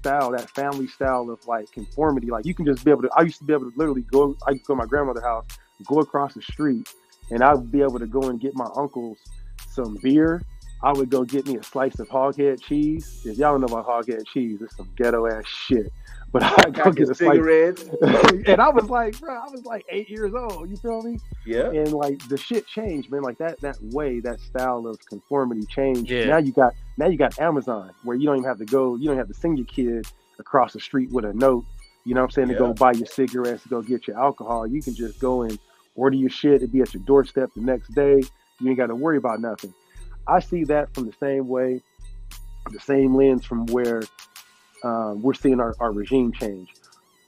style, that family style of like conformity. Like you can just be able to. I used to be able to literally go. I used to go to my grandmother's house, go across the street, and I would be able to go and get my uncles some beer. I would go get me a slice of hog head cheese. If y'all don't know about hog head cheese, it's some ghetto ass shit. But I go get a cigarettes, and I was like, bro, I was like 8 years old. You feel me? Yeah. And like the shit changed, man. Like that way, that style of conformity changed. Yeah. Now you got Amazon, where you don't even have to go. You don't have to send your kid across the street with a note. You know what I'm saying? To go buy your cigarettes, to go get your alcohol. You can just go and order your shit. It'd be at your doorstep the next day. You ain't got to worry about nothing. I see that from the same way, the same lens from where we're seeing our regime change.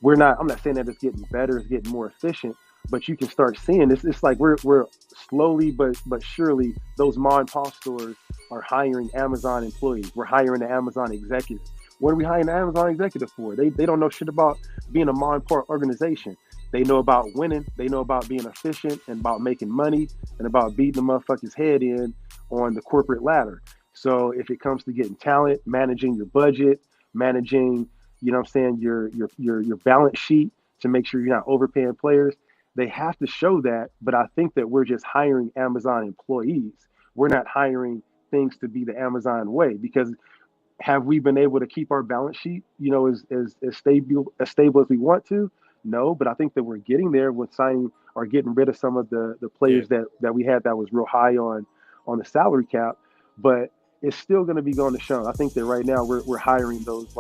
I'm not saying that it's getting better, it's getting more efficient, but you can start seeing this. It's like we're slowly but surely, those mom and pop stores are hiring Amazon employees. We're hiring the Amazon executive. What are we hiring the Amazon executive for? They don't know shit about being a mom and pop organization. They know about winning. They know about being efficient and about making money and about beating the motherfucker's head in on the corporate ladder. So if it comes to getting talent, managing your budget, managing, you know what I'm saying, your balance sheet to make sure you're not overpaying players, they have to show that. But I think that we're just hiring Amazon employees. We're not hiring things to be the Amazon way, because have we been able to keep our balance sheet, you know, as stable as we want to? No, but I think that we're getting there with signing or getting rid of some of the players that we had that was real high on the salary cap, but it's still going to be going to show. I think that right now we're hiring those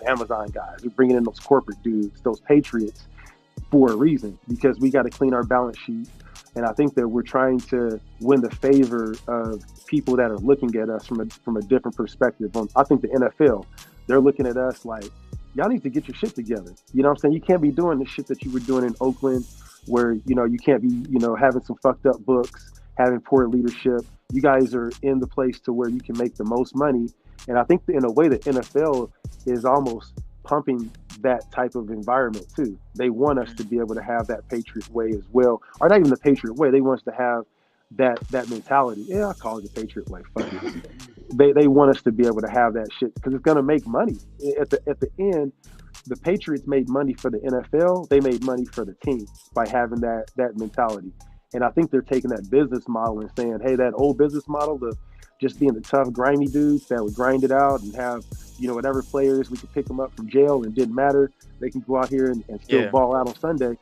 Amazon guys. We're bringing in those corporate dudes, those Patriots, for a reason, because we got to clean our balance sheet. And I think that we're trying to win the favor of people that are looking at us from a different perspective. I think the NFL, they're looking at us like, y'all need to get your shit together. You know what I'm saying? You can't be doing the shit that you were doing in Oakland, where you can't be having some fucked up books, having poor leadership. You guys are in the place to where you can make the most money, and I think in a way the NFL is almost pumping that type of environment too. They want us to be able to have that Patriot way as well, or not even the Patriot way. They want us to have that mentality. Yeah, I call it the Patriot way. Fuck it. They want us to be able to have that shit because it's gonna make money at the end. The Patriots made money for the NFL. They made money for the team by having that mentality. And I think they're taking that business model and saying, hey, that old business model of just being the tough, grimy dudes that would grind it out and have, whatever players, we could pick them up from jail and it didn't matter. They can go out here and still ball out on Sunday.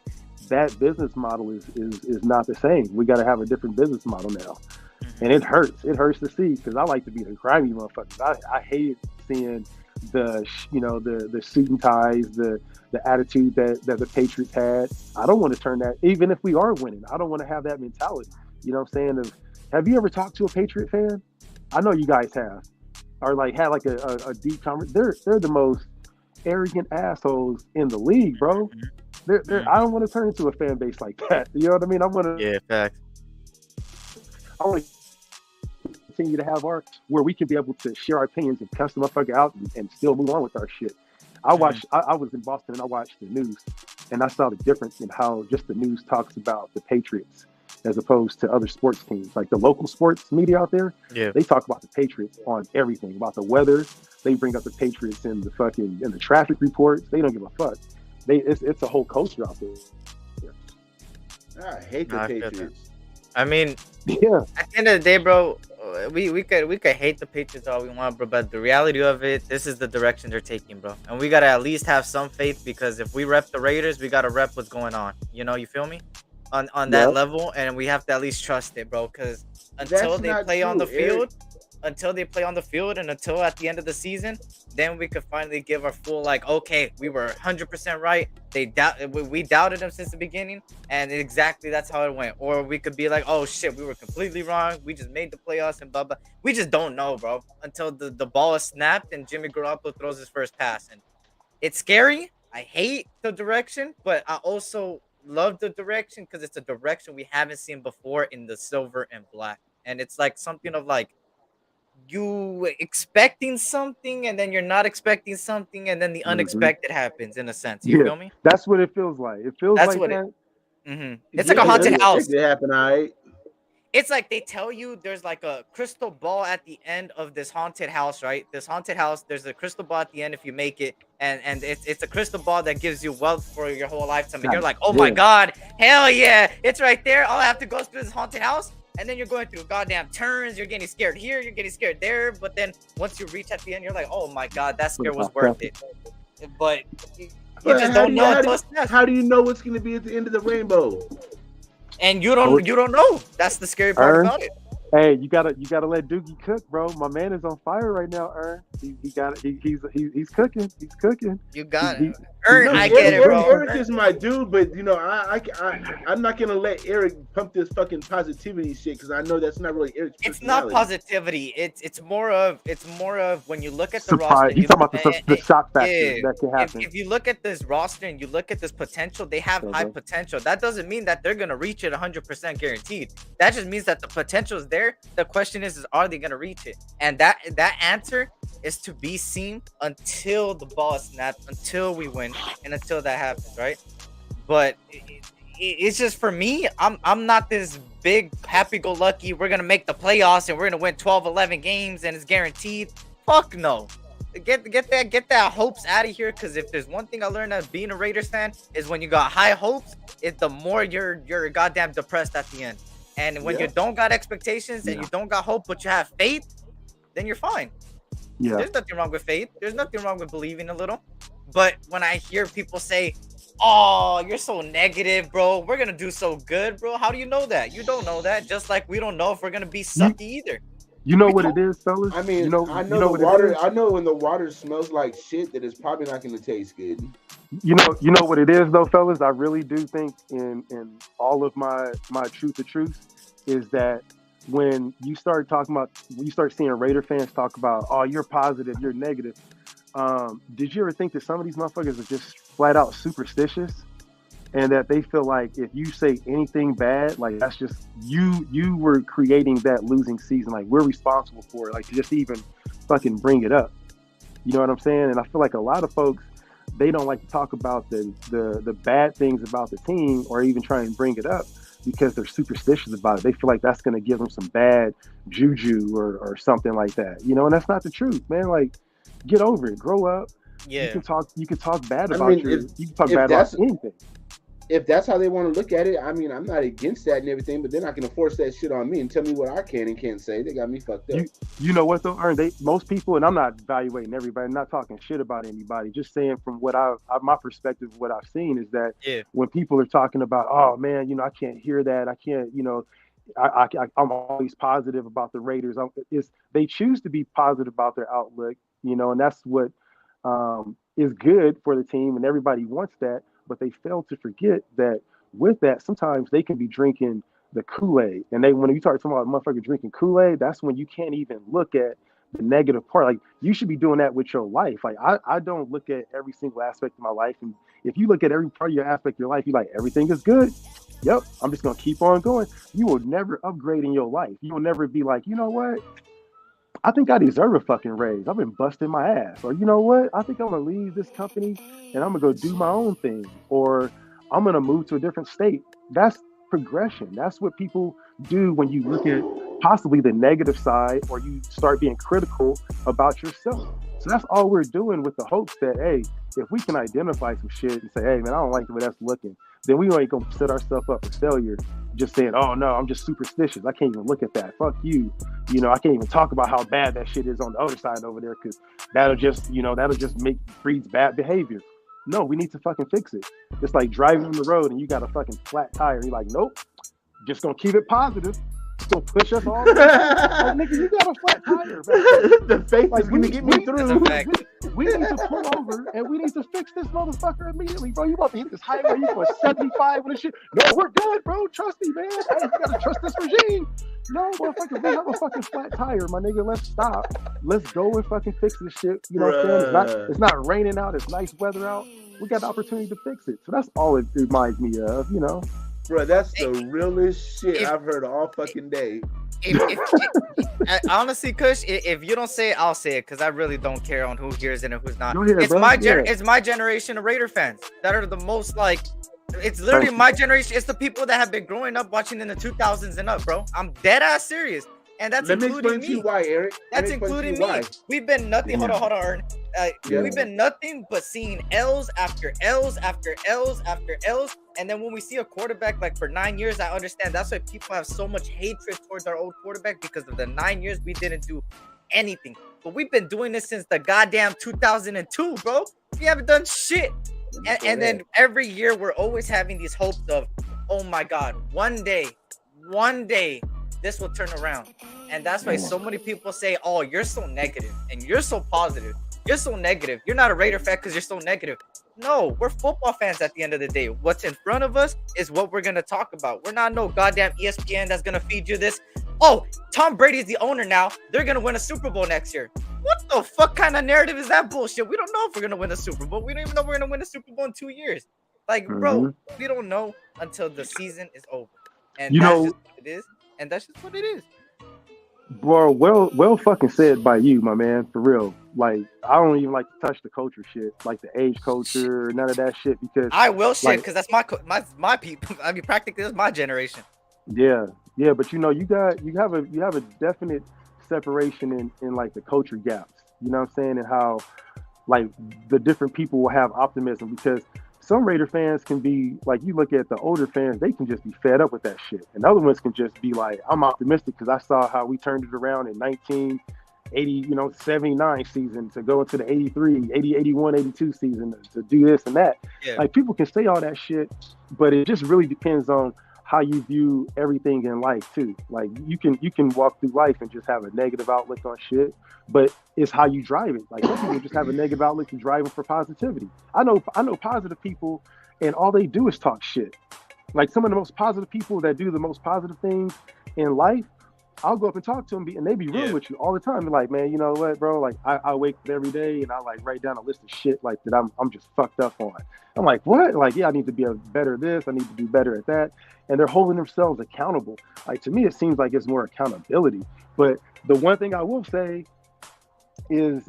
That business model is not the same. We got to have a different business model now. And it hurts. It hurts to see because I like to be the grimy motherfuckers. I hate seeing the suit and ties, the attitude that the Patriots had. I don't want to turn that, even if we are winning. I don't want to have that mentality. You know what I'm saying? Have you ever talked to a Patriot fan? I know you guys have, or like had like a deep conversation. They're the most arrogant assholes in the league, bro. I don't want to turn into a fan base like that. You know what I mean? I want to. Facts. I want to continue to have where we can be able to share our opinions and cuss the motherfucker out and still move on with our shit. I was in Boston and I watched the news and I saw the difference in how just the news talks about the Patriots as opposed to other sports teams. Like the local sports media out there, they talk about the Patriots on everything, about the weather. They bring up the Patriots in the traffic reports. They don't give a fuck. It's a whole culture out there. I hate the Patriots. I mean, at the end of the day, bro, we could hate the Patriots all we want, bro, but the reality of it, this is the direction they're taking, bro. And we gotta at least have some faith because if we rep the Raiders, we gotta rep what's going on. You feel me? On that level, and we have to at least trust it, bro, because until they play on the field, and until at the end of the season, then we could finally give our full, like, okay, we were 100% right. We doubted them since the beginning, and exactly that's how it went. Or we could be like, oh shit, we were completely wrong. We just made the playoffs and blah blah. We just don't know, bro, until the ball is snapped and Jimmy Garoppolo throws his first pass, and it's scary. I hate the direction, but I also love the direction because it's a direction we haven't seen before in the silver and black, and it's like something of like you expecting something and then you're not expecting something and then the unexpected happens in a sense. You feel me? That's what it feels like. It feels that's like what that. It's like a haunted house. It happen, all right. It's like they tell you there's like a crystal ball at the end of this haunted house, right? This haunted house, there's a crystal ball at the end if you make it, and it's a crystal ball that gives you wealth for your whole lifetime. And you're like, oh my god, hell yeah, it's right there. All I have to go through this haunted house, and then you're going through goddamn turns. You're getting scared here, you're getting scared there, but then once you reach at the end, you're like, oh my god, that scare was worth it. But you just don't know. How do you know what's going to be at the end of the rainbow? And you don't know. That's the scary part about it. Hey, you gotta let Doogie cook, bro. My man is on fire right now, Ern. He's cooking. He's cooking. You got it. Ern, I get it, bro. Eric is my dude, but I'm not gonna let Eric pump this fucking positivity shit because I know that's not really Eric's personality. It's not positivity. It's more of when you look at the roster. He's talking about the shock factor that can happen. If you look at this roster and you look at this potential, they have high potential. That doesn't mean that they're gonna reach it 100% guaranteed. That just means that the potential is there. The question is are they gonna reach it? And that answer is to be seen until the ball is snapped, until we win, and until that happens, right? But it's just for me, I'm not this big happy-go-lucky, we're gonna make the playoffs and we're gonna win 12-11 games and it's guaranteed. Fuck no. Get that hopes out of here, because if there's one thing I learned as being a Raiders fan is when you got high hopes, the more you're goddamn depressed at the end. And when you don't got expectations and you don't got hope, but you have faith, then you're fine. Yeah. There's nothing wrong with faith. There's nothing wrong with believing a little. But when I hear people say, oh, you're so negative, bro, we're going to do so good, bro. How do you know that? You don't know that. Just like we don't know if we're going to be sucky either. You know what it is, fellas? I mean, I know the water. I know when the water smells like shit that it's probably not going to taste good. You know what it is, though, fellas? I really do think in all of my truth of truth is that when you start seeing Raider fans talk about, oh, you're positive, you're negative, Did you ever think that some of these motherfuckers are just flat out superstitious, and that they feel like if you say anything bad, like that's just you were creating that losing season, like we're responsible for it, like to just even fucking bring it up. You know what I'm saying? And I feel like a lot of folks, they don't like to talk about the bad things about the team or even try and bring it up because they're superstitious about it. They feel like that's going to give them some bad juju or something like that. You know, and that's not the truth, man. Like, get over it, grow up. Yeah. You can talk bad about you can talk bad about anything. If that's how they want to look at it, I mean, I'm not against that and everything, but they're not going to force that shit on me and tell me what I can and can't say. They got me fucked up. You know what though, Ern? Most people, and I'm not evaluating everybody, I'm not talking shit about anybody, just saying from what my perspective, what I've seen is that when people are talking about, oh man, you know, I can't hear that, I can't, you know, I'm always positive about the Raiders. They choose to be positive about their outlook, you know, and that's what is good for the team, and everybody wants that. But they fail to forget that with that, sometimes they can be drinking the Kool-Aid. And when you start talking about motherfucker drinking Kool-Aid, that's when you can't even look at the negative part. Like, you should be doing that with your life. Like, I don't look at every single aspect of my life. And if you look at every part of your aspect of your life, you're like, everything is good. Yep, I'm just going to keep on going. You will never upgrade in your life. You will never be like, you know what? I think I deserve a fucking raise. I've been busting my ass. Or, you know what? I think I'm going to leave this company and I'm going to go do my own thing. Or I'm going to move to a different state. That's progression. That's what people do when you look at possibly the negative side or you start being critical about yourself. So that's all we're doing with the hopes that, hey, if we can identify some shit and say, hey, man, I don't like the way that's looking, then we ain't going to set ourselves up for failure just saying, oh, no, I'm just superstitious. I can't even look at that. Fuck you. You know, I can't even talk about how bad that shit is on the other side over there because that'll just breeds bad behavior. No, we need to fucking fix it. It's like driving on the road and you got a fucking flat tire. You're like, nope, just going to keep it positive. Still push us all the way. Like, nigga, you got a flat tire. The faith is going to get me through. We need to pull over and we need to fix this motherfucker immediately, bro. You about to hit this highway, you going 75 with this shit. No, we're good, bro. Trust me, man. Hey, you gotta trust this regime. No, motherfucker, we have a fucking flat tire, my nigga. Let's stop. Let's go and fucking fix this shit. You know what I'm saying? It's not raining out. It's nice weather out. We got the opportunity to fix it. So that's all it reminds me of, you know. Bro, that's the realest shit I've heard all fucking day. Honestly, Kush, if you don't say it, I'll say it because I really don't care on who hears it and who's not. It's my generation of Raider fans that are the most like. It's literally my generation. It's the people that have been growing up watching in the 2000s and up, bro. I'm dead ass serious. And that's including me. To you why, Eric. That's including me. Why. We've been nothing. Hold on, Ern. We've been nothing but seeing L's after L's after L's after L's. And then when we see a quarterback like for 9 years, I understand that's why people have so much hatred towards our old quarterback because of the 9 years we didn't do anything. But we've been doing this since the goddamn 2002, bro. We haven't done shit. And then every year we're always having these hopes of, oh my God, one day, this will turn around. And that's why so many people say, oh, you're so negative and you're so positive. You're so negative. You're not a Raider fan because you're so negative. No, we're football fans at the end of the day. What's in front of us is what we're going to talk about. We're not no goddamn ESPN that's going to feed you this. Oh, Tom Brady's the owner now. They're going to win a Super Bowl next year. What the fuck kind of narrative is that bullshit? We don't know if we're going to win a Super Bowl. We don't even know we're going to win a Super Bowl in 2 years. Like, bro, we don't know until the season is over. And that's just what it is. And that's just what it is. Bro, well fucking said by you, my man, for real. Like, I don't even like to touch the culture shit, like the age culture, none of that shit, because I will shit, because that's my people. I mean, practically, that's my generation. Yeah, but you know, you have a definite separation in like the culture gaps. You know what I'm saying? And how like the different people will have optimism, because some Raider fans can be like, you look at the older fans, they can just be fed up with that shit. And other ones can just be like, I'm optimistic because I saw how we turned it around in 1980, 79 season to go into the 83, 80, 81, 82 season to do this and that. Yeah. Like, people can say all that shit, but it just really depends on how you view everything in life too. Like, you can walk through life and just have a negative outlook on shit, but it's how you drive it. Like, some people just have a negative outlook and driving for positivity. I know positive people and all they do is talk shit. Like, some of the most positive people that do the most positive things in life I'll go up and talk to them, and they be real with you all the time. Be like, man, you know what, bro? Like, I wake up every day and I like write down a list of shit like that I'm just fucked up on. I'm like, what? Like, yeah, I need to be better at this. I need to do better at that. And they're holding themselves accountable. Like, to me, it seems like it's more accountability. But the one thing I will say is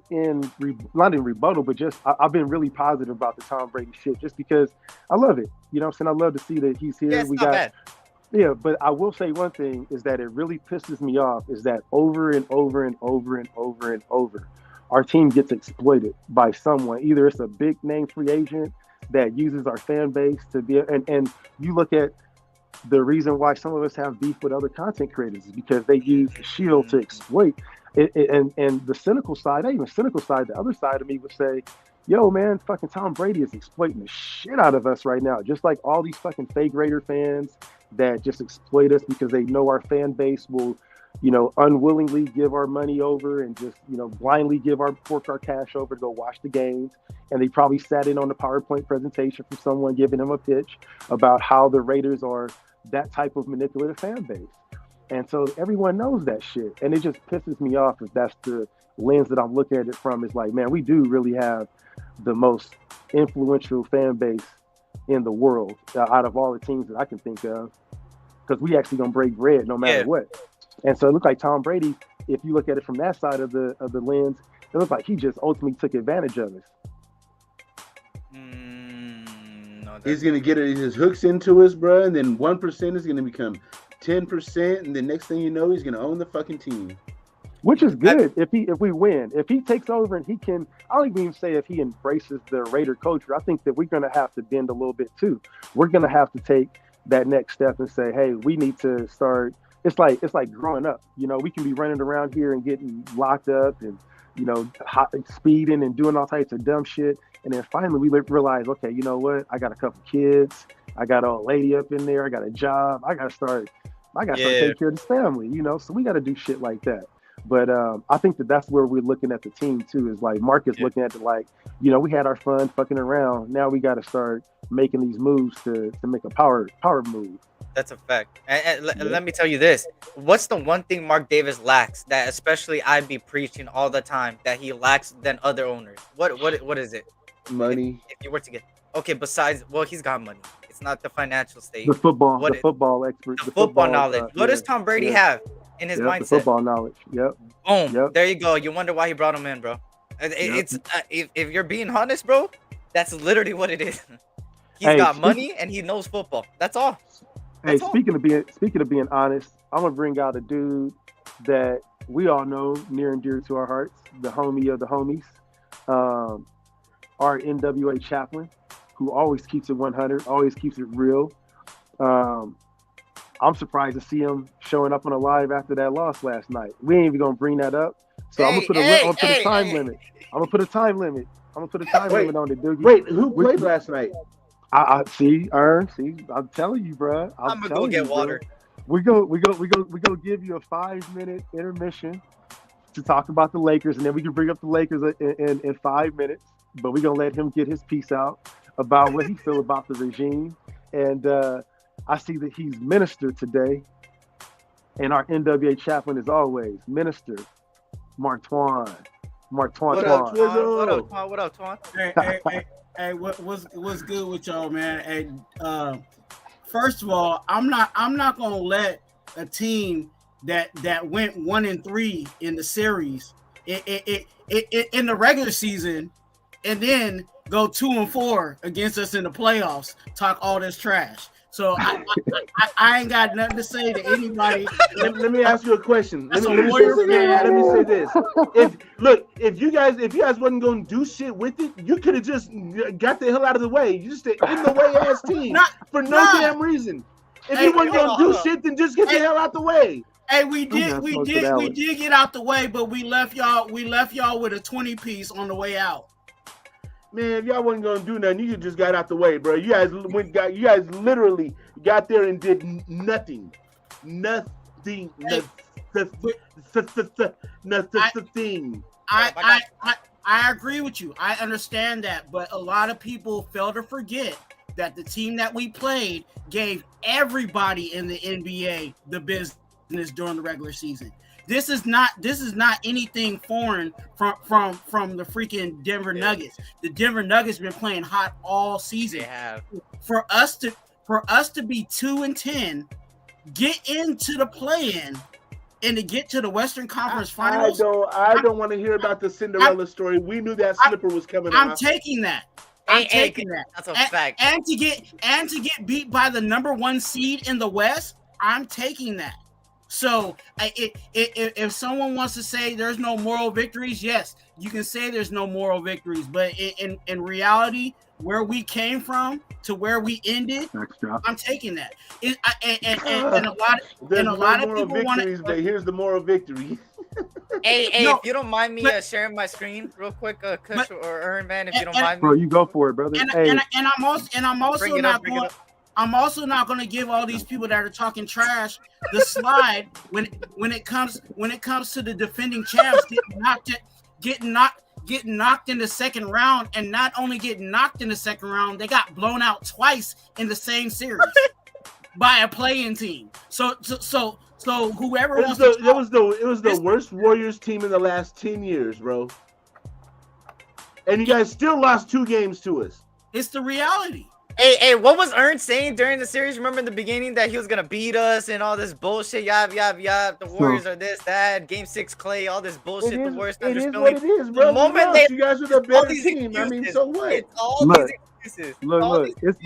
not in rebuttal, but just I've been really positive about the Tom Brady shit just because I love it. You know what I'm saying? I love to see that he's here. Yeah, it's not bad. Yeah, but I will say one thing is that it really pisses me off is that over and over and over and over and over, our team gets exploited by someone. Either it's a big name free agent that uses our fan base to be, and you look at the reason why some of us have beef with other content creators is because they use the shield to exploit. And the cynical side, not even cynical side, the other side of me would say, yo, man, fucking Tom Brady is exploiting the shit out of us right now. Just like all these fucking fake Raider fans that just exploit us because they know our fan base will, unwillingly give our money over and just, blindly fork our cash over to go watch the games. And they probably sat in on the PowerPoint presentation from someone giving them a pitch about how the Raiders are that type of manipulative fan base. And so everyone knows that shit. And it just pisses me off if that's the lens that I'm looking at it from. Is like, man, we do really have the most influential fan base in the world out of all the teams that I can think of, because we actually gonna break bread no matter what. And so it looked like Tom Brady, if you look at it from that side of the lens, it looks like he just ultimately took advantage of us. He's gonna get his hooks into us, bro, and then 1% is gonna become 10%, and the next thing you know, he's gonna own the fucking team. Which is good if we win. If he takes over and he can, I don't even say if he embraces the Raider culture. I think that we're gonna have to bend a little bit too. We're gonna have to take that next step and say, hey, we need to start. It's like growing up. We can be running around here and getting locked up and speeding and doing all types of dumb shit. And then finally we realize, okay, you know what? I got a couple kids. I got an old lady up in there. I got a job. I got to start taking care of this family, so we got to do shit like that. But I think that's where we're looking at the team too, is like Marcus looking at it like, we had our fun fucking around. Now we got to start making these moves to make a power move. That's a fact. And let me tell you this. What's the one thing Mark Davis lacks that especially I'd be preaching all the time that he lacks than other owners? What is it? Money. If you were to get besides, he's got money. It's not the financial state. The football expert. The football knowledge. What does Tom Brady have in his mindset? The football knowledge. Yep. Boom. Yep. There you go. You wonder why he brought him in, bro. It's if you're being honest, bro, that's literally what it is. He's got money and he knows football. That's all. Speaking of being honest, I'm gonna bring out a dude that we all know near and dear to our hearts, the homie of the homies, our NWA chaplain, who always keeps it 100, always keeps it real. I'm surprised to see him showing up on a live after that loss last night. We ain't even gonna bring that up, so I'm gonna put a time limit. I'm gonna put a time limit on the Doogie. Wait, who played last night? I see, Ern. See, I'm telling you, bro. I'm gonna go get water. We go give you a 5-minute intermission to talk about the Lakers, and then we can bring up the Lakers in 5 minutes. But we're gonna let him get his piece out about what he feel about the regime. And I see that he's minister today, and our NWA chaplain is always Minister Martwan. What up, Twan? Hey, what's good with y'all, man? Hey, first of all, I'm not gonna let a team that went 1-3 in the series, in the regular season, and then go 2-4 against us in the playoffs talk all this trash. So I ain't got nothing to say to anybody. Let me ask you a question. Let me say this. If you guys wasn't gonna do shit with it, you could have just got the hell out of the way. You just in the way ass team for no damn reason. If you wasn't gonna do shit, then just get the hell out the way. Hey, we did get out the way, but we left y'all with a 20-piece on the way out. Man, if y'all wasn't gonna do nothing, you just got out the way, bro. You guys literally got there and did nothing. Nothing. I agree with you. I understand that, but a lot of people fail to forget that the team that we played gave everybody in the NBA the business. business during the regular season. This is not anything foreign from the freaking Denver Nuggets. The Denver Nuggets been playing hot all season. They have. For us to be 2-10, get into the play-in, and to get to the Western Conference Finals. I don't want to hear about the Cinderella story. We knew that slipper was coming. I'm taking that. I'm taking that. That's a fact. And to get beat by the number 1 seed in the West, I'm taking that. So if someone wants to say there's no moral victories, yes, you can say there's no moral victories. But in reality, where we came from to where we ended, I'm taking that. And a lot of people want to. But here's the moral victory. Hey, if you don't mind me sharing my screen real quick, Kush or Ern, man, if you don't mind me. Bro, you go for it, brother. I'm also not going to give all these people that are talking trash the slide when it comes to the defending champs getting knocked in the second round, and not only getting knocked in the second round, they got blown out twice in the same series by a play-in team. So whoever it was the worst Warriors team in the last 10 years, bro. And you guys still lost 2 games to us. It's the reality. Hey, what was Ern saying during the series? Remember in the beginning that he was gonna beat us and all this bullshit? The Warriors are this, that. Game 6 Clay, all this bullshit. The Warriors it is what it is, bro. The moment you guys are the better team. I mean, so what? It's all these excuses. Look. It's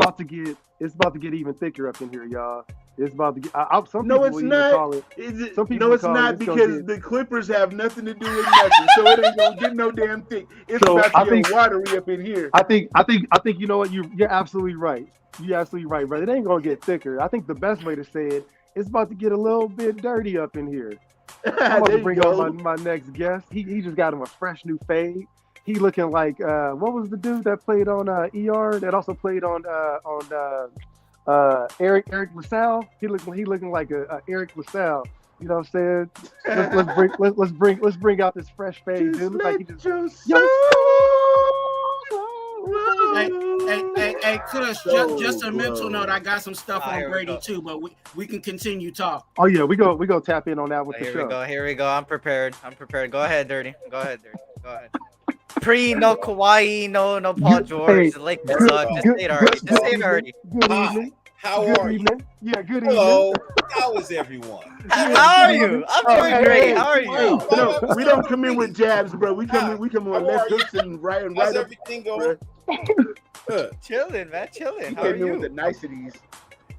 about to get even thicker up in here, y'all. It's about to get. It's not because the Clippers have nothing to do with nothing, so it ain't gonna get no damn thick. It's about to get watery up in here. I think you know what, you're absolutely right. You're absolutely right, brother. It ain't gonna get thicker. I think the best way to say it's about to get a little bit dirty up in here. I'm about to bring on my next guest. He just got him a fresh new fade. He looking like what was the dude that played on ER that also played on Eric LaSalle? He looking like a Eric LaSalle. You know what I'm saying? Let's bring out this fresh fade, dude. Look like he just Hey, Kush, just a mental note. I got some stuff on Brady too, but we can continue talk. Oh yeah, we go tap in on that with the show. Here we go. I'm prepared. Go ahead, Dirty. Go ahead. No Kawhi, no Paul George. Like this, just say it already. Good evening. How are you? Yeah, good evening. Hello. How is everyone? How are you? I'm doing great. How are you? We don't come in with jabs, bro. We come in with left hooks and right How's everything going? Chilling, man. Chilling. How are you? With the niceties.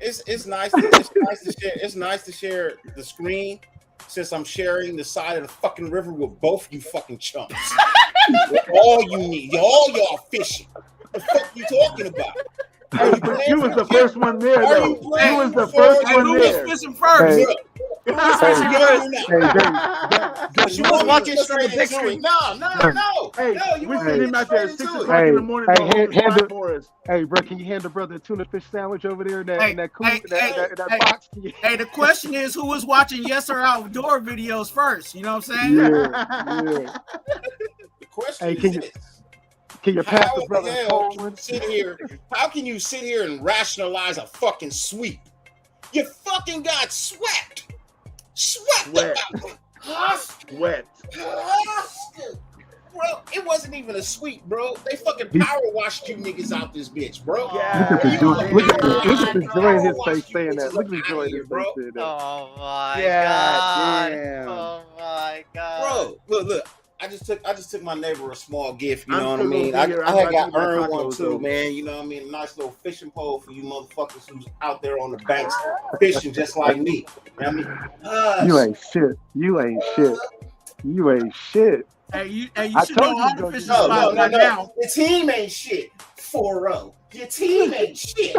It's nice to share the screen, since I'm sharing the side of the fucking river with both you fucking chumps. All you need, all y'all fishing. What the fuck you talking about? You was the first one there, though. You was the first one there. Who was fishing first? She was watching straight big screen. No. Hey, we sent him out there at 6 o'clock in the morning. Hey, bro, can you hand the brother a tuna fish sandwich over there in that box? Hey, the question is, who was watching Yes or Outdoor videos first? You know what I'm saying? Yeah. The question is this. Can you pass the brother? How can you sit here and rationalize a fucking sweep? You fucking got swept. Sweat. Bro, it wasn't even a sweep, bro. They fucking power washed you niggas out this bitch, bro. Yeah. Look at the joy in his face saying that. Look at the joy in his face saying that. Oh my god. Damn. Oh my god. Bro, look. I just took my neighbor a small gift, you know what I mean? I had got Ern one too, man. You know what I mean? A nice little fishing pole for you motherfuckers who's out there on the banks fishing just like me. You know what I mean? You ain't shit. Hey, you should know all the fishing spots right now. The team ain't shit. 4-0. Your team ain't shit.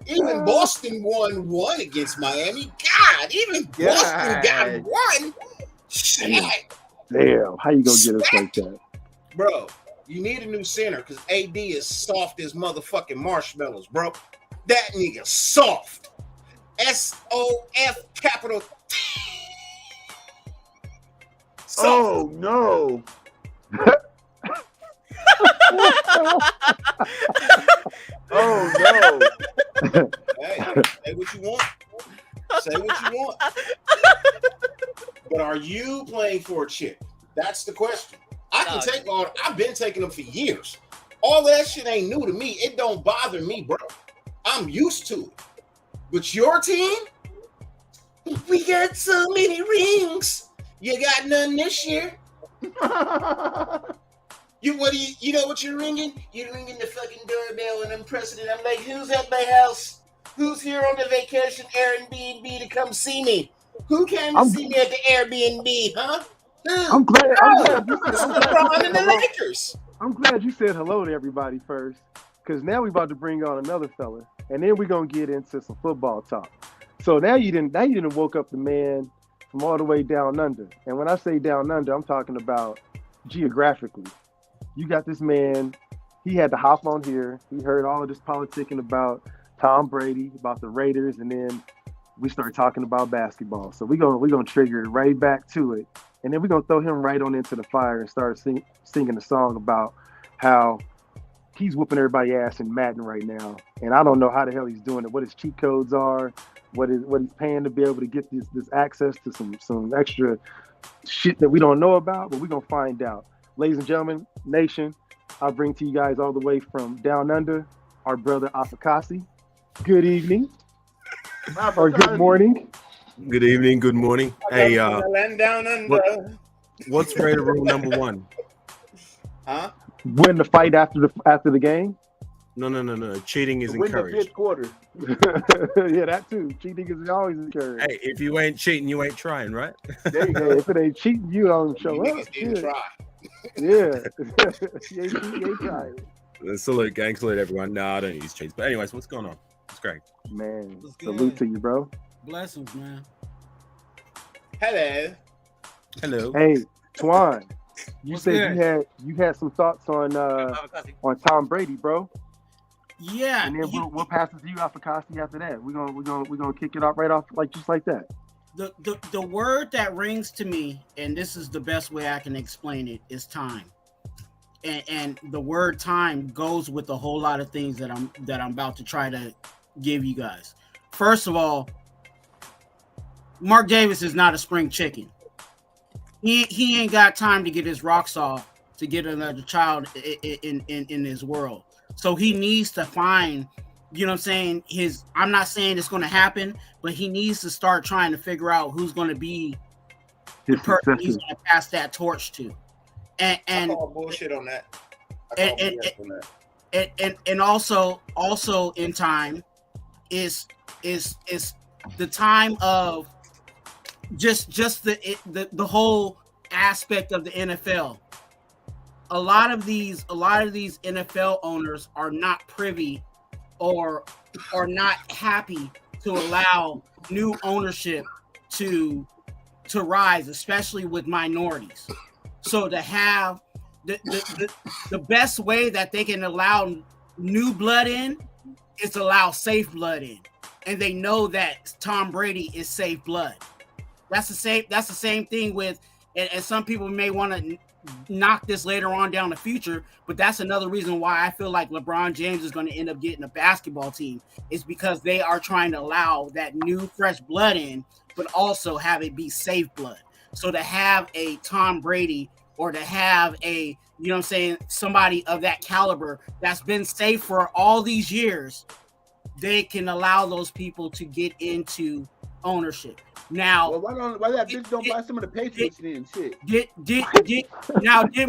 Even Boston won one against Miami. God, even Boston got one. Shit. Damn, how you gonna get us like that? Bro, you need a new center because AD is soft as motherfucking marshmallows, bro. That nigga soft. SOF capital T. Oh, no. Oh no. Hey, say what you want. Say what you want. But are you playing for a chip? That's the question. I can take on. I've been taking them for years. All that shit ain't new to me. It don't bother me, bro. I'm used to it. But your team, we got so many rings. You got none this year. You know what you're ringing? You're ringing the fucking doorbell and I'm pressing it. I'm like, who's at my house? Who's here on the vacation Airbnb to come see me? Who came to see me at the Airbnb, huh? I'm glad you said hello to everybody first, because now we about to bring on another fella, and then we're gonna get into some football talk. So now you didn't woke up the man from all the way down under. And when I say down under, I'm talking about geographically. You got this man, he had to hop on here. He heard all of this politicking about Tom Brady, about the Raiders, and then we start talking about basketball. So we're gonna trigger it right back to it. And then we're gonna throw him right on into the fire and start singing a song about how he's whooping everybody's ass in Madden right now. And I don't know how the hell he's doing it, what his cheat codes are, what he's paying to be able to get this access to some extra shit that we don't know about, but we're gonna find out. Ladies and gentlemen, nation, I'll bring to you guys all the way from down under, our brother Afakasi. Good evening. Or good morning. Good evening, good morning. Hey, land down under. What's Raider rule number 1? Huh? Win the fight after the game. No. Cheating is Win encouraged. the fifth quarter. Yeah, that too. Cheating is always encouraged. Hey, if you ain't cheating, you ain't trying, right? There you go. If it ain't cheating, you don't show You up. niggas need to try. Yeah. You ain't trying. Salute, gang. Salute, everyone. No, I don't use cheats. But anyways, what's going on? It's great. Man, What's salute good? to you, bro. Blessings, man. Hello. Hey, Twan, you What's said good? you had some thoughts on Tom Brady, bro. Yeah. And then we'll pass it to you, Afakasi, after that. We're gonna kick it off right off just like that. The word that rings to me, and this is the best way I can explain it, is time. And the word time goes with a whole lot of things that I'm about to try to give you guys. First of all, Mark Davis is not a spring chicken. He ain't got time to get his rocks off to get another child in his world. So he needs to find, you know what I'm saying, I'm not saying it's going to happen, but he needs to start trying to figure out who's going to be the person he's going to pass that torch to. And I call bullshit on that. And also in time is the time of just the whole aspect of the NFL. A lot of these NFL owners are not privy or are not happy to allow new ownership to rise, especially with minorities. So to have the best way that they can allow new blood in is allow safe blood in, and they know that Tom Brady is safe blood. That's the same thing with, and some people may want to knock this later on down the future, but that's another reason why I feel like LeBron James is going to end up getting a basketball team, is because they are trying to allow that new fresh blood in, but also have it be safe blood. So to have a Tom Brady or to have a, you know what I'm saying, somebody of that caliber that's been safe for all these years, they can allow those people to get into ownership. Now, well, why that bitch don't buy some of the Patriots then? Shit. Did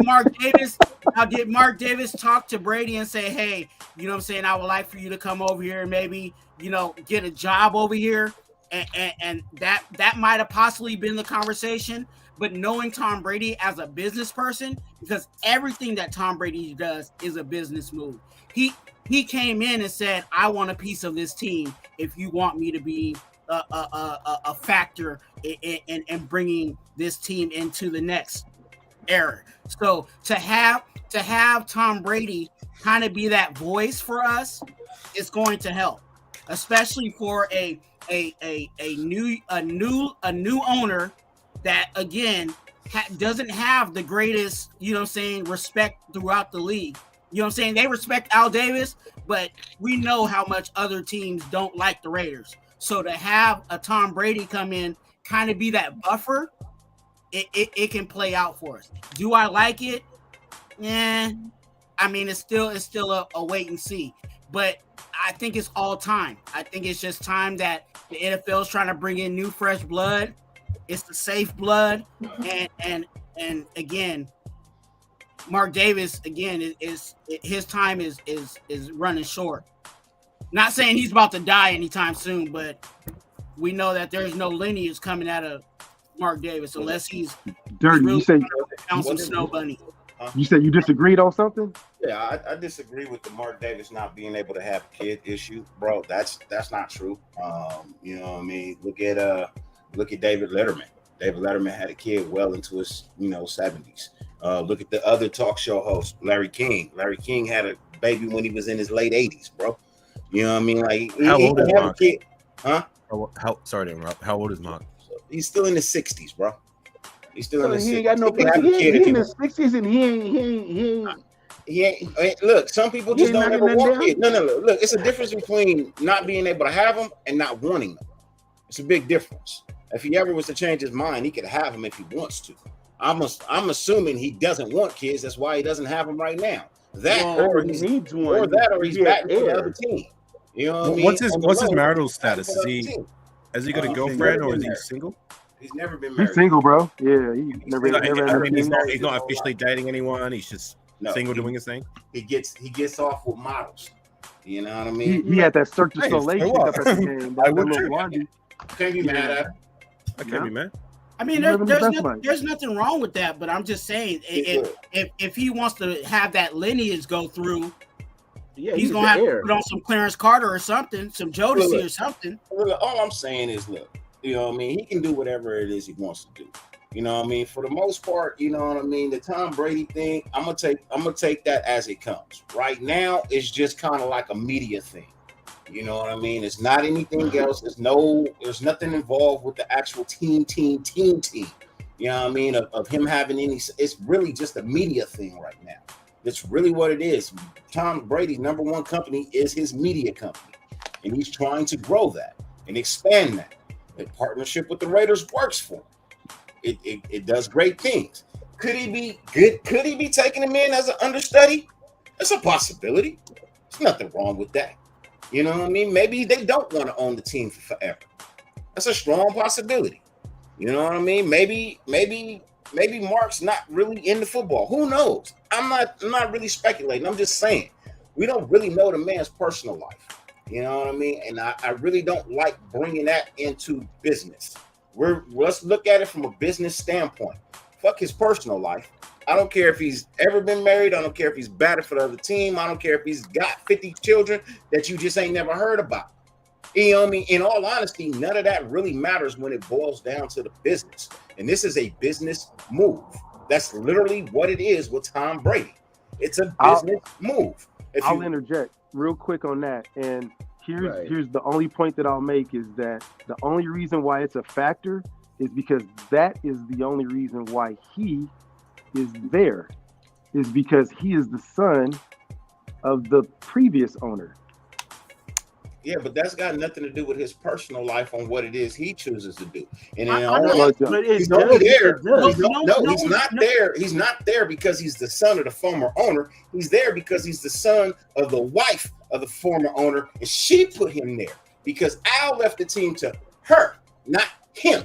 Mark Davis talk to Brady and say, hey, you know what I'm saying, I would like for you to come over here and maybe, you know, get a job over here? And that might have possibly been the conversation. But knowing Tom Brady as a business person, because everything that Tom Brady does is a business move. He came in and said, I want a piece of this team if you want me to be a factor in bringing this team into the next era. So to have Tom Brady kind of be that voice for us is going to help, especially for a new owner that, again, doesn't have the greatest, you know what I'm saying, respect throughout the league. You know what I'm saying? They respect Al Davis, but we know how much other teams don't like the Raiders. So to have a Tom Brady come in, kind of be that buffer, it can play out for us. Do I like it? Yeah. I mean, it's still a wait and see. But I think it's all time. I think it's just time that the NFL is trying to bring in new, fresh blood. It's the safe blood, and again, Mark Davis again is his time is running short. Not saying he's about to die anytime soon, but we know that there's no lineage coming out of Mark Davis unless he's Dirty. really You say found some snow bunny. you said you disagreed on something? Yeah, I disagree with the Mark Davis not being able to have a kid issue, bro. That's not true. You know what I mean? Look at David Letterman. David Letterman had a kid well into his 70s. Look at the other talk show host, Larry King. Larry King had a baby when he was in his late 80s, bro. You know what I mean? Like How old is Mark? Huh? Sorry to interrupt. How old is Mark? He's still in his 60s, bro. He's still in his 60s. He ain't got no pussy. He in his 60s and he ain't. Look, some people just don't ever want kids. No. Look, it's a difference between not being able to have them and not wanting them. It's a big difference. If he ever was to change his mind, he could have them if he wants to. I'm assuming he doesn't want kids. That's why he doesn't have them right now. Or he needs one. Or he's back to the other team. You know what I mean? What's his marital status? Has he got a girlfriend or is he single? He's never been married. He's single, bro. Yeah, he's not officially dating anyone. He's just single, doing his thing. He gets off with models. You know what I mean? He had that Cirque du Soleil pick up at the game. I would can't be mad at him. I can't be mad. I mean, there's nothing wrong with that, but I'm just saying, if he wants to have that lineage go through, he's gonna have to put on some Clarence Carter or something, some Jodeci or something. All I'm saying is, look, you know what I mean? He can do whatever it is he wants to do. You know what I mean? For the most part, you know what I mean? The Tom Brady thing, I'm gonna take that as it comes. Right now, it's just kind of like a media thing. You know what I mean? It's not anything else. There's nothing involved with the actual team. You know what I mean? Of him having any, it's really just a media thing right now. That's really what it is. Tom Brady's number one company is his media company, and he's trying to grow that and expand that. The partnership with the Raiders works for him. It does great things. Could he be good? Could he be taking him in as an understudy? That's a possibility. There's nothing wrong with that. You know what I mean? Maybe they don't want to own the team for forever. That's a strong possibility. You know what I mean? Maybe Mark's not really into football. Who knows? I'm not really speculating. I'm just saying we don't really know the man's personal life. You know what I mean? And I really don't like bringing that into business. Let's look at it from a business standpoint. Fuck his personal life. I don't care if he's ever been married. I don't care if he's batted for the other team. I don't care if he's got 50 children that you just ain't never heard about. You know what I mean? In all honesty, none of that really matters when it boils down to the business. And this is a business move. That's literally what it is with Tom Brady. It's a business move. I'll interject real quick on that. And here's the only point that I'll make is that the only reason why it's a factor is because that is the only reason why he is there, is because he is the son of the previous owner. Yeah, but that's got nothing to do with his personal life on what it is he chooses to do. And he's only there. He's not there. He's not there because he's the son of the former owner. He's there because he's the son of the wife of the former owner, and she put him there because Al left the team to her, not him.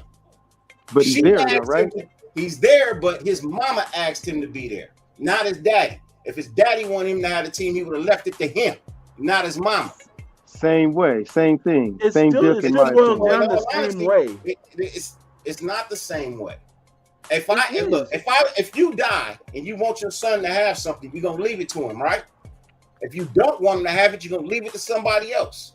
But he's there, though, right? He's there, but his mama asked him to be there, not his daddy. If his daddy wanted him to have the team, he would have left it to him, not his mama. Same way, same thing. It's same still boils down the same way. It's not the same way. If you die and you want your son to have something, you're gonna leave it to him, right? If you don't want him to have it, you're gonna leave it to somebody else.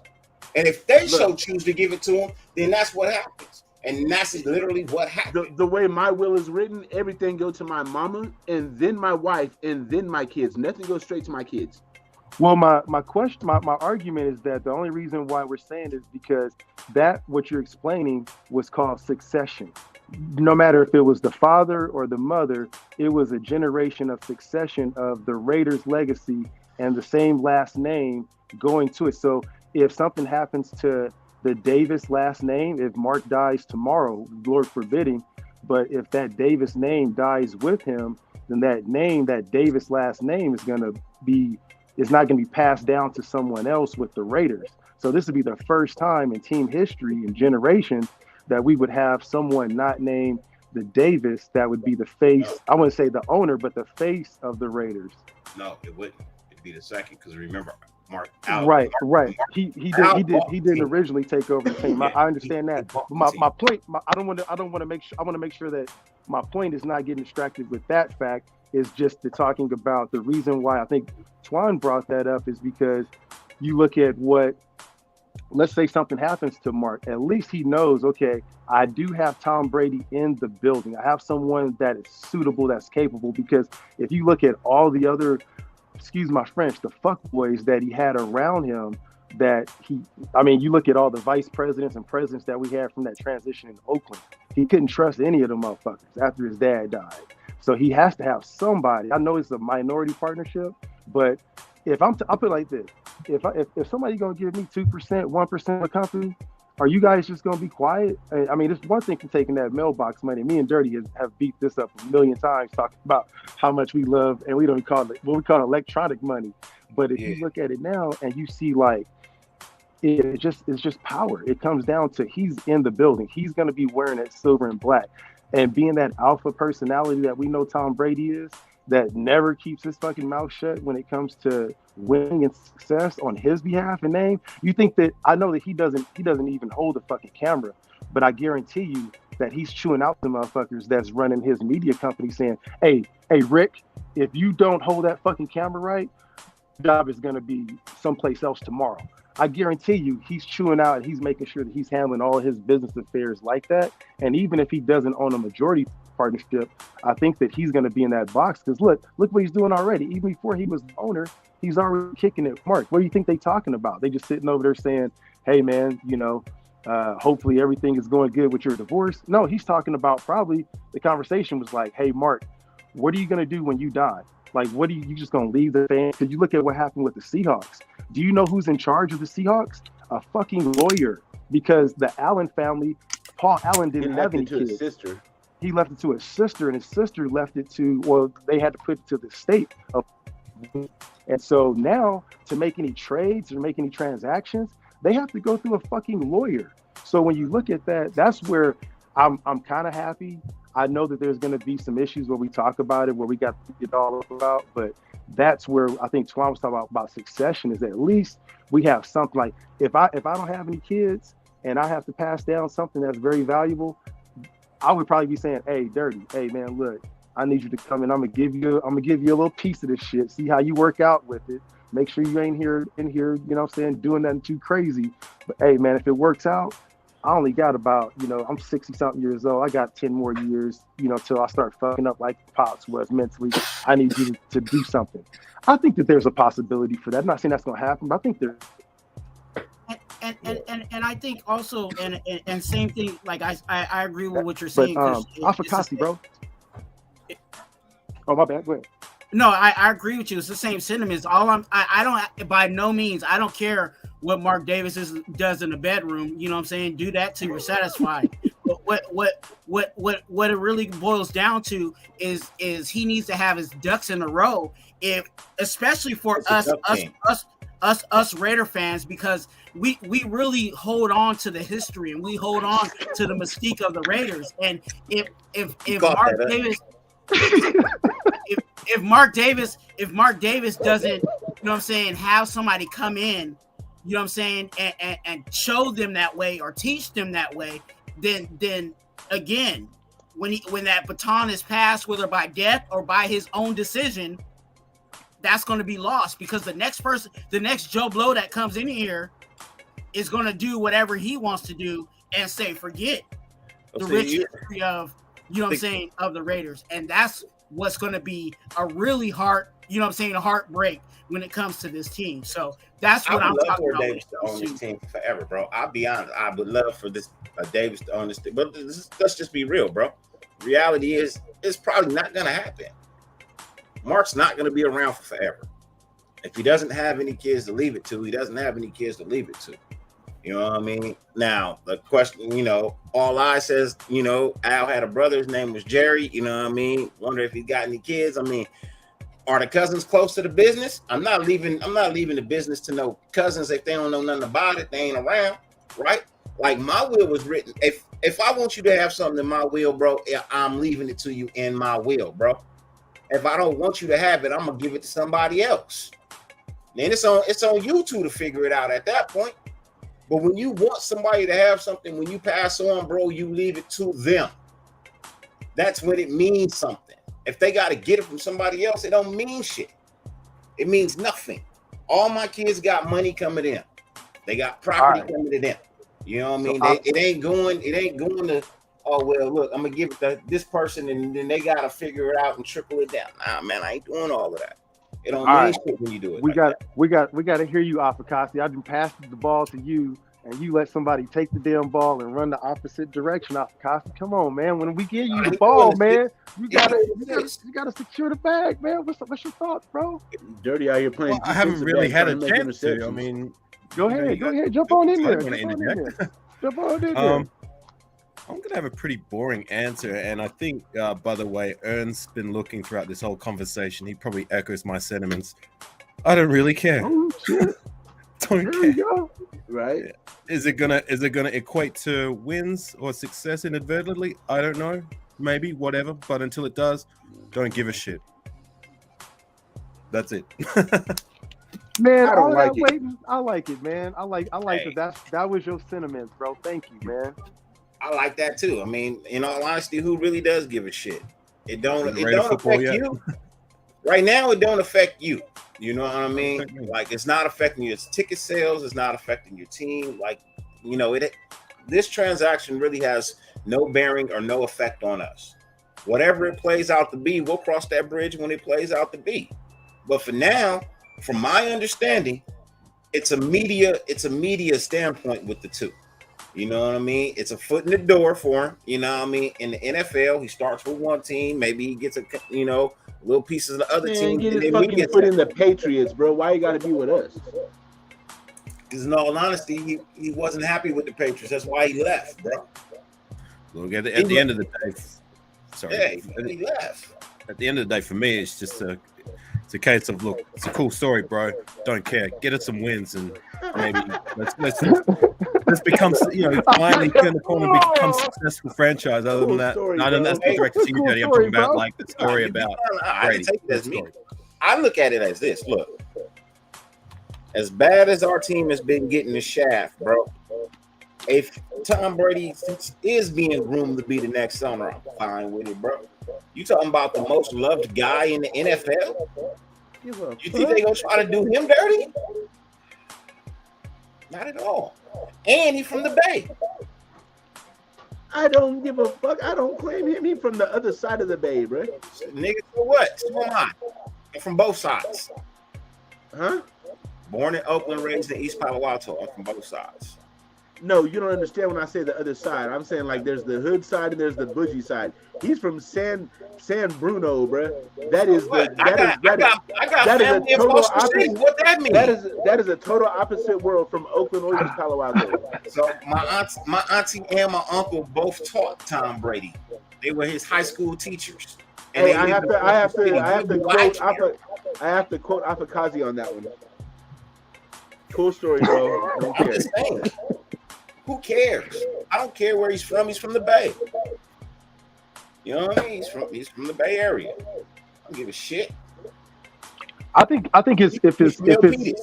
And if they choose to give it to him, then that's what happens. And that's literally what happened. The way my will is written, everything goes to my mama, and then my wife, and then my kids. Nothing goes straight to my kids. Well, my argument is that the only reason why we're saying is because that what you're explaining was called succession. no matter if it was the father or the mother, it was a generation of succession of the Raiders legacy and the same last name going to it. So if something happens to the Davis last name, if Mark dies tomorrow, Lord forbidding, but if that Davis name dies with him, then that name, that Davis last name is not going to be passed down to someone else with the Raiders. So this would be the first time in team history and generations that we would have someone not named the Davis that would be the face. I wouldn't say the owner, but the face of the Raiders. No, it wouldn't. It'd be the second because remember, Mark. Right. He didn't originally take over the team. I understand that. But my point. I want to make sure that my point is not getting distracted with that fact. Is just the talking about the reason why I think Twan brought that up is because you look at what. Let's say something happens to Mark. At least he knows, okay, I do have Tom Brady in the building. I have someone that is suitable, that's capable. Because if you look at all the other, excuse my French, the fuckboys that he had around him, you look at all the vice presidents and presidents that we had from that transition in Oakland. He couldn't trust any of them motherfuckers after his dad died. So he has to have somebody. I know it's a minority partnership, but I'll put it like this. If somebody's gonna give me 2%, 1% of a company, are you guys just gonna be quiet? I mean, it's one thing for taking that mailbox money. Me and Dirty have beat this up a million times, talking about how much we love, and we don't call it what we call electronic money. But if you look at it now and you see like it's just power. It comes down to he's in the building. He's gonna be wearing that silver and black, and being that alpha personality that we know Tom Brady is, that never keeps his fucking mouth shut when it comes to winning and success on his behalf and name. You think that I know that he doesn't even hold a fucking camera, but I guarantee you that he's chewing out the motherfuckers that's running his media company saying, hey, Rick, if you don't hold that fucking camera right, job is gonna be someplace else tomorrow. I guarantee you he's chewing out and he's making sure that he's handling all his business affairs like that. And even if he doesn't own a majority partnership, I think that he's going to be in that box because look what he's doing already. Even before he was the owner, he's already kicking it. Mark, what do you think they talking about? They just sitting over there saying, hey man, hopefully everything is going good with your divorce. No, he's talking about probably the conversation was like, hey Mark, what are you going to do when you die? Like, what are you just going to leave the fans? Because you look at what happened with the Seahawks. Do you know who's in charge of the Seahawks? A fucking lawyer. Because the Allen family, Paul Allen didn't have any kids. His sister. He left it to his sister, and his sister left it to, well, they had to put it to the state. And so now, to make any trades or make any transactions, they have to go through a fucking lawyer. So when you look at that, that's where I'm kind of happy. I know that there's going to be some issues where we talk about it, where we got to get all up about, but that's where I think Twan was talking about succession is at least we have something like, if I don't have any kids and I have to pass down something that's very valuable, I would probably be saying, hey, Dirty, hey man, look, I need you to come in. I'm gonna give you a little piece of this shit. See how you work out with it. Make sure you ain't in here, you know what I'm saying, doing nothing too crazy. But hey man, if it works out, I only got about, I'm 60 something years old. I got 10 more years, till I start fucking up like Pops was mentally. I need you to do something. I think that there's a possibility for that. I'm not saying that's gonna happen, but I think there's. And I think also and same thing, like I agree with what you're saying. Afakasi, bro. Oh my bad. Go ahead. No, I agree with you. It's the same sentiments. I don't by no means I don't care what Mark Davis does in the bedroom. You know what I'm saying? Do that till you're satisfied. But what it really boils down to is he needs to have his ducks in a row. Especially for us Raider fans, because we really hold on to the history and we hold on to the mystique of the Raiders. And if Mark Davis doesn't, have somebody come in, and show them that way or teach them that way, then again, when that baton is passed, whether by death or by his own decision, that's going to be lost, because the next Joe Blow that comes in here is going to do whatever he wants to do and say, forget the rich history of, of the Raiders. And that's what's going to be a really hard you know what I'm saying, heartbreak when it comes to this team. So that's what I I'm would love talking for about. Davis to own this team forever, bro. I'll be honest. I would love for this Davis to own this team. But let's just be real, bro. Reality is, it's probably not going to happen. Mark's not going to be around for forever. If he doesn't have any kids to leave it to, he doesn't have any kids to leave it to. You know what I mean? Now, the question, you know, all I says, you know, Al had a brother, his name was Jerry, you know what I mean? Wonder if he got any kids. I mean, are the cousins close to the business? I'm not leaving the business to no cousins if they don't know nothing about it, they ain't around, right? Like my will was written. If I want you to have something in my will, bro, I'm leaving it to you in my will, bro. If I don't want you to have it, I'm gonna give it to somebody else. Then it's on you two to figure it out at that point. But when you want somebody to have something, when you pass on, bro, you leave it to them. That's when it means something. If they got to get it from somebody else, it don't mean shit. It means nothing. All my kids got money coming in. They got property coming to them. You know what I mean? It ain't going to, oh, well, look, I'm going to give it to this person, and then they got to figure it out and trickle it down. Nah, man, I ain't doing all of that. It don't mean shit when you do it. We got to hear you, Afakasi. I've been passing the ball to you, and you let somebody take the damn ball and run the opposite direction, Afakasi. Come on, man. When we give you the ball, man, you gotta secure the bag, man. What's your thoughts, bro? Dirty out here playing. Well, I haven't really had a chance to. I mean, go ahead, jump on in there. Jump on in there. I'm going to have a pretty boring answer, and I think, by the way, Ern's been looking throughout this whole conversation. He probably echoes my sentiments. I don't really care. Oh, shit. Don't care. Right? Is it gonna equate to wins or success inadvertently? I don't know. Maybe, whatever. But until it does, don't give a shit. That's it. Man, I like it, man. I like that was your sentiments, bro. Thank you, man. I like that too. I mean, in all honesty, who really does give a shit? It don't affect you. Right now, it don't affect you. You know what I mean? Like, it's not affecting your ticket sales. It's not affecting your team. Like, you know, this transaction really has no bearing or no effect on us. Whatever it plays out to be, we'll cross that bridge when it plays out to be. But for now, from my understanding, it's a media standpoint with the two. You know what I mean? It's a foot in the door for him. You know what I mean? In the NFL, he starts with one team. Maybe he gets little pieces of the other team. Get his fucking foot in the Patriots, bro. Why you got to be with us? Because in all honesty, he wasn't happy with the Patriots. That's why he left, bro. Look, at the end of the day, sorry. Yeah, he left. At the end of the day, for me, it's just it's a case of, look, it's a cool story, bro. Don't care. Get us some wins, and maybe let's become, finally turn the corner and become a successful franchise. Other than that, that's the director to you, Daddy. I'm talking about like the story about Brady. I look at it as this. Look, as bad as our team has been getting the shaft, bro, if Tom Brady is being groomed to be the next owner, I'm fine with it, bro. You talking about the most loved guy in the NFL? You think they gonna try to do him dirty? Not at all. And he's from the Bay. I don't give a fuck. I don't claim him. He's from the other side of the Bay, bro. Nigga, for what? So am I. I'm from both sides. Huh? Born in Oakland, raised in East Palo Alto. I'm from both sides. No, you don't understand when I say the other side. I'm saying like there's the hood side and there's the bougie side. He's from San Bruno, bro. That is a total opposite. What that mean? That is a total opposite world from Oakland or East Palo Alto. So my auntie and my uncle both taught Tom Brady. They were his high school teachers. And hey, I have to quote Afakazi on that one. Cool story, bro. I don't care. Who cares? I don't care where he's from. He's from the Bay. You know what I mean? He's from the Bay Area. I don't give a shit. I think it's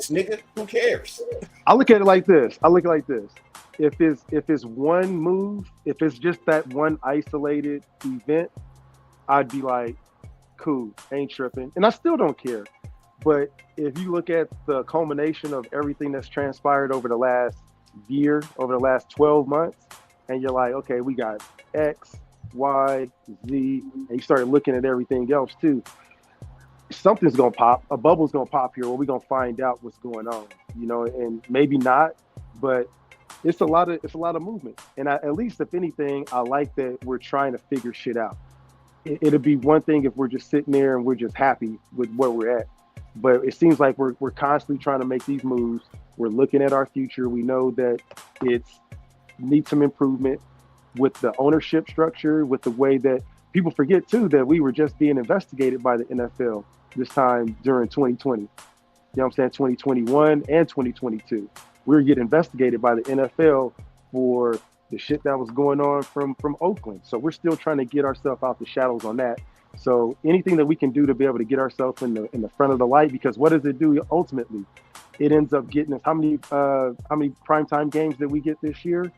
nigga, who cares? I look at it like this. If it's one move, if it's just that one isolated event, I'd be like, cool, ain't tripping. And I still don't care. But if you look at the culmination of everything that's transpired over the last year, over the last 12 months, and you're like, okay, we got X, Y, Z, and you start looking at everything else too. something's gonna pop, a bubble's gonna pop here, or we're gonna find out what's going on, and maybe not, but it's a lot of movement. And at least if anything, I like that we're trying to figure shit out. It'll be one thing if we're just sitting there and we're just happy with where we're at. But it seems like we're constantly trying to make these moves. We're looking at our future. We know that it's needs some improvement with the ownership structure, with the way that people forget too that we were just being investigated by the NFL this time during 2020. You know what I'm saying? 2021 and 2022. We were getting investigated by the NFL for the shit that was going on from Oakland. So we're still trying to get ourselves out the shadows on that. So anything that we can do to be able to get ourselves in the front of the light, because what does it do ultimately? It ends up getting us how many primetime games did we get this year?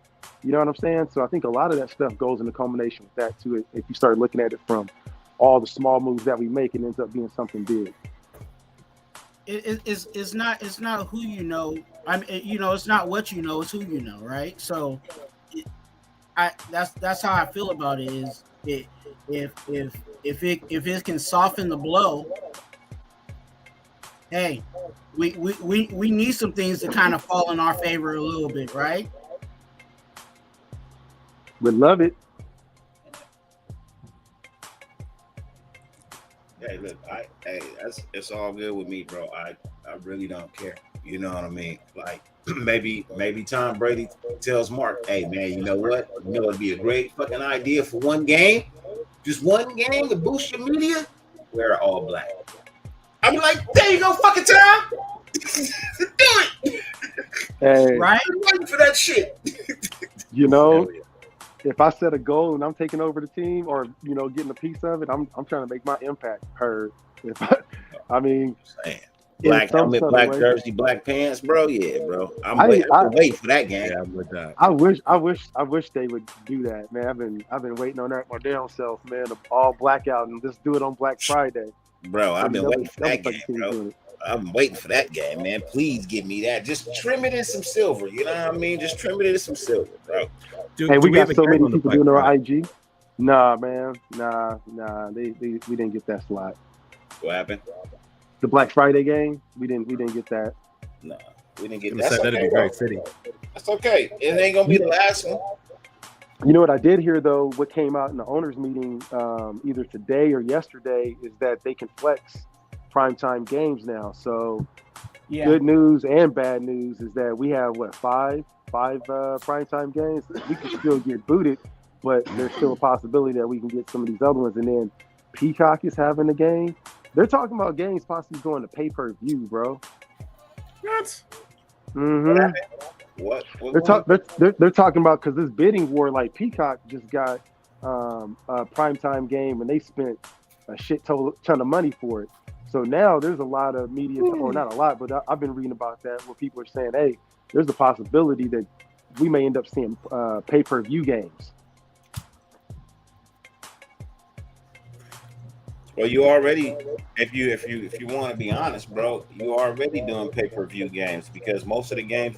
You know what I'm saying? So I think a lot of that stuff goes into combination with that too. If you start looking at it from all the small moves that we make, it ends up being something big. It's not who you know. I mean, it's not what you know, it's who you know, right? So that's how I feel about it. Is if it can soften the blow, hey, we need some things to kind of fall in our favor a little bit, right? Would love it. Hey, look, it's all good with me, bro. I really don't care. You know what I mean? Like maybe Tom Brady tells Mark, "Hey man, you know what? You know it'd be a great fucking idea for one game, just one game to boost your media. Wear all black." I'd be like, "There you go, fucking Tom. Do it." Hey, right? I'm waiting for that shit. If I set a goal and I'm taking over the team, or getting a piece of it, I'm trying to make my impact heard. Black helmet, black jersey, black pants, bro. Yeah, bro. I'm waiting for that game. Yeah, I'm with that. I wish they would do that, man. I've been waiting on that my damn self, man. All blackout and just do it on Black Friday. Bro, I've been waiting for that game, bro. I'm waiting for that game, man. Please give me that. Just trim it in some silver. You know what I mean? Just trim it in some silver, bro. Hey, we got so many people doing our IG. Nah, man. Nah. We didn't get that slot. What happened? The Black Friday game. We didn't get that. No, we didn't get that. That'd be very fitting. That's okay. It ain't gonna be the last one. You know what I did hear though? What came out in the owners meeting either today or yesterday is that they can flex primetime games now. So good news and bad news is that we have five primetime games. We can still get booted, but there's still a possibility that we can get some of these other ones. And then Peacock is having a game. They're talking about games possibly going to pay-per-view, bro. What? Mm-hmm. What? They're talking about, because this bidding war, like Peacock just got a primetime game and they spent a shit ton of money for it. So now there's a lot of media, or not a lot, but I've been reading about that where people are saying, hey, there's a possibility that we may end up seeing pay-per-view games. Well, you already, if you want to be honest, bro, you already doing pay-per-view games, because most of the games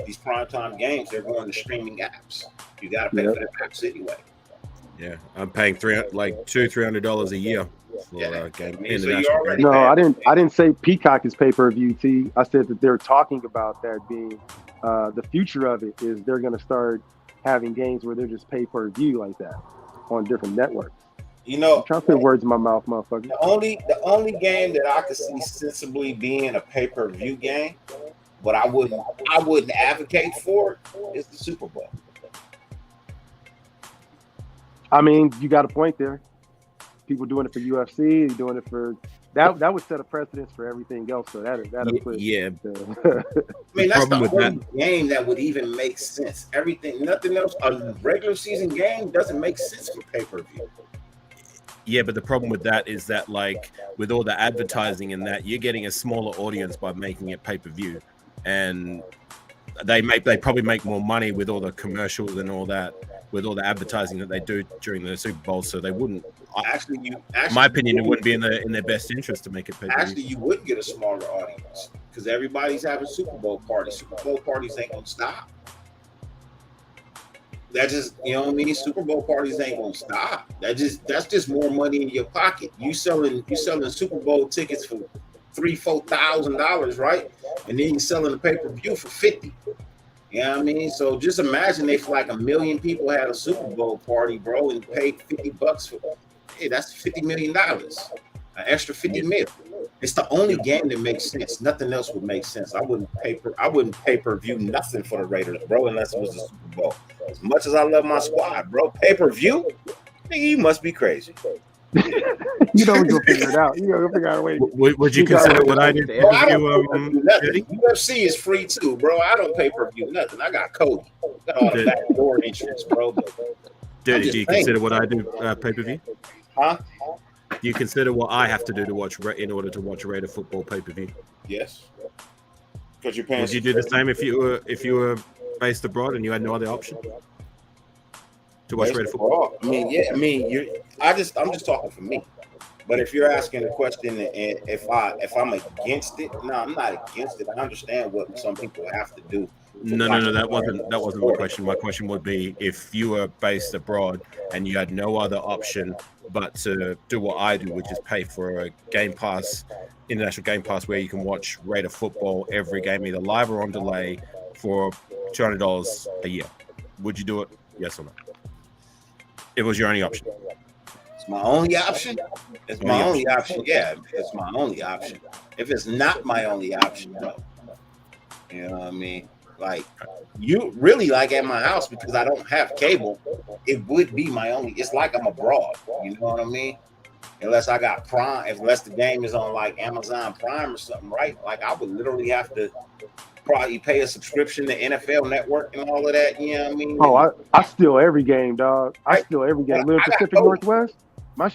these primetime games, they're going to streaming apps. You got to pay for the apps anyway. Yeah, I'm paying $300 a year for game. No, I didn't say Peacock is pay-per-view. T. I said that they're talking about that being the future of it is they're going to start having games where they're just pay-per-view like that on different networks. You know, I'm trying to put words in my mouth, motherfucker. The only game that I could see sensibly being a pay-per-view game, but I wouldn't advocate for it, is the Super Bowl. I mean, you got a point there. People doing it for UFC, doing it for that would set a precedence for everything else. So that'll put yeah. I mean, that's the only game that would even make sense. Nothing else. A regular season game doesn't make sense for pay-per-view. Yeah, but the problem with that is that, like, with all the advertising and that, you're getting a smaller audience by making it pay-per-view, and they probably make more money with all the commercials and all that, with all the advertising that they do during the Super Bowl. So they wouldn't. In my opinion, it wouldn't be in their best interest to make it pay-per-view. Actually, you would get a smaller audience because everybody's having Super Bowl parties. Super Bowl parties ain't gonna stop. that just, you know what I mean? Super Bowl parties ain't gonna stop. That's just more money in your pocket. You selling Super Bowl tickets for $3,000-$4,000, right? And then you selling the pay-per-view for 50. You know what I mean? So just imagine if like 1 million people had a Super Bowl party, bro, and paid $50 for it. Hey, that's $50 million. An extra 50 mil. It's the only game that makes sense. Nothing else would make sense. I wouldn't pay-per-view nothing for the Raiders, bro, unless it was a Super Bowl. As much as I love my squad, bro, pay-per-view? Nigga, you must be crazy. You know we're gonna figure it out. You know, we'll figure out a way. Would you consider what I did? Bro, I don't pay-per-view nothing. UFC is free too, bro. I don't pay-per-view nothing. I got Cody. Got all the backdoor entrance, bro. Dirty, do you consider what I do pay-per-view? Huh? Do you consider what I have to do to watch in order to watch a Raider football pay-per-view? Yes. Because you're paying. Would you do the same if you were based abroad and you had no other option to watch Raider football? I mean, yeah. I mean, I'm just talking for me. But if you're asking a question and if I'm against it, no, I'm not against it. I understand what some people have to do. No, that wasn't my question. My question would be if you were based abroad and you had no other option but to do what I do, which is pay for a Game Pass, international Game Pass, where you can watch Raider football every game, either live or on delay, for $200 a year. Would you do it? Yes or no? It was your only option. It's my only option. It's my only option. Yeah, it's my only option. If it's not my only option, no. You know what I mean? Like, you really, like, at my house, because I don't have cable, it would be my only. It's like I'm abroad. You know what I mean? Unless I got Prime, unless the game is on like Amazon Prime or something, right? Like, I would literally have to probably pay a subscription to NFL Network and all of that. You know what I mean? Oh, I steal every game, dog. I steal every game. Little Pacific Northwest.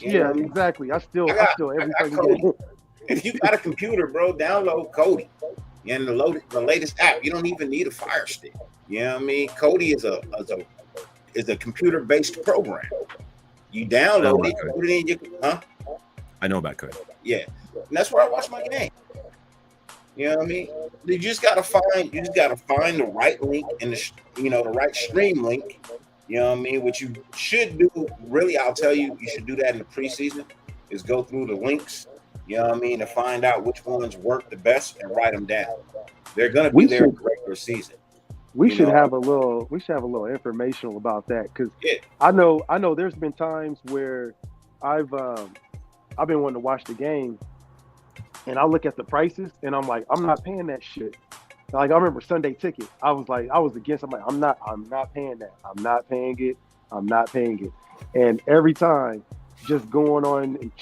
Yeah, exactly. I steal every game. If you got a computer, bro, download Kodi and the latest app. You don't even need a Fire Stick. You know what I mean? Kodi is a computer-based program. You download it, put it in your I know about Kodi. Yeah, and that's where I watch my game. You know what I mean? You just gotta find the right link and the right stream link. You know what I mean? What you should do, really, I'll tell you, you should do that in the preseason, is go through the links, you know what I mean, to find out which ones work the best and write them down. They're gonna be there in the regular season. We should have a little informational about that, because I know there's been times where I've been wanting to watch the game, and I look at the prices and I'm like, I'm not paying that shit. Like, I remember Sunday Ticket. I was against. I'm like, I'm not paying that. I'm not paying it. And every time, just going on and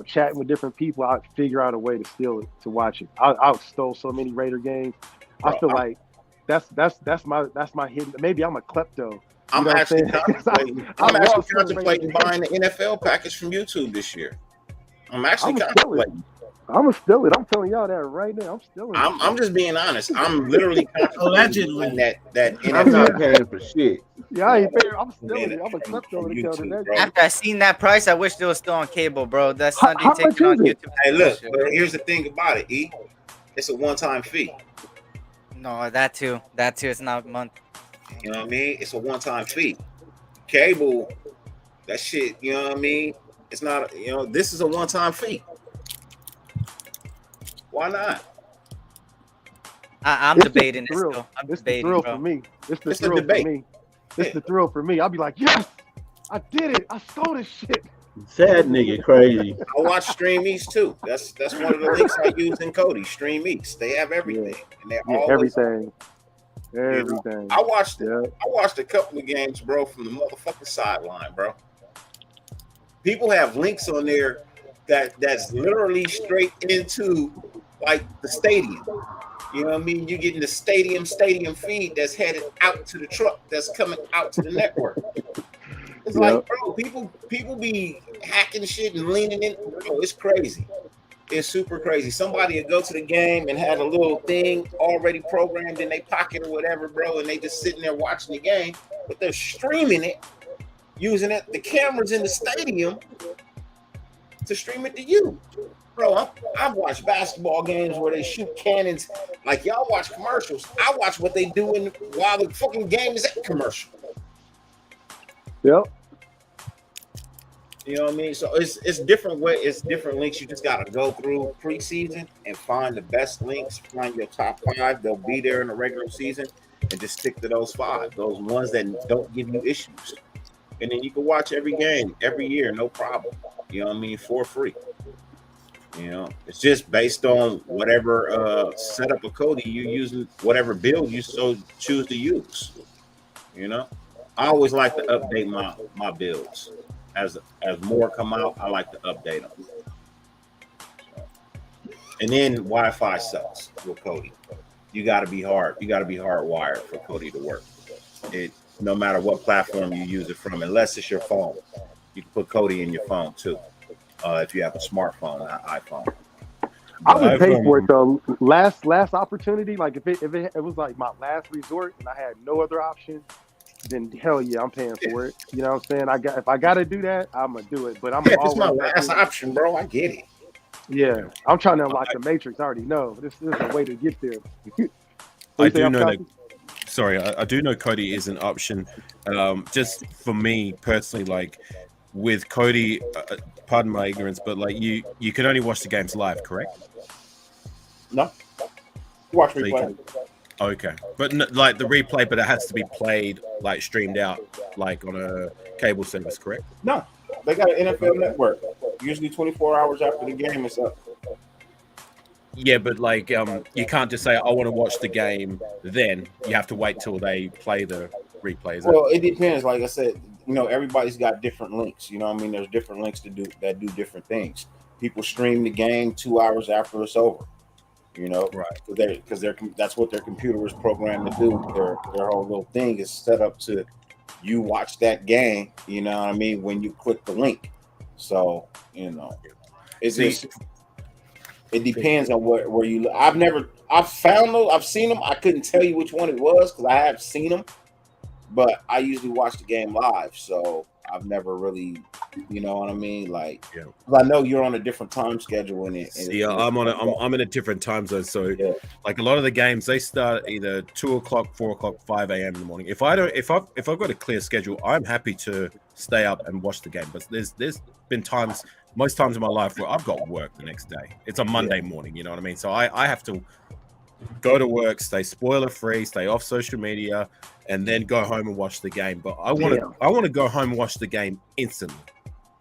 chatting with different people, I figure out a way to steal it to watch it. I stole so many Raider games. I feel like that's my hidden. Maybe I'm a klepto. I'm actually contemplating buying the NFL package from YouTube this year. I'm actually contemplating. I'm gonna steal it. I'm telling y'all that right now. I'm stealing it. I'm just being honest. I'm literally allegedly that NFL. I'm not paying for shit. Yeah, I ain't fair. I'm stealing it. I'm a klepto. After I seen that price, I wish it was still on cable, bro. That Sunday Ticket on YouTube. Hey, look, but here's the thing about it, E. It's a one-time fee. No, that too. It's not a month. You know what I mean? It's a one-time fee. Cable, that shit. You know what I mean? It's not. This is a one-time fee. Why not? I'm debating it still. It's the thrill for me. It's the thrill for me. It's the thrill for me. I'll be like, yes, I did it. I stole this shit. Sad nigga, crazy. I watch Stream East too. That's one of the links I use in Kodi. Stream East. They have everything, and they're always everything. I watched a couple of games, bro, from the motherfucking sideline, bro. People have links on there that's literally straight into like the stadium. You know what I mean? You're getting the stadium feed that's headed out to the truck that's coming out to the network. It's like, bro, people be hacking shit and leaning in. Bro, it's crazy. It's super crazy. Somebody would go to the game and had a little thing already programmed in their pocket or whatever, bro, and they just sitting there watching the game, but they're streaming it, using the cameras in the stadium to stream it to you. Bro, I've watched basketball games where they shoot cannons. Like, y'all watch commercials. I watch what they do while the fucking game is at commercial. Yep. You know what I mean? So it's different way. It's different links. You just gotta go through preseason and find the best links. Find your top 5. They'll be there in the regular season, and just stick to those 5. Those ones that don't give you issues, and then you can watch every game every year, no problem. You know what I mean? For free. You know, it's just based on whatever setup of Cody you using, whatever build you so choose to use. You know, I always like to update my builds as more come out. I like to update them. And then Wi-Fi sucks with Cody. You got to be hard. You got to be hardwired for Cody to work. It no matter what platform you use it from, unless it's your phone. You can put Cody in your phone too. If you have a smartphone, an iPhone. I would pay for it though. Last opportunity, like if it was like my last resort and I had no other option, then hell yeah, I'm paying for it. You know what I'm saying? If I gotta do that, I'm gonna do it. But I'm It's my last option, bro. I get it. Yeah, I'm trying to unlock the Matrix. I already know this is a way to get there. I do know that. Sorry, I do know Cody is an option. Just for me personally, like with Cody, pardon my ignorance, but like you can only watch the games live, correct? No, watch replay. Okay, but like the replay, but it has to be played like streamed out, like on a cable service, correct? No, they got an NFL network. Usually 24 hours after the game is up. Yeah, but like you can't just say I want to watch the game. Then you have to wait till they play the replays. Well, it depends. Like I said, you know, everybody's got different links. You know what I mean? There's different links that do different things. People stream the game 2 hours after it's over. You know, right? Because that's what their computer is programmed to do. Their whole little thing is set up to you watch that game. You know what I mean? When you click the link, so you know, it depends on where you. I've seen them. I couldn't tell you which one it was because I have seen them, but I usually watch the game live, so I've never really, you know what I mean? Like, yeah. I know you're on a different time schedule in it. Yeah, I'm in a different time zone. So, yeah. Like a lot of the games, they start either 2 o'clock, 4 o'clock, 5 a.m. in the morning. If I've got a clear schedule, I'm happy to stay up and watch the game. But there's been most times in my life where I've got work the next day. It's a Monday morning, you know what I mean? So I have to go to work, stay spoiler free, stay off social media, and then go home and watch the game. But I want to go home and watch the game instantly,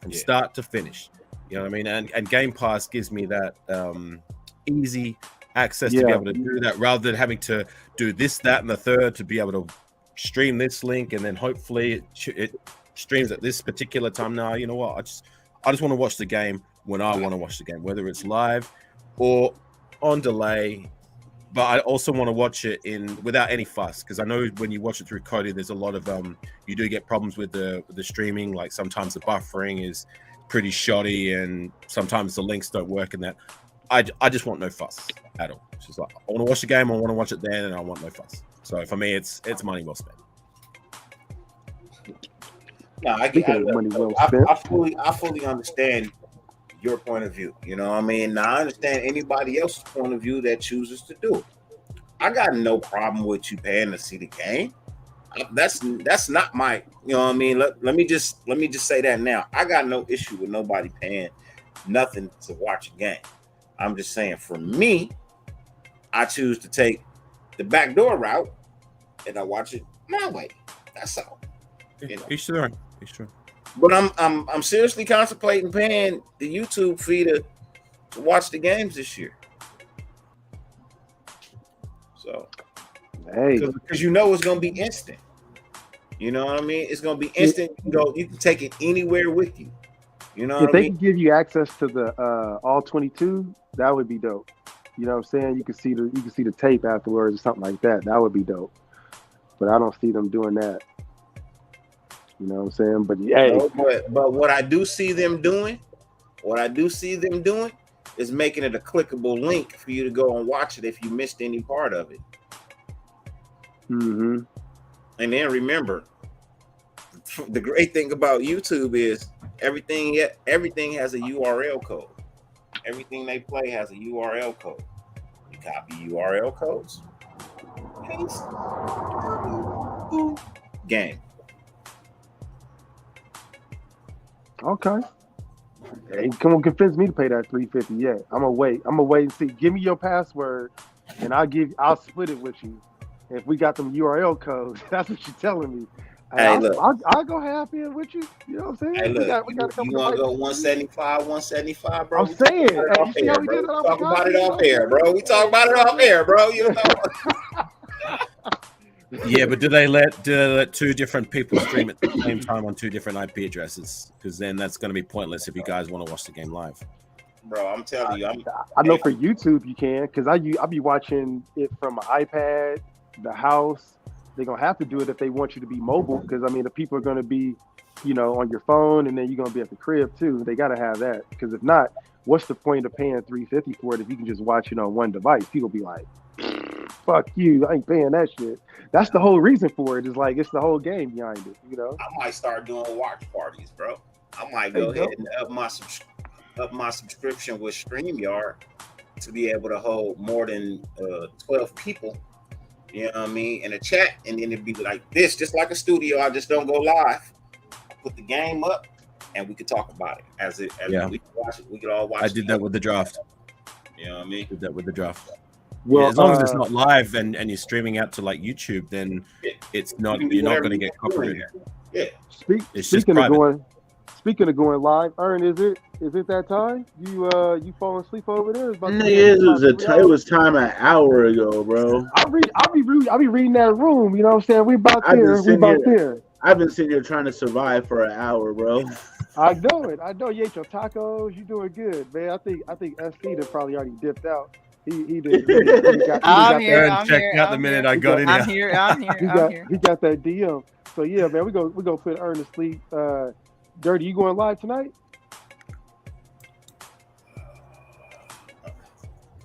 from start to finish. You know what I mean? And Game Pass gives me that easy access to be able to do that, rather than having to do this, that, and the third to be able to stream this link and then hopefully it streams at this particular time. Now, you know what? I just want to watch the game when I want to watch the game, whether it's live or on delay. But I also want to watch it without any fuss, because I know when you watch it through Kodi, there's a lot of you do get problems with the streaming. Like sometimes the buffering is pretty shoddy, and sometimes the links don't work. And that I just want no fuss at all. It's just like I want to watch the game, I want to watch it then, and I want no fuss. So for me, it's money well spent. No, I get money well spent. I fully understand your point of view. You know what I mean? Now I understand anybody else's point of view that chooses to do it. I got no problem with you paying to see the game. That's not my, you know what I mean? Let me just say that now. I got no issue with nobody paying nothing to watch a game. I'm just saying, for me, I choose to take the backdoor route and I watch it my way. That's all. You know? Each their own. Each their own. But I'm seriously contemplating paying the YouTube fee to watch the games this year. So, because you know it's gonna be instant. You know what I mean? It's gonna be instant. You can take it anywhere with you. You know, if they can give you access to the all 22, that would be dope. You know what I'm saying? You can see the tape afterwards or something like that. That would be dope. But I don't see them doing that. You know what I'm saying? But but what I do see them doing, is making it a clickable link for you to go and watch it if you missed any part of it. Mm-hmm. And then remember, the great thing about YouTube is everything has a URL code. Everything they play has a URL code. You copy URL codes, paste, game. Okay. Hey, come on, convince me to pay that $350 yet. I'm gonna wait. I'm gonna wait and see. Give me your password, and I'll split it with you. If we got them URL codes, that's what you're telling me. Hey, Hey, look. I'll go half in with you. You know what I'm saying? Hey, look. We got a You couple want to of go 175, bro? I'm saying, Hey, you see how we did it off talk about it off air, bro. We talk about it off air, bro. You know. Yeah, but do they let two different people stream at the same time on two different IP addresses? Because then that's going to be pointless if you guys want to watch the game live. Bro, I'm telling you, I know for YouTube you can, because I be watching it from my iPad, the house. They're gonna have to do it if they want you to be mobile, because I mean the people are gonna be, on your phone, and then you're gonna be at the crib too. They gotta have that, because if not, what's the point of paying $350 for it if you can just watch it on one device? People be like, fuck you, I ain't paying that shit. That's the whole reason for it. Is like it's the whole game behind it. I might start doing watch parties, bro. I might go ahead and up my subscription with StreamYard to be able to hold more than 12 people. You know what I mean? In a chat, and then it'd be like this, just like a studio. I just don't go live. I put the game up, and we could talk about it we can watch it. We could all watch. I did that with the draft. You know what I mean? Did that with the draft. Well, as long as it's not live and you're streaming out to like YouTube, then it's not. You're not going to get copyrighted. Yeah. Speaking of going live, Ern, is it that time? You falling asleep over there? It was time an hour ago, bro. I'll be reading that room. You know what I'm saying? We about there. I've been sitting here trying to survive for an hour, bro. I know it. I know you ate your tacos. You doing good, man. I think SC done probably already dipped out. He did. I'm here. Checked out the minute I got in here. I'm here. He got that DM. So yeah, man, we gonna put Ern to sleep. Dirty, you going live tonight?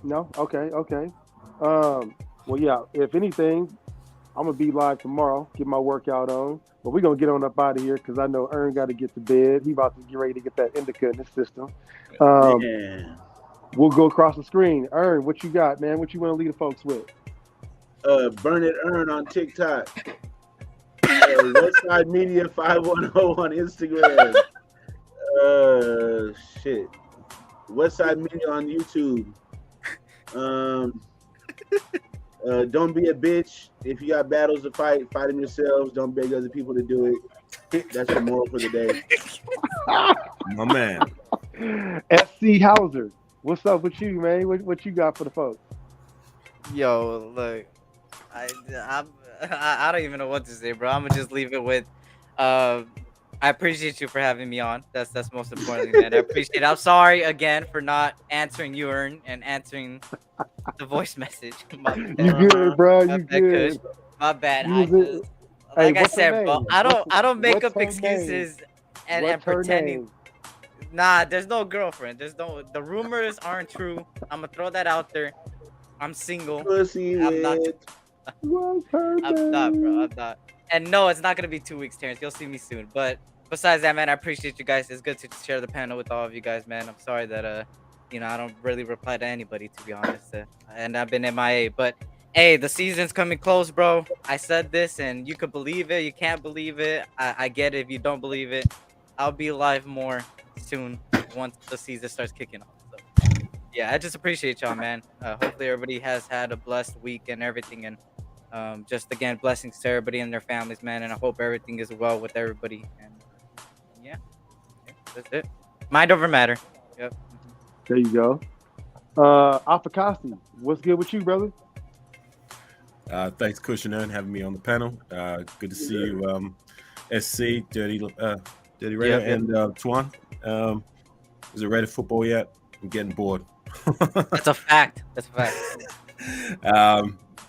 No? Okay. Well, yeah, if anything, I'm going to be live tomorrow, get my workout on. But we're going to get on up out of here because I know Ern got to get to bed. He about to get ready to get that indica in his system. We'll go across the screen. Ern, what you got, man? What you want to leave the folks with? Burn it Ern on TikTok. Westside Media 510 on Instagram. Shit. Westside Media on YouTube. Don't be a bitch. If you got battles to fight them yourselves. Don't beg other people to do it. That's your moral for the day. My man. SC Hauser, what's up with you, man? What you got for the folks? Yo, look, I don't even know what to say, bro. I'm gonna just leave it with, I appreciate you for having me on. That's most importantly, man. I appreciate it. I'm sorry again for not answering you, Ern, and answering the voice message. You good, bro? You good? My bad. Like I said, bro, I don't make up excuses and pretending. Nah, there's no girlfriend. The rumors aren't true. I'm gonna throw that out there. I'm single. I'm not. I'm not, bro. I'm not. And no, it's not gonna be 2 weeks, Terrence. You'll see me soon. But besides that, man, I appreciate you guys. It's good to share the panel with all of you guys, man. I'm sorry that I don't really reply to anybody, to be honest. And I've been MIA. But hey, the season's coming close, bro. I said this, and you could believe it. You can't believe it. I get it if you don't believe it. I'll be live more soon once the season starts kicking off. So yeah, I just appreciate y'all, man. Hopefully everybody has had a blessed week and everything, and just again blessings to everybody and their families, man. And I hope everything is well with everybody. And yeah, that's it. Mind over matter. Yep. There you go. Afakasi, what's good with you, brother? Thanks, Kush and Ern, having me on the panel. Good to see you, SC, Dirty Raider, and Tuan. Is it Raider football yet? I'm getting bored. That's a fact.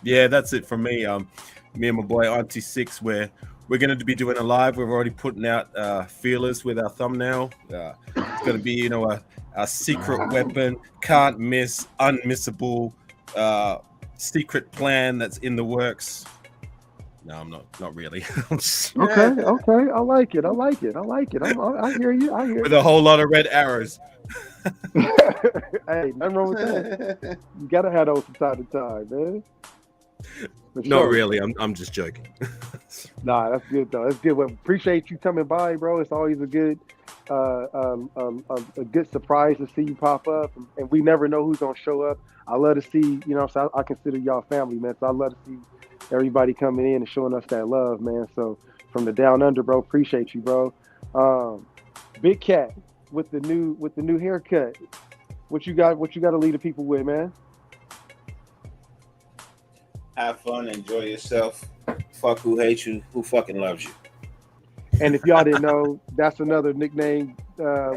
Yeah, that's it from me. Me and my boy Auntie Six, we're going to be doing a live. We're already putting out feelers with our thumbnail. It's going to be, a secret weapon, can't miss, unmissable, secret plan that's in the works. No, I'm not really. Okay. I like it. I hear you. With a whole lot of red arrows. Hey, nothing wrong with that. You gotta have those from time to time, man. Not really. I'm just joking. Nah, that's good though. That's good. Well, appreciate you coming by, bro. It's always a good surprise to see you pop up, and we never know who's gonna show up. I love to see, so I consider y'all family, man. So I love to see everybody coming in and showing us that love, man. So from the down under, bro, appreciate you, bro. Big Cat with the new haircut. What you got to lead the people with, man? Have fun, enjoy yourself. Fuck who hates you, who fucking loves you. And if y'all didn't know, that's another nickname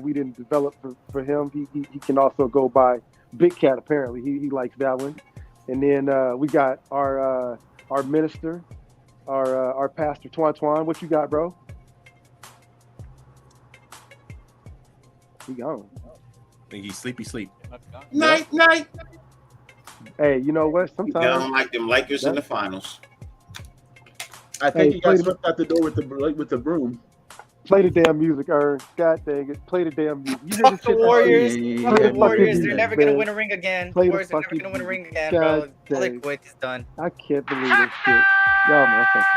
we didn't develop for him. He can also go by Big Cat. Apparently, he likes that one. And then we got our minister, our pastor Twan. What you got, bro? He gone. I think he's sleep. Night. Hey, you know what? I Sometimes don't like them Lakers in the finals. I think he got swept out the door with the broom. Play the damn music, Ern. God dang it. Play the damn music. You hear Fuck the Warriors. Fuck the Warriors. They're never going to win a ring again. Play the Warriors are never going to win a ring again, bro. All they quit is done. I can't believe this shit. Y'all, man. Thank you.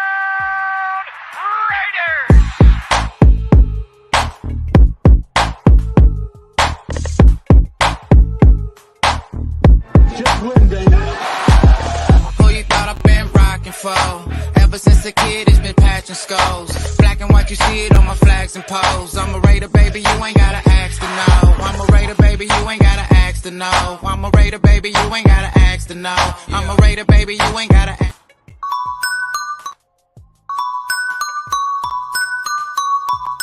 Who you thought I've been rocking for? Ever since a kid, it's been patching skulls. Black and white, you see it on my flags and poles. I'm a Raider, baby, you ain't gotta ask to know. I'm a Raider, baby, you ain't gotta ask to know. I'm a Raider, baby, you ain't gotta ask to know. I'm a Raider, baby, you ain't gotta ask.